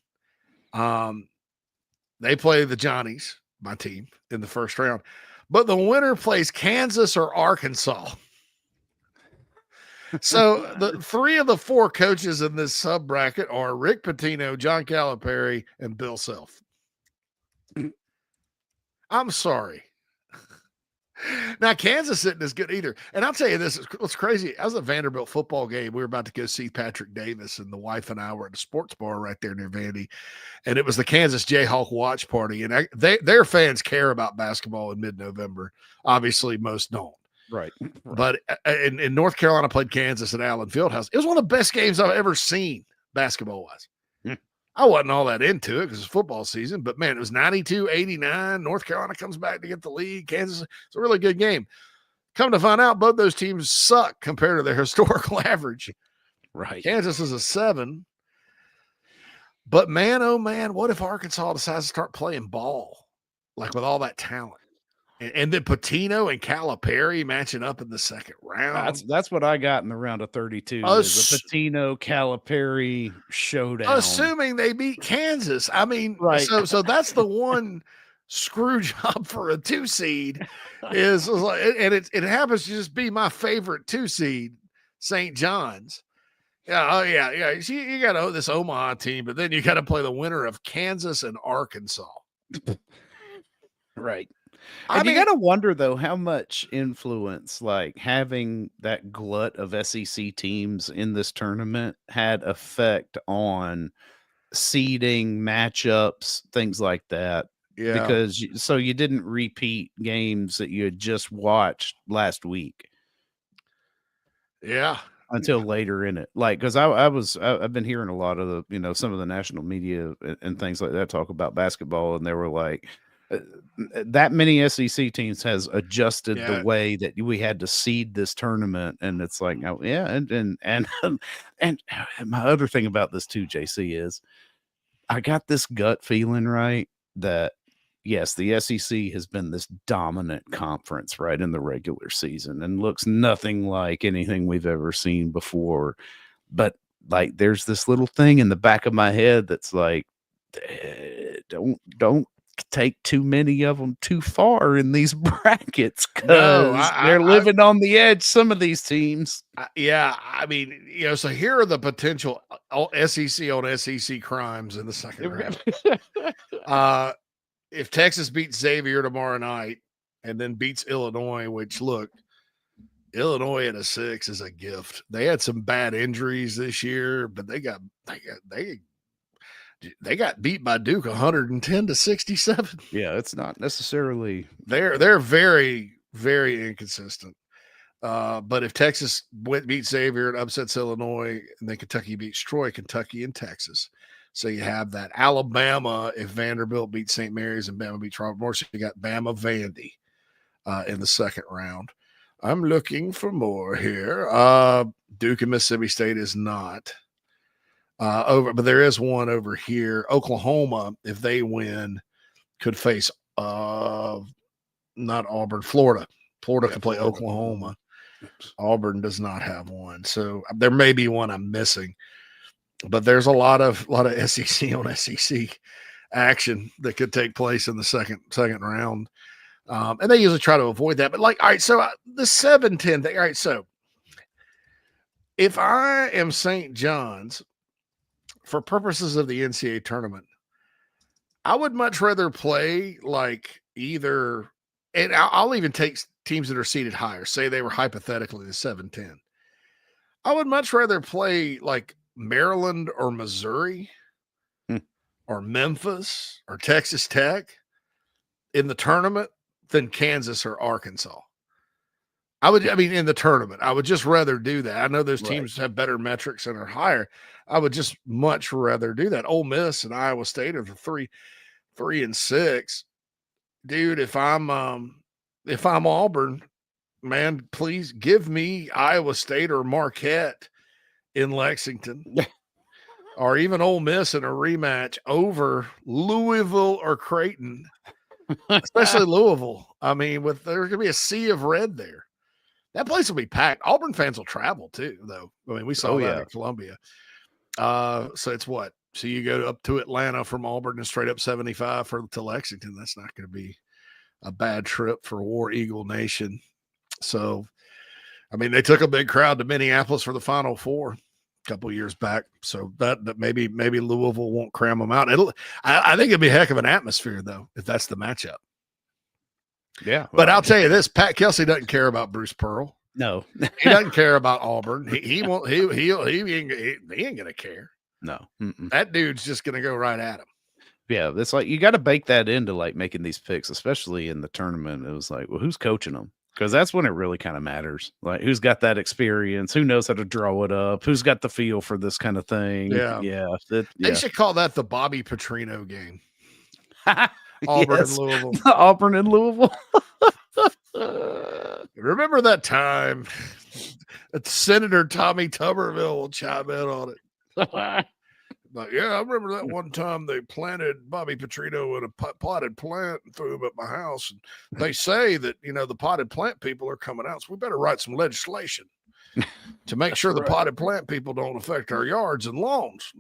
They play the Johnnies, my team, in the first round. But the winner plays Kansas or Arkansas. So the 3 of the 4 coaches in this sub bracket are Rick Pitino, John Calipari, and Bill Self. I'm sorry. Now, Kansas isn't as good either. And I'll tell you this, what's crazy. I was at a Vanderbilt football game. We were about to go see Patrick Davis, and the wife and I were at a sports bar right there near Vandy. And it was the Kansas Jayhawk watch party. And their fans care about basketball in mid-November. Obviously, most don't. Right. But in North Carolina played Kansas at Allen Fieldhouse. It was one of the best games I've ever seen basketball-wise. I wasn't all that into it because it's football season, but man, it was 92-89. North Carolina comes back to get the lead. Kansas, it's a really good game. Come to find out, both those teams suck compared to their historical average. Right. Kansas is a 7. But man, oh man, what if Arkansas decides to start playing ball, like with all that talent? And then Patino and Calipari matching up in the second round. That's what I got in the round of 32. Is a Patino Calipari showdown. Assuming they beat Kansas. I mean, right. So that's the one screw job for a 2 seed is like, and it happens to just be my favorite 2 seed, St. John's. Yeah, oh yeah. You got this Omaha team, but then you got to play the winner of Kansas and Arkansas. Right. And you got to wonder, though, how much influence, like, having that glut of SEC teams in this tournament had effect on seeding, matchups, things like that. Yeah. Because so you didn't repeat games that you had just watched last week. Yeah. Until later in it. Like, because I've been hearing a lot of the, some of the national media and things like that talk about basketball, and they were like, that many SEC teams has adjusted the way that we had to seed this tournament, and it's like, oh yeah, and my other thing about this too, JC, is I got this gut feeling, right, that yes, the SEC has been this dominant conference right in the regular season and looks nothing like anything we've ever seen before, but like there's this little thing in the back of my head that's like, don't take too many of them too far in these brackets, because they're living on the edge, some of these teams. Yeah, I mean, so here are the potential SEC on SEC crimes in the second round. If Texas beats Xavier tomorrow night and then beats Illinois, which look, Illinois at a 6 is a gift. They had some bad injuries this year, but they got beat by Duke 110-67. Yeah, it's not necessarily they're very, very inconsistent. But if Texas beats Xavier and upsets Illinois, and then Kentucky beats Troy, Kentucky and Texas. So you have that. Alabama, if Vanderbilt beats St. Mary's and Bama beats Robert Morris, you got Bama Vandy in the second round. I'm looking for more here. Duke and Mississippi State is not over, but there is one over here. Oklahoma, if they win, could face not Auburn, Florida. Florida could play Oklahoma. Auburn does not have one. So there may be one I'm missing. But there's a lot of SEC on SEC action that could take place in the second round. And they usually try to avoid that. But like, all right, so the 7-10 thing. All right, so if I am St. John's, for purposes of the NCAA tournament, I would much rather play like either, and I'll even take teams that are seated higher. Say they were hypothetically the 7-10. I would much rather play like Maryland or Missouri or Memphis or Texas Tech in the tournament than Kansas or Arkansas. In the tournament, I would just rather do that. I know those teams have better metrics and are higher. I would just much rather do that. Ole Miss and Iowa State are the 3 and 6. Dude, if I'm Auburn, man, please give me Iowa State or Marquette in Lexington, or even Ole Miss in a rematch over Louisville or Creighton, especially Louisville. I mean, there's going to be a sea of red there. That place will be packed. Auburn fans will travel too, though. I mean, we saw that in Columbia. So it's what? So you go up to Atlanta from Auburn and straight up 75 to Lexington. That's not going to be a bad trip for War Eagle Nation. So, I mean, they took a big crowd to Minneapolis for the Final Four a couple years back. So that maybe Louisville won't cram them out. I think it'd be a heck of an atmosphere though, if that's the matchup. Yeah. Well, but I'll tell you this, Pat Kelsey doesn't care about Bruce Pearl. No. He doesn't care about Auburn. He ain't gonna care. No. That dude's just gonna go right at him. Yeah, it's like you got to bake that into like making these picks, especially in the tournament. It was like, well, who's coaching them? Because that's when it really kind of matters. Like, who's got that experience? Who knows how to draw it up? Who's got the feel for this kind of thing? Yeah. Yeah. They should call that the Bobby Petrino game. Auburn and Louisville. Auburn and Louisville. Remember that time that Senator Tommy Tuberville will chime in on it. Like, yeah, I remember that one time they planted Bobby Petrino in a potted plant and threw him at my house. And they say that, the potted plant people are coming out. So we better write some legislation to make sure the potted plant people don't affect our yards and lawns,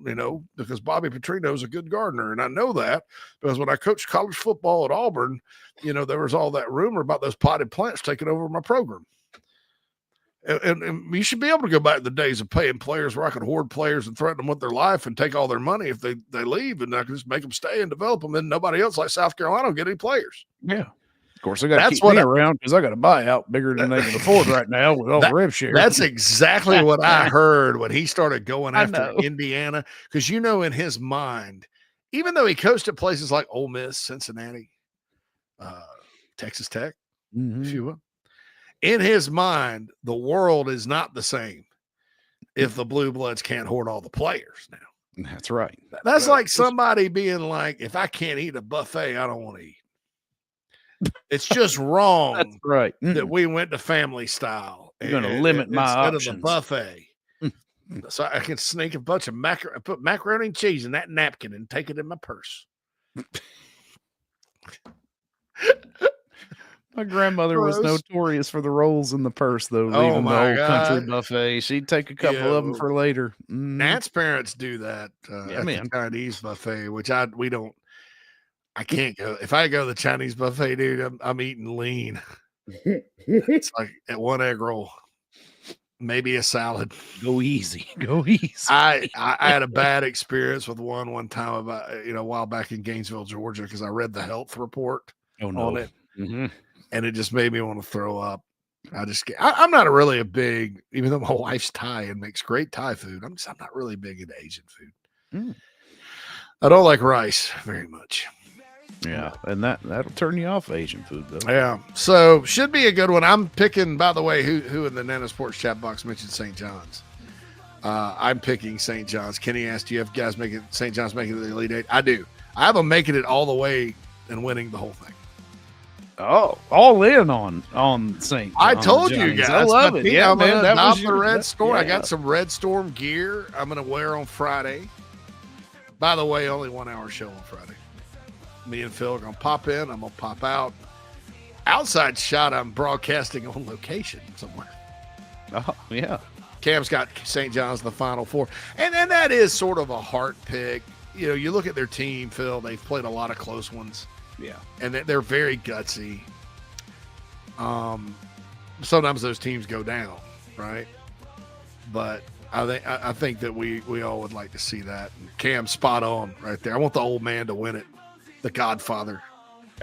because Bobby Petrino is a good gardener. And I know that because when I coached college football at Auburn, there was all that rumor about those potted plants taking over my program. And you should be able to go back to the days of paying players where I could hoard players and threaten them with their life and take all their money if they leave, and I can just make them stay and develop them. And nobody else like South Carolina will get any players. Yeah. Of course, I got to keep me around because I got a buyout bigger than they can afford right now with all the rev share. That's exactly what I heard when he started going after Indiana. Because, in his mind, even though he coached at places like Ole Miss, Cincinnati, Texas Tech, if you will, in his mind, the world is not the same if the Blue Bloods can't hoard all the players now. That's right. That's like somebody being like, if I can't eat a buffet, I don't want to eat. It's just wrong. That's right. That we went to family style. You're going to limit my instead options. of the buffet. So I can sneak a bunch of put macaroni and cheese in that napkin and take it in my purse. My grandmother was notorious for the rolls in the purse, though. Leaving the old country buffet. She'd take a couple of them for later. Nat's parents do that at the Chinese buffet, which we don't. I can't go. If I go to the Chinese buffet, dude, I'm eating lean. It's like at one egg roll, maybe a salad. Go easy. Go easy. I had a bad experience with one time about a while back in Gainesville, Georgia, because I read the health report on it. And it just made me want to throw up. I'm not really a big, even though my wife's Thai and makes great Thai food, I'm not really big into Asian food. I don't like rice very much. Yeah, and that'll turn you off Asian food, though. Yeah, so should be a good one. I'm picking, by the way, who in the Nana Sports chat box mentioned St. John's. I'm picking St. John's. Kenny asked, do you have guys making St. John's making it to the Elite Eight? I do. I have them making it all the way and winning the whole thing. Oh, all in on St. I told you guys. I love it. Yeah, I'm man. That was the Red Storm. Yeah. I got some Red Storm gear I'm going to wear on Friday. By the way, only 1 hour show on Friday. Me and Phil are going to pop in. I'm going to pop out. Outside shot, I'm broadcasting on location somewhere. Oh, yeah. Cam's got St. John's in the Final Four. And that is sort of a heart pick. You look at their team, Phil, they've played a lot of close ones. Yeah. And they're very gutsy. Sometimes those teams go down, right? But I think that we all would like to see that. And Cam's spot on right there. I want the old man to win it. The Godfather.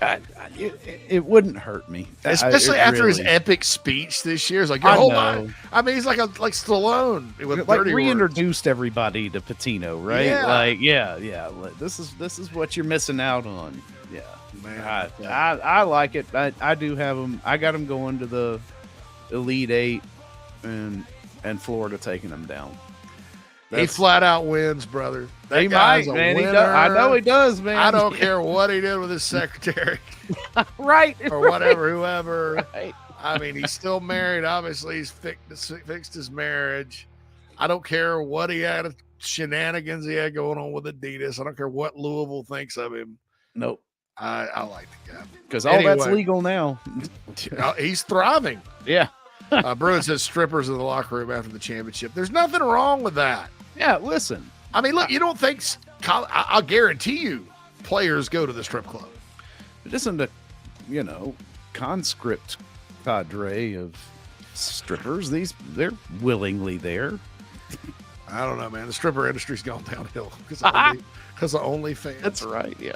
It wouldn't hurt me. Especially after his epic speech this year. It's like, he's like Stallone with like reintroduced everybody to Patino, right? Yeah. Like, yeah. This is what you're missing out on. Yeah. Man, I like it. I do have them. I got them going to the Elite Eight and Florida taking them down. He flat out wins, brother. That he guy's might, a man. winner. I know he does, man. I don't care what he did with his secretary. Right. Or whatever, whoever. Right. I mean, he's still married. Obviously, he's fixed his marriage. I don't care what he had, shenanigans he had going on with Adidas. I don't care what Louisville thinks of him. Nope. I like the guy. Because all that's legal now. He's thriving. Yeah. Bruin says strippers in the locker room after the championship. There's nothing wrong with that. Yeah, listen. I mean, look, you don't think I'll guarantee you players go to the strip club. It isn't a, conscript cadre of strippers. They're willingly there. I don't know, man. The stripper industry's gone downhill because of OnlyFans. That's right, yeah.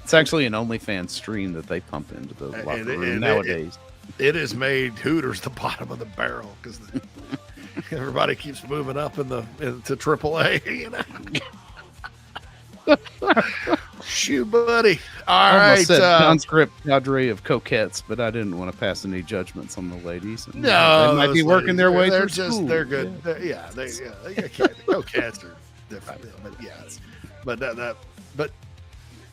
It's actually an OnlyFans stream that they pump into the locker room nowadays. It has made Hooters the bottom of the barrel because everybody keeps moving up into AAA. Shoot, buddy. All I right. almost said conscript cadre of coquettes, but I didn't want to pass any judgments on the ladies. And, no, they might be working their way they're through just school. they're good. Yeah, they coquettes are different, but yeah, but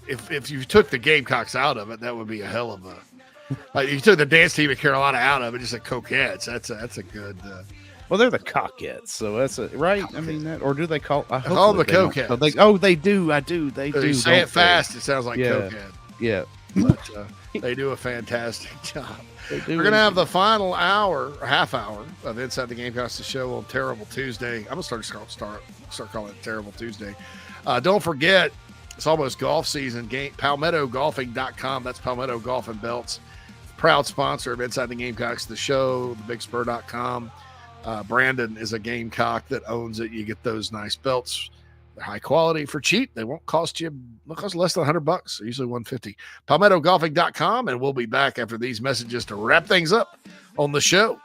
if you took the Gamecocks out of it, that would be a hell of a. Like, you took the dance team of Carolina out of it, just a coquettes. That's a good. Well, they're the coquettes, so that's right. I mean, that, or do they call? I call them the they don't. coquettes. They do. I do. They do. Say it fast. They? It sounds like yeah. coquette. Yeah, but they do a fantastic job. We're gonna have the final hour or half hour of Inside the Gamecocks The Show on Terrible Tuesday. I'm gonna start calling it Terrible Tuesday. Don't forget, it's almost golf season. PalmettoGolfing.com. That's Palmetto Golf and Belts. Proud sponsor of Inside the Gamecocks The Show. TheBigSpur.com. Brandon is a Gamecock that owns it. You get those nice belts. They're high quality for cheap. They won't cost less than $100. They're usually $150. PalmettoGolfing.com, and we'll be back after these messages to wrap things up on the show.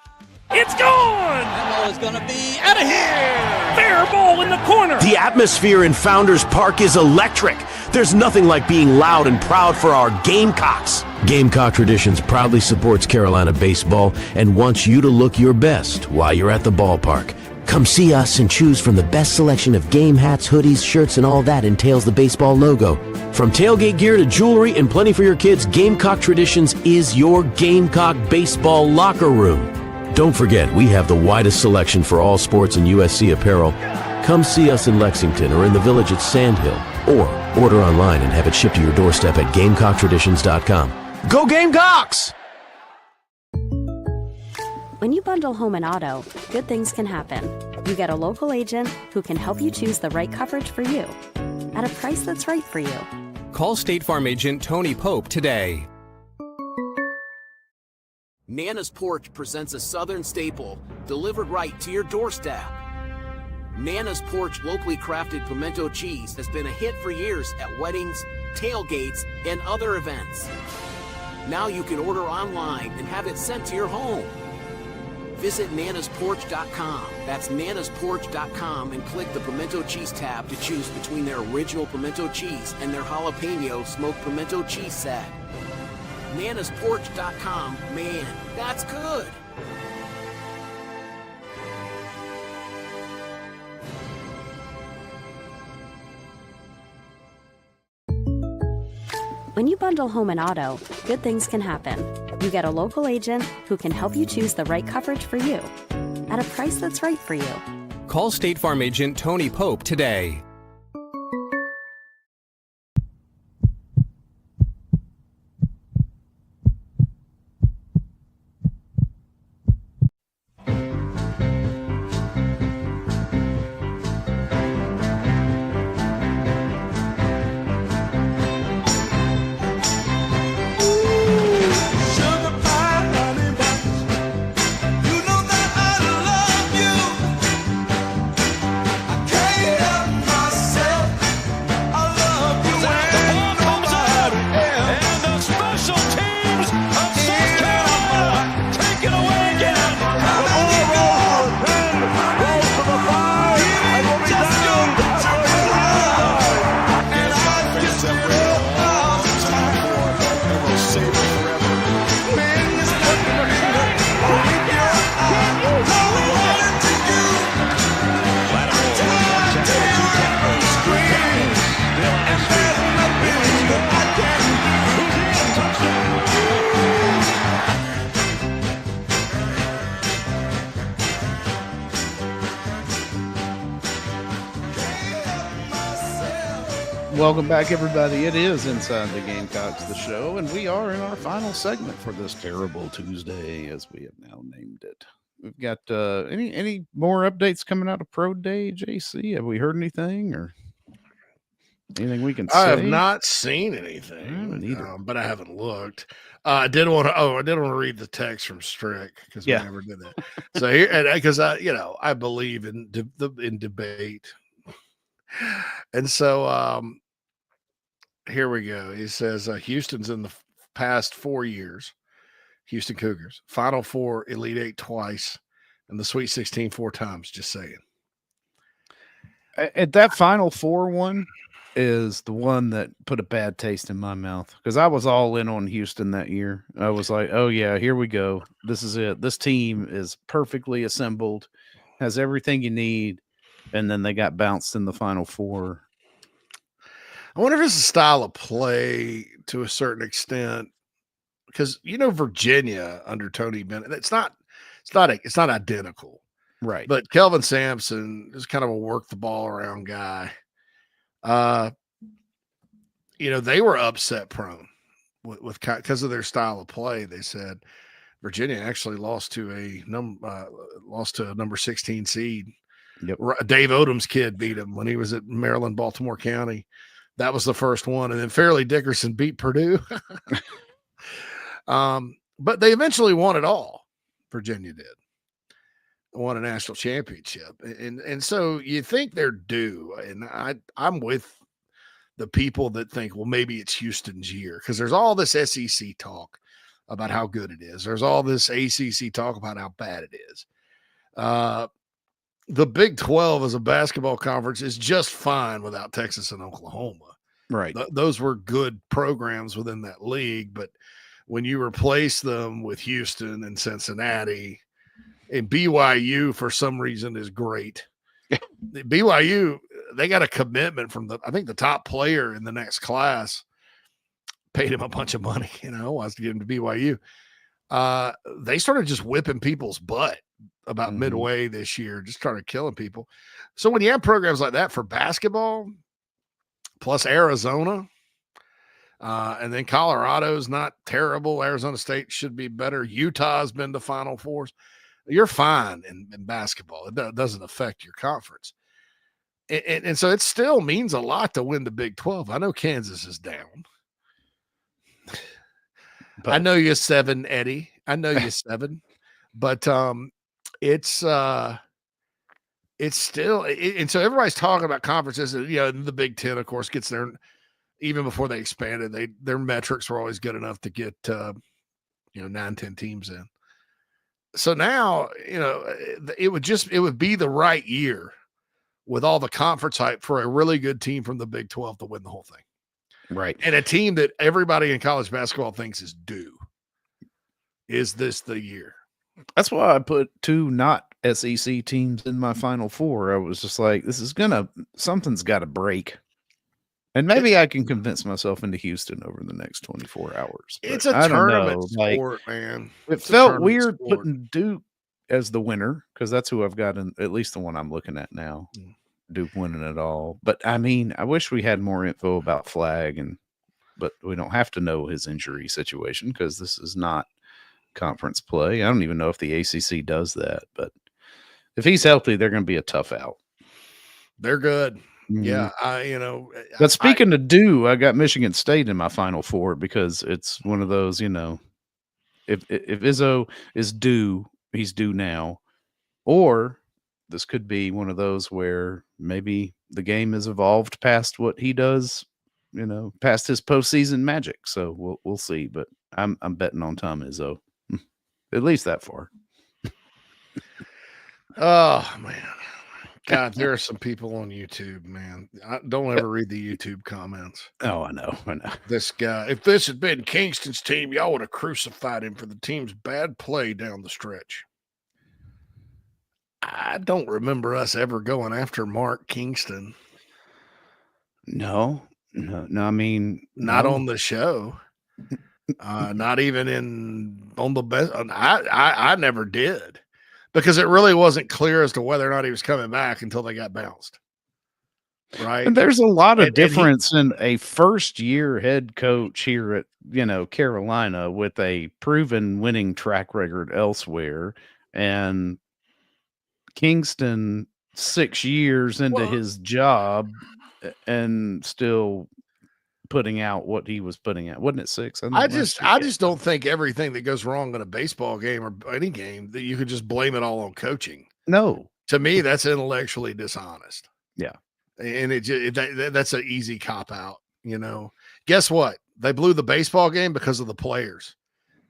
It's gone! That ball is going to be out of here! Fair ball in the corner! The atmosphere in Founders Park is electric. There's nothing like being loud and proud for our Gamecocks. Gamecock Traditions proudly supports Carolina baseball and wants you to look your best while you're at the ballpark. Come see us and choose from the best selection of game hats, hoodies, shirts, and all that entails the baseball logo. From tailgate gear to jewelry and plenty for your kids, Gamecock Traditions is your Gamecock baseball locker room. Don't forget, we have the widest selection for all sports and USC apparel. Come see us in Lexington or in the village at Sandhill, or order online and have it shipped to your doorstep at GamecockTraditions.com. Go Gamecocks! When you bundle home and auto, good things can happen. You get a local agent who can help you choose the right coverage for you at a price that's right for you. Call State Farm agent Tony Pope today. Nana's Porch presents a Southern staple delivered right to your doorstep. Nana's Porch locally crafted pimento cheese has been a hit for years at weddings, tailgates, and other events. Now you can order online and have it sent to your home. Visit nanasporch.com. That's nanasporch.com and click the pimento cheese tab to choose between their original pimento cheese and their jalapeno smoked pimento cheese set. nanasporch.com, man, that's good. When you bundle home and auto, good things can happen. You get a local agent who can help you choose the right coverage for you at a price that's right for you. Call State Farm agent Tony Pope today. Welcome back, everybody. It is Inside the Gamecocks, the show, and we are in our final segment for this terrible Tuesday, as we have now named it. We've got any more updates coming out of Pro Day, JC? Have we heard anything or anything we can say? I have not seen anything, but I haven't looked. I did want to read the text from Strick because we never did that. So here, because I believe in debate, and so here we go. He says Houston's in the past 4 years. Houston Cougars, Final Four, Elite Eight twice, and the Sweet 16 4 times. Just saying. At that Final Four one, is the one that put a bad taste in my mouth because I was all in on Houston that year. I was like, oh, yeah, here we go. This is it. This team is perfectly assembled, has everything you need, and then they got bounced in the Final Four. I wonder if it's a style of play to a certain extent because, Virginia under Tony Bennett, it's not identical. Right. But Kelvin Sampson is kind of a work the ball around guy. They were upset prone with because of their style of play. They said Virginia actually lost to a number 16 seed. Yep. Dave Odom's kid beat him when he was at Maryland, Baltimore County. That was the first one. And then Fairleigh Dickerson beat Purdue. But they eventually won it all. Virginia did. Won a national championship. And so you think they're due. And I'm with the people that think, well, maybe it's Houston's year because there's all this SEC talk about how good it is. There's all this ACC talk about how bad it is. The Big 12 as a basketball conference is just fine without Texas and Oklahoma. Right. Those were good programs within that league. But when you replace them with Houston and Cincinnati, and BYU for some reason is great. BYU, they got a commitment from I think the top player in the next class paid him a bunch of money, wants to get him to BYU. They started just whipping people's butt about midway this year, just started killing people. So when you have programs like that for basketball, plus Arizona, and then Colorado's not terrible. Arizona State should be better. Utah's been to Final Fours. You're fine in basketball. It doesn't affect your conference. And so it still means a lot to win the Big 12. I know Kansas is down. But I know you're 7, Eddie. I know you're 7. But it's still and so everybody's talking about conferences. The Big 10, of course, gets there even before they expanded. Their metrics were always good enough to get 9, 10 teams in. So now, it would be the right year with all the conference hype for a really good team from the Big 12 to win the whole thing. Right. And a team that everybody in college basketball thinks is due. Is this the year? That's why I put 2 not SEC teams in my Final Four. I was just like, something's got to break. And maybe I can convince myself into Houston over the next 24 hours. It's a tournament sport, man. It felt weird putting Duke as the winner because that's who I've got in at least the one I'm looking at now. Duke winning it all. But I mean, I wish we had more info about Flag, but we don't have to know his injury situation because this is not conference play. I don't even know if the ACC does that. But if he's healthy, they're going to be a tough out. They're good. Yeah, But speaking of due, I got Michigan State in my Final Four because it's one of those, if Izzo is due, he's due now. Or this could be one of those where maybe the game has evolved past what he does, past his postseason magic. So we'll see. But I'm betting on Tom Izzo, at least that far. Oh man. God, there are some people on YouTube, man. I don't ever read the YouTube comments. Oh, I know. This guy, if this had been Kingston's team, y'all would have crucified him for the team's bad play down the stretch. I don't remember us ever going after Mark Kingston. No. I mean, not on the show. Not even on the best. I never did. Because it really wasn't clear as to whether or not he was coming back until they got bounced. Right. And there's a lot of difference in a first-year head coach here at, Carolina with a proven winning track record elsewhere, and Kingston 6 years into his job and still putting out what he was putting out. Wasn't it 6? I just don't think everything that goes wrong in a baseball game or any game that you could just blame it all on coaching. No. To me, that's intellectually dishonest. Yeah. And that's an easy cop out, Guess what? They blew the baseball game because of the players.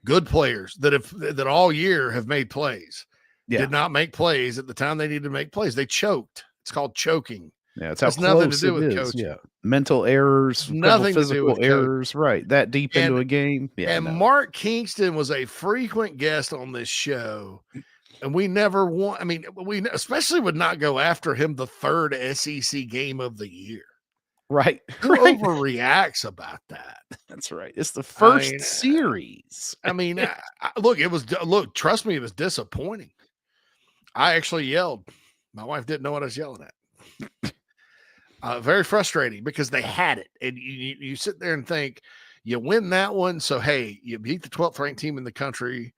Good players that all year have made plays. Yeah. Did not make plays at the time they needed to make plays. They choked. It's called choking. Yeah, it's how Has nothing to close do it with is. coaching. Yeah, mental errors, couple Nothing to do physical with coaching. errors. Right, that deep into And- a game. Yeah, and no. Mark Kingston was a frequent guest on this show, and we never want. I mean, we especially would not go after him the third SEC game of the year. Right, Who right. overreacts about that? That's right. It's the first mean, series. I mean, look. Trust me, it was disappointing. I actually yelled. My wife didn't know what I was yelling at. Very frustrating because they had it, and you sit there and think you win that one. So hey, you beat the 12th ranked team in the country,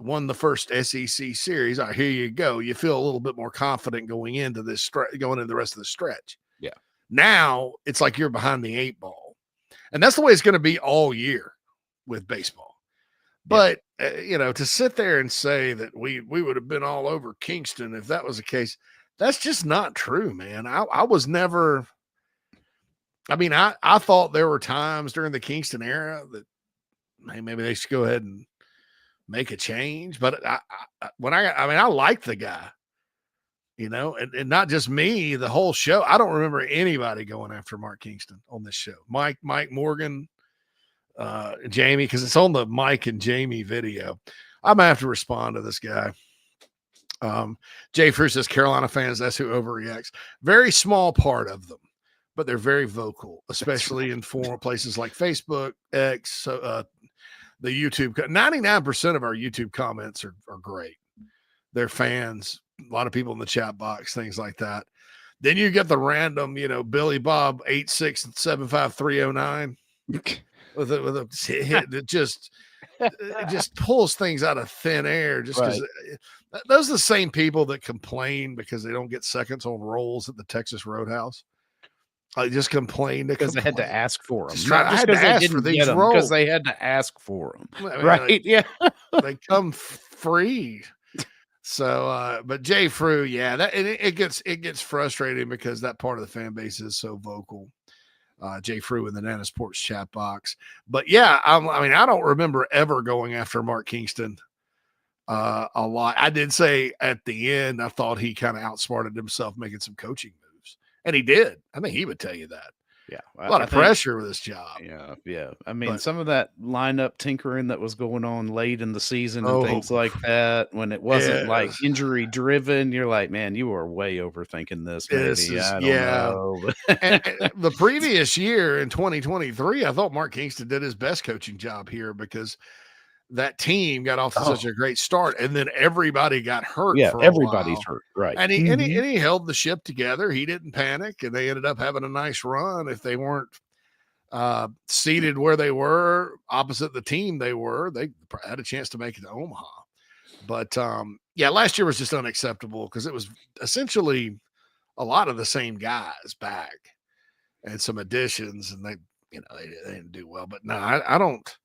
won the first SEC series. All right, here you go. You feel a little bit more confident going into this going into the rest of the stretch. Yeah. Now it's like you're behind the 8 ball, and that's the way it's going to be all year with baseball. But to sit there and say that we would have been all over Kingston if that was the case, that's just not true, man. I was never. I mean, I thought there were times during the Kingston era that hey, maybe they should go ahead and make a change. But I liked the guy, and not just me, the whole show. I don't remember anybody going after Mark Kingston on this show. Mike, Morgan, Jamie, because it's on the Mike and Jamie video. I'm gonna have to respond to this guy. Jay Fruit says Carolina fans, that's who overreacts. Very small part of them, but they're very vocal, especially in places like Facebook, X, the YouTube. 99% of our YouTube comments are great. They're fans. A lot of people in the chat box, things like that. Then you get the random, Billy Bob 8675309 with a hit that just pulls things out of thin air. Just because those are the same people that complain because they don't get seconds on rolls at the Texas Roadhouse. I just complained because they had to ask for them. I had to ask for these rolls because they had to ask for them. I mean, Right? Yeah. They come free. So, but Jay Frew, it gets frustrating because that part of the fan base is so vocal. Jay Frew in the Nana's Porch chat box. But yeah, I don't remember ever going after Mark Kingston a lot. I did say at the end, I thought he kind of outsmarted himself making some coaching moves, and he did. I think he would tell you that. Yeah, a lot of pressure with this job. Yeah. I mean, some of that lineup tinkering that was going on late in the season and things like that, when it wasn't like injury driven, you're like, man, you are way overthinking this. Maybe I don't know. and the previous year in 2023, I thought Mark Kingston did his best coaching job here because that team got off to such a great start, and then everybody got hurt. Yeah, for everybody's a while. hurt, right? And he held the ship together. He didn't panic, and they ended up having a nice run. If they weren't seated where they were, opposite the team they were, they had a chance to make it to Omaha. But last year was just unacceptable because it was essentially a lot of the same guys back and some additions, and they didn't do well. But no, I don't.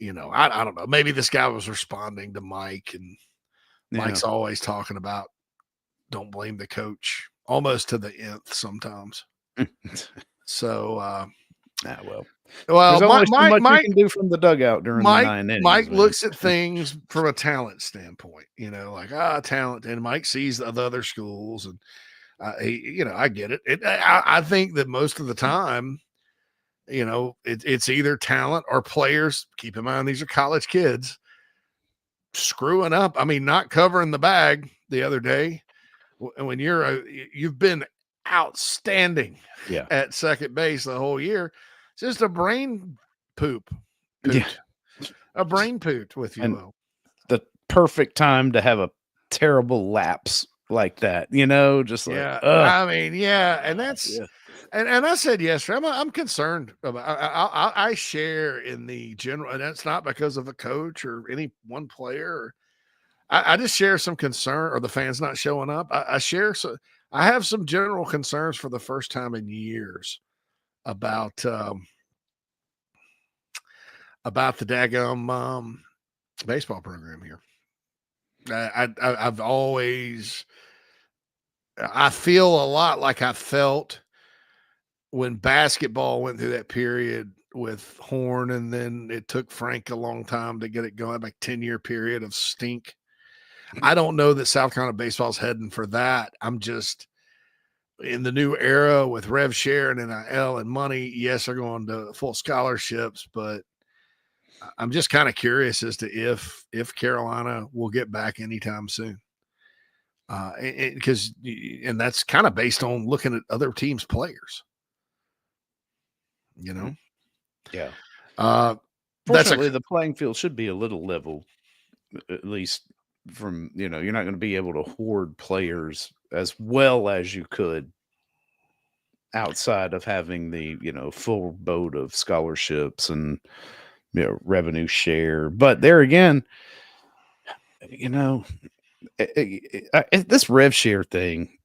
I don't know. Maybe this guy was responding to Mike, and Mike's always talking about don't blame the coach, almost to the nth sometimes. So, well, there's only so much Mike you can do from the dugout during the 9 innings. Mike looks at things from a talent standpoint, like talent, and Mike sees the other schools, and I get it. I think that most of the time, it's either talent or players. Keep in mind, these are college kids screwing up. I mean, not covering the bag the other day when you've been outstanding at second base the whole year. It's just a brain poot, a brain poot with you. And the perfect time to have a terrible lapse like that, just like, and that's, and I said yesterday, I'm concerned about, I share in the general, and that's not because of a coach or any one player. I just share some concern, or the fans not showing up. I have some general concerns for the first time in years about the daggum baseball program here. I've always, I feel a lot like I felt when basketball went through that period with Horn, and then it took Frank a long time to get it going, like 10-year period of stink. I don't know that South Carolina baseball is heading for that. in the new era with rev share and NIL and money, yes, they're going to full scholarships, but I'm just kind of curious as to if Carolina will get back anytime soon. Because that's kind of based on looking at other teams' players. You know? Yeah. Fortunately, the playing field should be a little level, at least from, you're not going to be able to hoard players as well as you could outside of having the, full boat of scholarships and, revenue share. But there again, this rev share thing,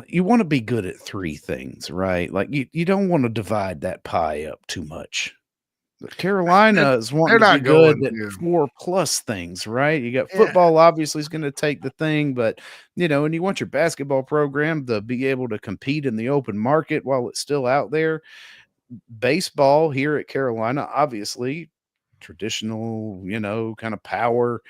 you want to be good at three things, right? Like you don't want to divide that pie up too much. Carolina is wanting to be good at 4+ things, right? You got football, obviously, is going to take the thing, but and you want your basketball program to be able to compete in the open market while it's still out there. Baseball here at Carolina, obviously, traditional, kind of power,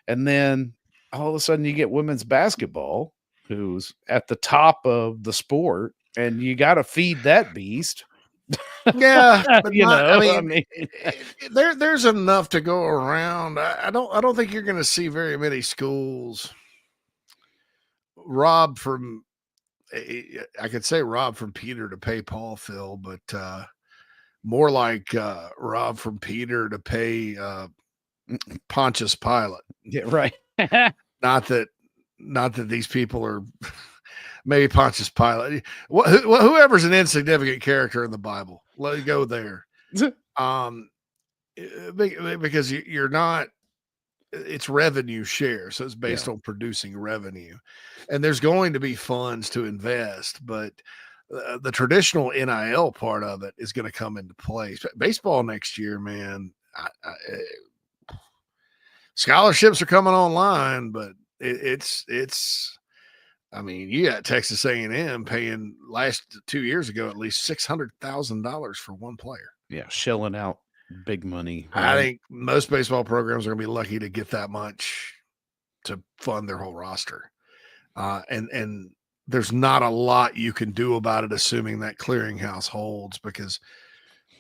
and then all of a sudden you get women's basketball, who's at the top of the sport, and you got to feed that beast. Yeah, but there's enough to go around. I don't think you're going to see very many schools rob from. I could say rob from Peter to pay Paul, Phil, but more like rob from Peter to pay Pontius Pilate. Yeah, right. Not that these people are. Maybe Pontius Pilate, whoever's an insignificant character in the Bible, let it go there. Because you're not, it's revenue share. So it's based on producing revenue, and there's going to be funds to invest, but the traditional NIL part of it is going to come into play. Baseball next year, man, scholarships are coming online, but it's, I mean, you got Texas A&M paying 2 years ago at least $600,000 for one player. Yeah, shelling out big money. Right? I think most baseball programs are going to be lucky to get that much to fund their whole roster. And there's not a lot you can do about it, assuming that clearinghouse holds, because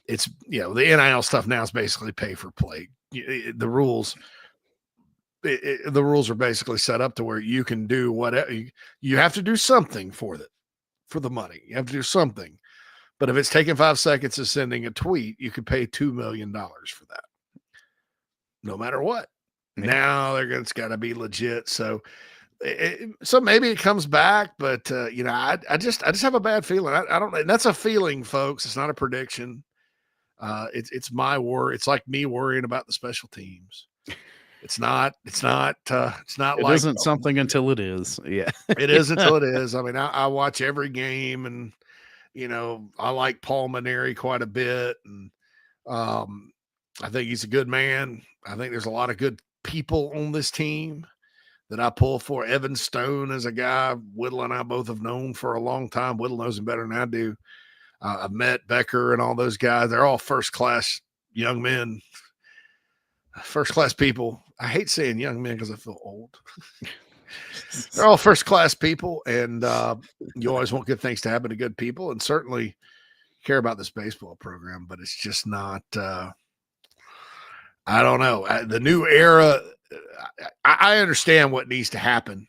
it's, the NIL stuff now is basically pay for play. The rules are basically set up to where you can do whatever. You have to do something for the money. You have to do something. But if it's taking 5 seconds of sending a tweet, you could pay $2 million for that. No matter what. Yeah. Now it's got to be legit. So maybe it comes back, but I just have a bad feeling. I don't. And that's a feeling, folks. It's not a prediction. It's my worry. It's like me worrying about the special teams. It's not like it isn't something until it is. Yeah, it is until it is. I mean, I watch every game, and I like Paul Maneri quite a bit, and I think he's a good man. I think there's a lot of good people on this team that I pull for. Evan Stone is a guy Whittle and I both have known for a long time. Whittle knows him better than I do. I've met Becker and all those guys. They're all first-class young men. First-class people. I hate saying young men because I feel old. They're all first-class people, and you always want good things to happen to good people, and certainly care about this baseball program, but it's just not I don't know. The new era, I understand what needs to happen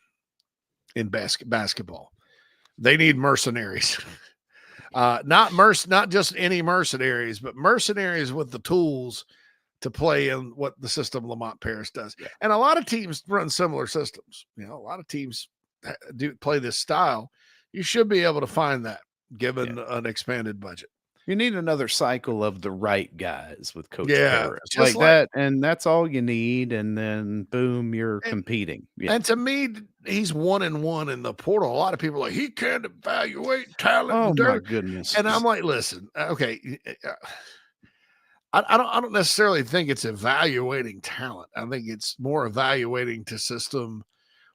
in basketball. They need mercenaries. Not just any mercenaries, but mercenaries with the tools to play in what the system Lamont Paris does. Yeah. And a lot of teams run similar systems. A lot of teams do play this style. You should be able to find that given an expanded budget. You need another cycle of the right guys with Coach Yeah, Paris. just Like that, and that's all you need, and then boom, you're competing. Yeah. And to me, he's 1-1 in the portal. A lot of people are like, he can't evaluate talent. Oh my goodness. And I'm like, listen, okay. I don't necessarily think it's evaluating talent. I think it's more evaluating to system,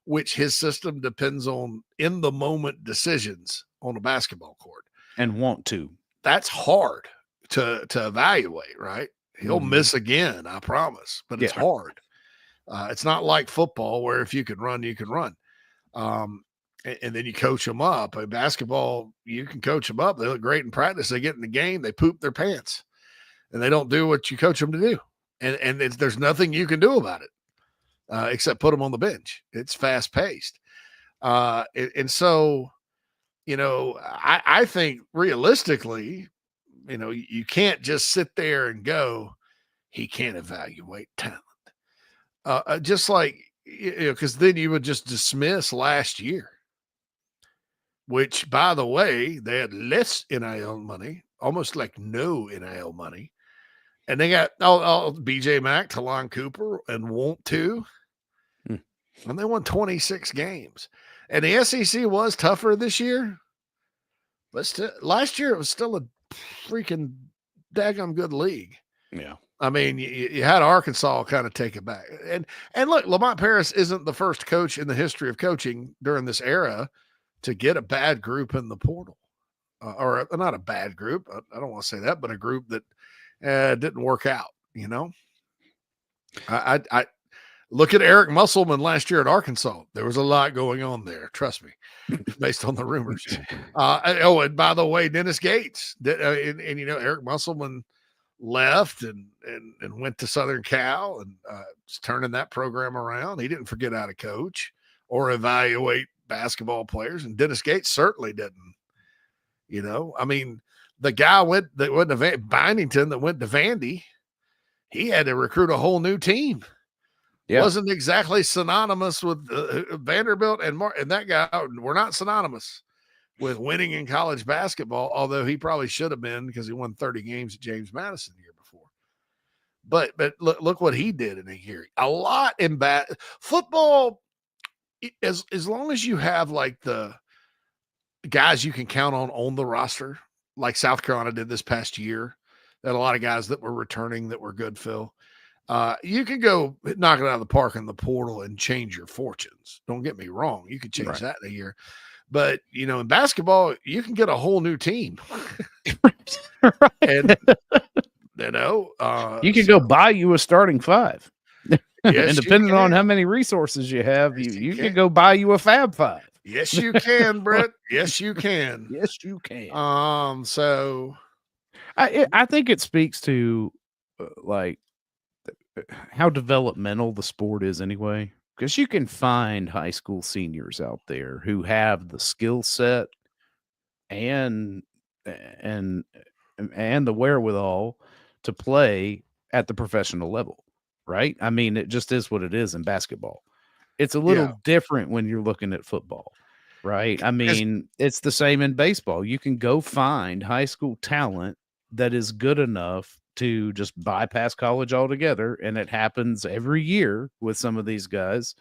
which his system depends on in the moment decisions on a basketball court. And want to. That's hard to evaluate, right? He'll miss again, I promise, but it's hard. It's not like football where if you can run, you can run. and then you coach them up. Basketball, you can coach them up. They look great in practice. They get in the game, they poop their pants, and they don't do what you coach them to do. And there's nothing you can do about it except put them on the bench. It's fast paced. And so, I think realistically, you can't just sit there and go, he can't evaluate talent. Just like, because then you would just dismiss last year, which, by the way, they had less NIL money, almost like no NIL money. And they got BJ Mack, Talon Cooper, and Won't too. And they won 26 games. And the SEC was tougher this year. But still, last year it was still a freaking daggum good league. Yeah. I mean, you had Arkansas kind of take it back. And look, Lamont Paris isn't the first coach in the history of coaching during this era to get a bad group in the portal. Or not a bad group. I don't want to say that, but a group that didn't work out, I look at Eric Musselman last year at Arkansas. There was a lot going on there. Trust me, based on the rumors. And by the way, Dennis Gates, and Eric Musselman left and went to Southern Cal and is turning that program around. He didn't forget how to coach or evaluate basketball players, and Dennis Gates certainly didn't. I mean, the guy that went to Bindington that went to Vandy, he had to recruit a whole new team. Yeah. Wasn't exactly synonymous with Vanderbilt and that guy were not synonymous with winning in college basketball, although he probably should have been because he won 30 games at James Madison the year before. But look what he did in a year. A lot in football, as long as you have like the guys you can count on the roster, like South Carolina did this past year, that a lot of guys that were returning that were good, Phil. You can go knock it out of the park in the portal and change your fortunes. Don't get me wrong. You could change that in a year. But, in basketball, you can get a whole new team. And, you can go buy you a starting five. Yes, and depending on how many resources you have, you can go buy you a Fab Five. Yes, you can, Brett. Yes, you can. Yes, you can. So I think it speaks to like how developmental the sport is anyway, because you can find high school seniors out there who have the skill set and the wherewithal to play at the professional level, right? I mean, it just is what it is in basketball. It's a little different when you're looking at football, right? I mean, it's the same in baseball. You can go find high school talent that is good enough to just bypass college altogether. And it happens every year with some of these guys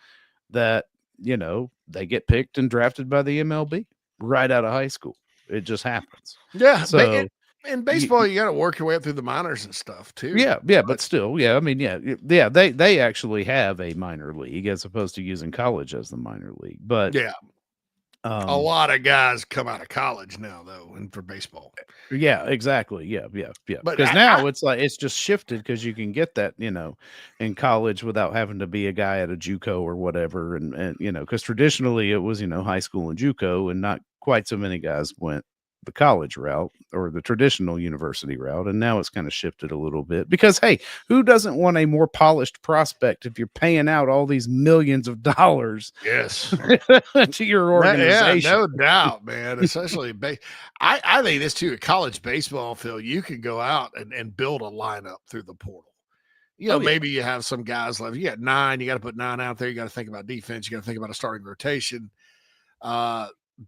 that, they get picked and drafted by the MLB right out of high school. It just happens. Yeah. So in baseball, you got to work your way up through the minors and stuff too. Yeah. But still, I mean, they actually have a minor league as opposed to using college as the minor league. But a lot of guys come out of college now, though, and for baseball. Yeah, exactly. Yeah. But because now it's like it's just shifted because you can get that, in college without having to be a guy at a JUCO or whatever, and because traditionally it was high school and JUCO, and not quite so many guys went the college route or the traditional university route, and now it's kind of shifted a little bit because, hey, who doesn't want a more polished prospect if you're paying out all these millions of dollars to your organization? Yeah, no doubt, man. Especially I think this too, at college baseball, Phil, you can go out and build a lineup through the portal. Maybe you have some guys left. You got 9, you got to put 9 out there. You got to think about defense. You got to think about a starting rotation.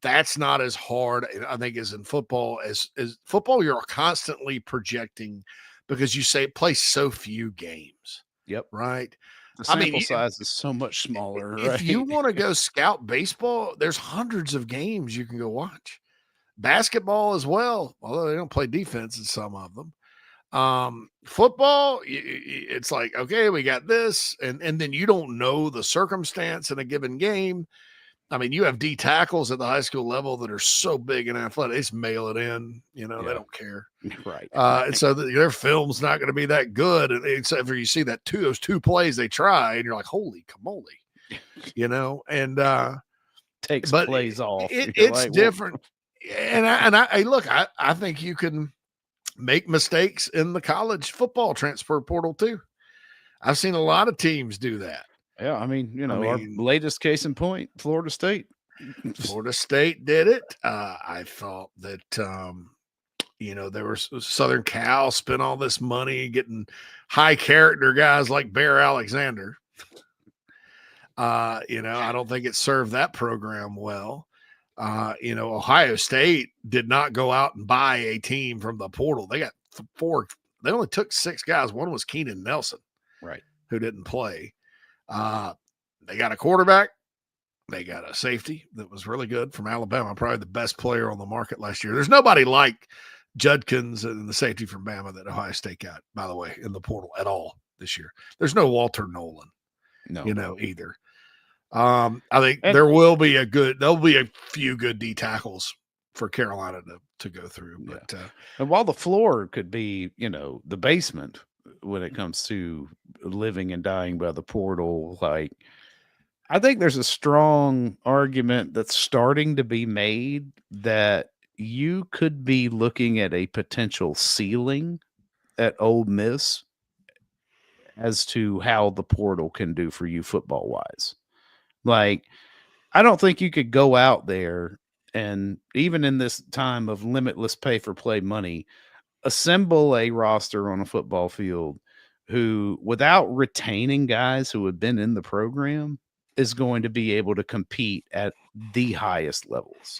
That's not as hard, I think, as in football. As football, you're constantly projecting because you play so few games. Yep. Right. The sample size is so much smaller. If you want to go scout baseball, there's hundreds of games you can go watch. Basketball as well, although they don't play defense in some of them. Football, it's like, okay, we got this, and then you don't know the circumstance in a given game. I mean, you have D tackles at the high school level that are so big and athletic, they just mail it in. They don't care. Right. And so their film's not going to be that good, except for you see those two plays they try, and you're like, holy camole, and takes but plays off. It's like, different. And I look, I think you can make mistakes in the college football transfer portal too. I've seen a lot of teams do that. Yeah, I mean, our latest case in point, Florida State. Florida State did it. I thought that, there was Southern Cal spent all this money getting high character guys like Bear Alexander. I don't think it served that program well. Ohio State did not go out and buy a team from the portal. They got 4. They only took 6 guys. One was Keenan Nelson, right, who didn't play. They got a quarterback. They got a safety that was really good from Alabama, probably the best player on the market last year. There's nobody like Judkins and the safety from Bama that Ohio State got, by the way, in the portal at all this year. There's no Walter Nolan, either. I think there'll be a few good D tackles for Carolina to go through. But and while the floor could be, the basement when it comes to living and dying by the portal, like I think there's a strong argument that's starting to be made that you could be looking at a potential ceiling at Ole Miss as to how the portal can do for you football wise. Like, I don't think you could go out there and even in this time of limitless pay for play money, assemble a roster on a football field who, without retaining guys who have been in the program, is going to be able to compete at the highest levels.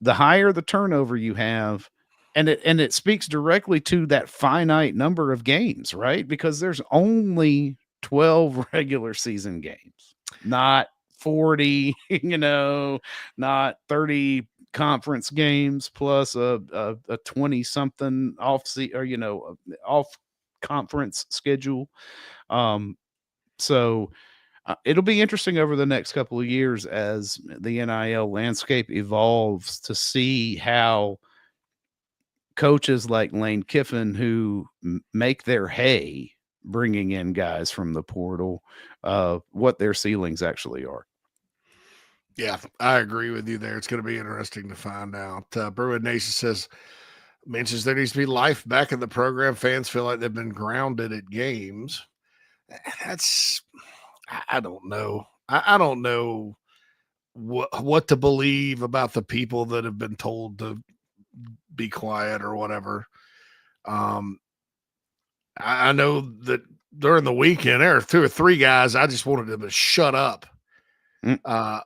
The higher the turnover you have, and it speaks directly to that finite number of games, right? Because there's only 12 regular season games, not 40, not 30 conference games plus a 20 something off conference schedule. So it'll be interesting over the next couple of years as the NIL landscape evolves to see how coaches like Lane Kiffin, who make their hay bringing in guys from the portal, what their ceilings actually are. Yeah, I agree with you there. It's going to be interesting to find out. Bruin Nation mentions there needs to be life back in the program. Fans feel like they've been grounded at games. I don't know. I don't know what to believe about the people that have been told to be quiet or whatever. I know that during the weekend there were 2 or 3 guys I just wanted them to shut up.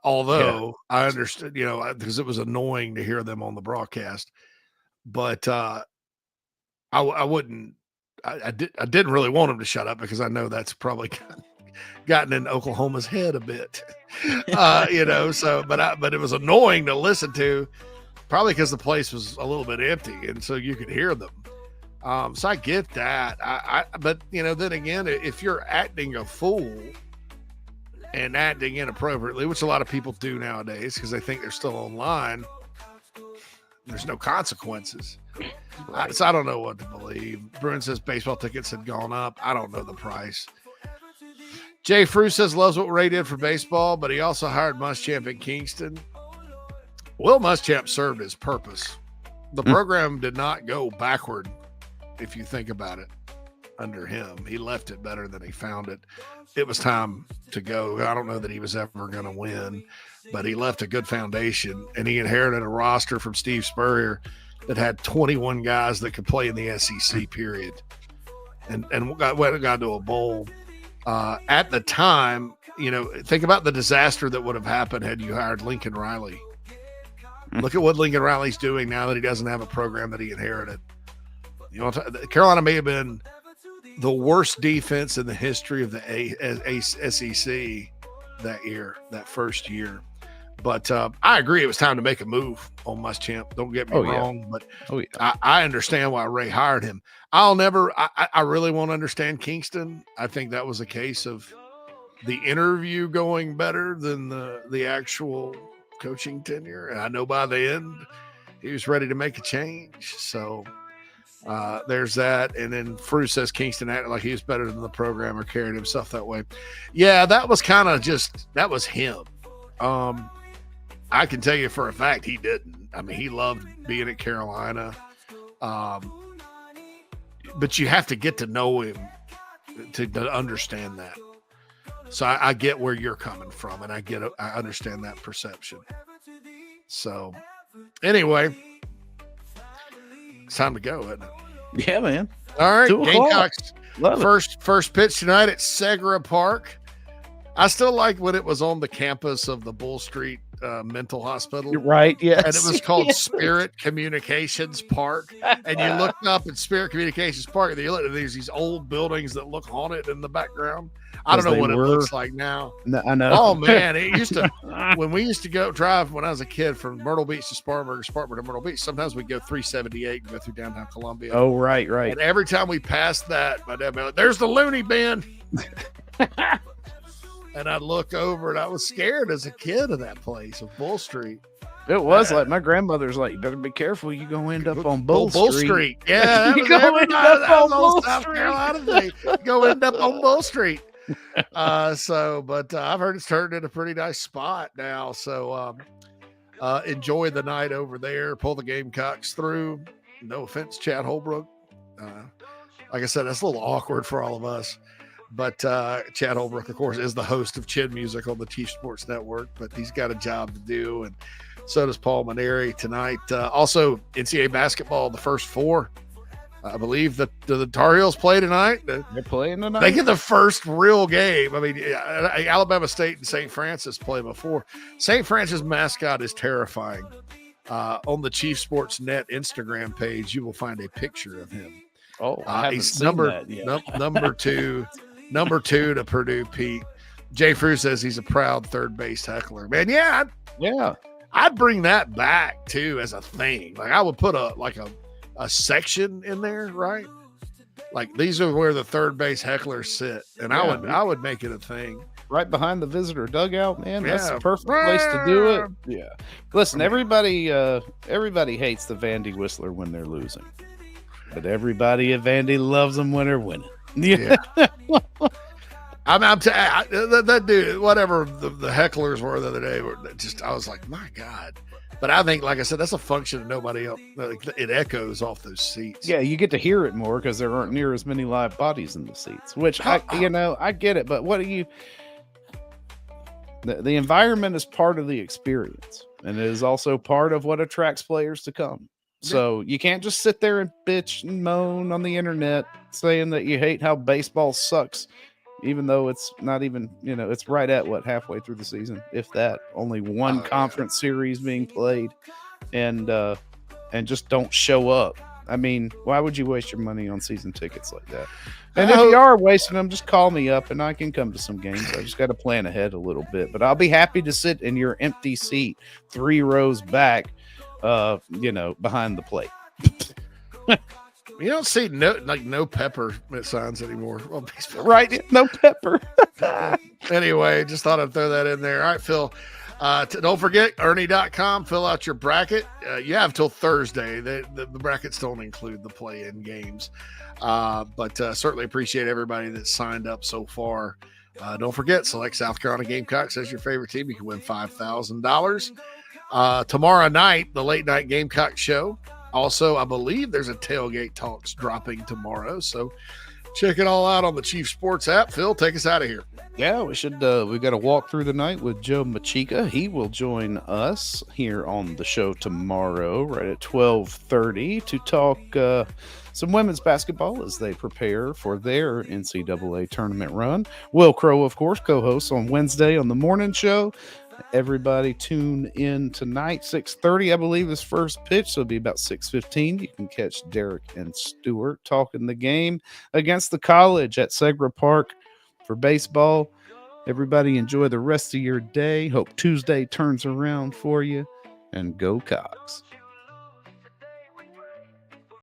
Although I understood, because it was annoying to hear them on the broadcast, but I wouldn't. I didn't really want them to shut up because I know that's probably gotten in Oklahoma's head a bit, So, but it was annoying to listen to, probably because the place was a little bit empty, and so you could hear them. So I get that. But then again, if you're acting a fool and acting inappropriately, which a lot of people do nowadays because they think they're still online, there's no consequences. Right. So I don't know what to believe. Bruin says baseball tickets had gone up. I don't know the price. Jay Frew says loves what Ray did for baseball, but he also hired Muschamp in Kingston. Will Muschamp served his purpose. The program did not go backward, if you think about it, under him. He left it better than he found it. It was time to go. I don't know that he was ever going to win, but he left a good foundation, and he inherited a roster from Steve Spurrier that had 21 guys that could play in the SEC, period, and got to a bowl. At the time, think about the disaster that would have happened had you hired Lincoln Riley. Look at what Lincoln Riley's doing now that he doesn't have a program that he inherited. Carolina may have been the worst defense in the history of the SEC that first year. But I agree it was time to make a move on Muschamp. Don't get me wrong, but I understand why Ray hired him. I really won't understand Kingston. I think that was a case of the interview going better than the actual coaching tenure. And I know by the end he was ready to make a change. So there's that. And then Frew says Kingston acted like he was better than the program or carried himself that way. Yeah, that was kind of that was him. I can tell you for a fact he didn't. I mean, he loved being at Carolina. But you have to get to know him to understand that. So I get where you're coming from, and I understand that perception. So anyway, it's time to go, isn't it? Yeah, man. All right, 2 o'clock. Gamecocks first pitch tonight at Segra Park. I still like when it was on the campus of the Bull Street Mental Hospital. You're right, yes. And it was called Spirit Communications Park. And you looked up at Spirit Communications Park, and you look, there's these old buildings that look haunted in the background. I don't know what it looks like now. No, I know. Oh, man. It used to, when we used to go drive when I was a kid from Myrtle Beach to Spartanburg, Spartanburg to Myrtle Beach, sometimes we'd go 378 and go through downtown Columbia. Oh, right. And every time we passed that, my dad would be like, there's the loony bin. And I'd look over, and I was scared as a kid of that place, of Bull Street. It was like my grandmother's like, you better be careful. You go end up on Bull Street. Yeah, you go end up on Bull South Street. Carolina thing. You go end up on Bull Street. But I've heard it's turned into a pretty nice spot now. So enjoy the night over there. Pull the Gamecocks through. No offense, Chad Holbrook. Like I said, that's a little awkward for all of us. But Chad Holbrook, of course, is the host of Chin Music on the Chief Sports Network, but he's got a job to do, and so does Paul Maneri tonight. Also, NCAA basketball, the first 4. I believe that the Tar Heels play tonight. They're playing tonight. They get the first real game. I mean, Alabama State and St. Francis play before. St. Francis mascot is terrifying. On the Chief Sports Net Instagram page, you will find a picture of him. Oh, I haven't he's seen that yet. number 2 to Purdue, Pete. Jay Frew says he's a proud third base heckler. Man, yeah. I'd bring that back too as a thing. Like I would put a section in there, right? Like these are where the third base hecklers sit, and I would make it a thing. Right behind the visitor dugout, man. That's the perfect place to do it. Yeah. Listen, everybody hates the Vandy Whistler when they're losing, but everybody at Vandy loves them when they're winning. Yeah. That dude, whatever the hecklers were the other day, I was like, my God. But I think, like I said, that's a function of nobody else. It echoes off those seats. Yeah, you get to hear it more because there aren't near as many live bodies in the seats, which I get it. But what do you? The environment is part of the experience, and it is also part of what attracts players to come. So you can't just sit there and bitch and moan on the internet saying that you hate how baseball sucks, even though it's not even, it's right at halfway through the season, if that. Only one conference series being played, and just don't show up. I mean, why would you waste your money on season tickets like that? And if you are wasting them, just call me up and I can come to some games. I just got to plan ahead a little bit, but I'll be happy to sit in your empty seat 3 rows back, behind the plate. You don't see no pepper signs anymore on baseball. Right? No pepper. Anyway, just thought I'd throw that in there. All right, Phil. Don't forget, Ernie.com. Fill out your bracket. You have till Thursday. The brackets don't include the play-in games. But certainly appreciate everybody that's signed up so far. Don't forget, select South Carolina Gamecocks as your favorite team. You can win $5,000. Tomorrow night, the late night Gamecock show. Also, I believe there's a Tailgate Talks dropping tomorrow. So check it all out on the Chief Sports app. Phil, take us out of here. Yeah, we should. We've got to walk through the night with Joe Machika. He will join us here on the show tomorrow, right at 12:30, to talk some women's basketball as they prepare for their NCAA tournament run. Will Crow, of course, co-hosts on Wednesday on the morning show. Everybody tune in tonight, 6:30, I believe, is first pitch, so it'll be about 6:15. You can catch Derek and Stewart talking the game against the College at Segra Park for baseball. Everybody enjoy the rest of your day. Hope Tuesday turns around for you, and go Cougars.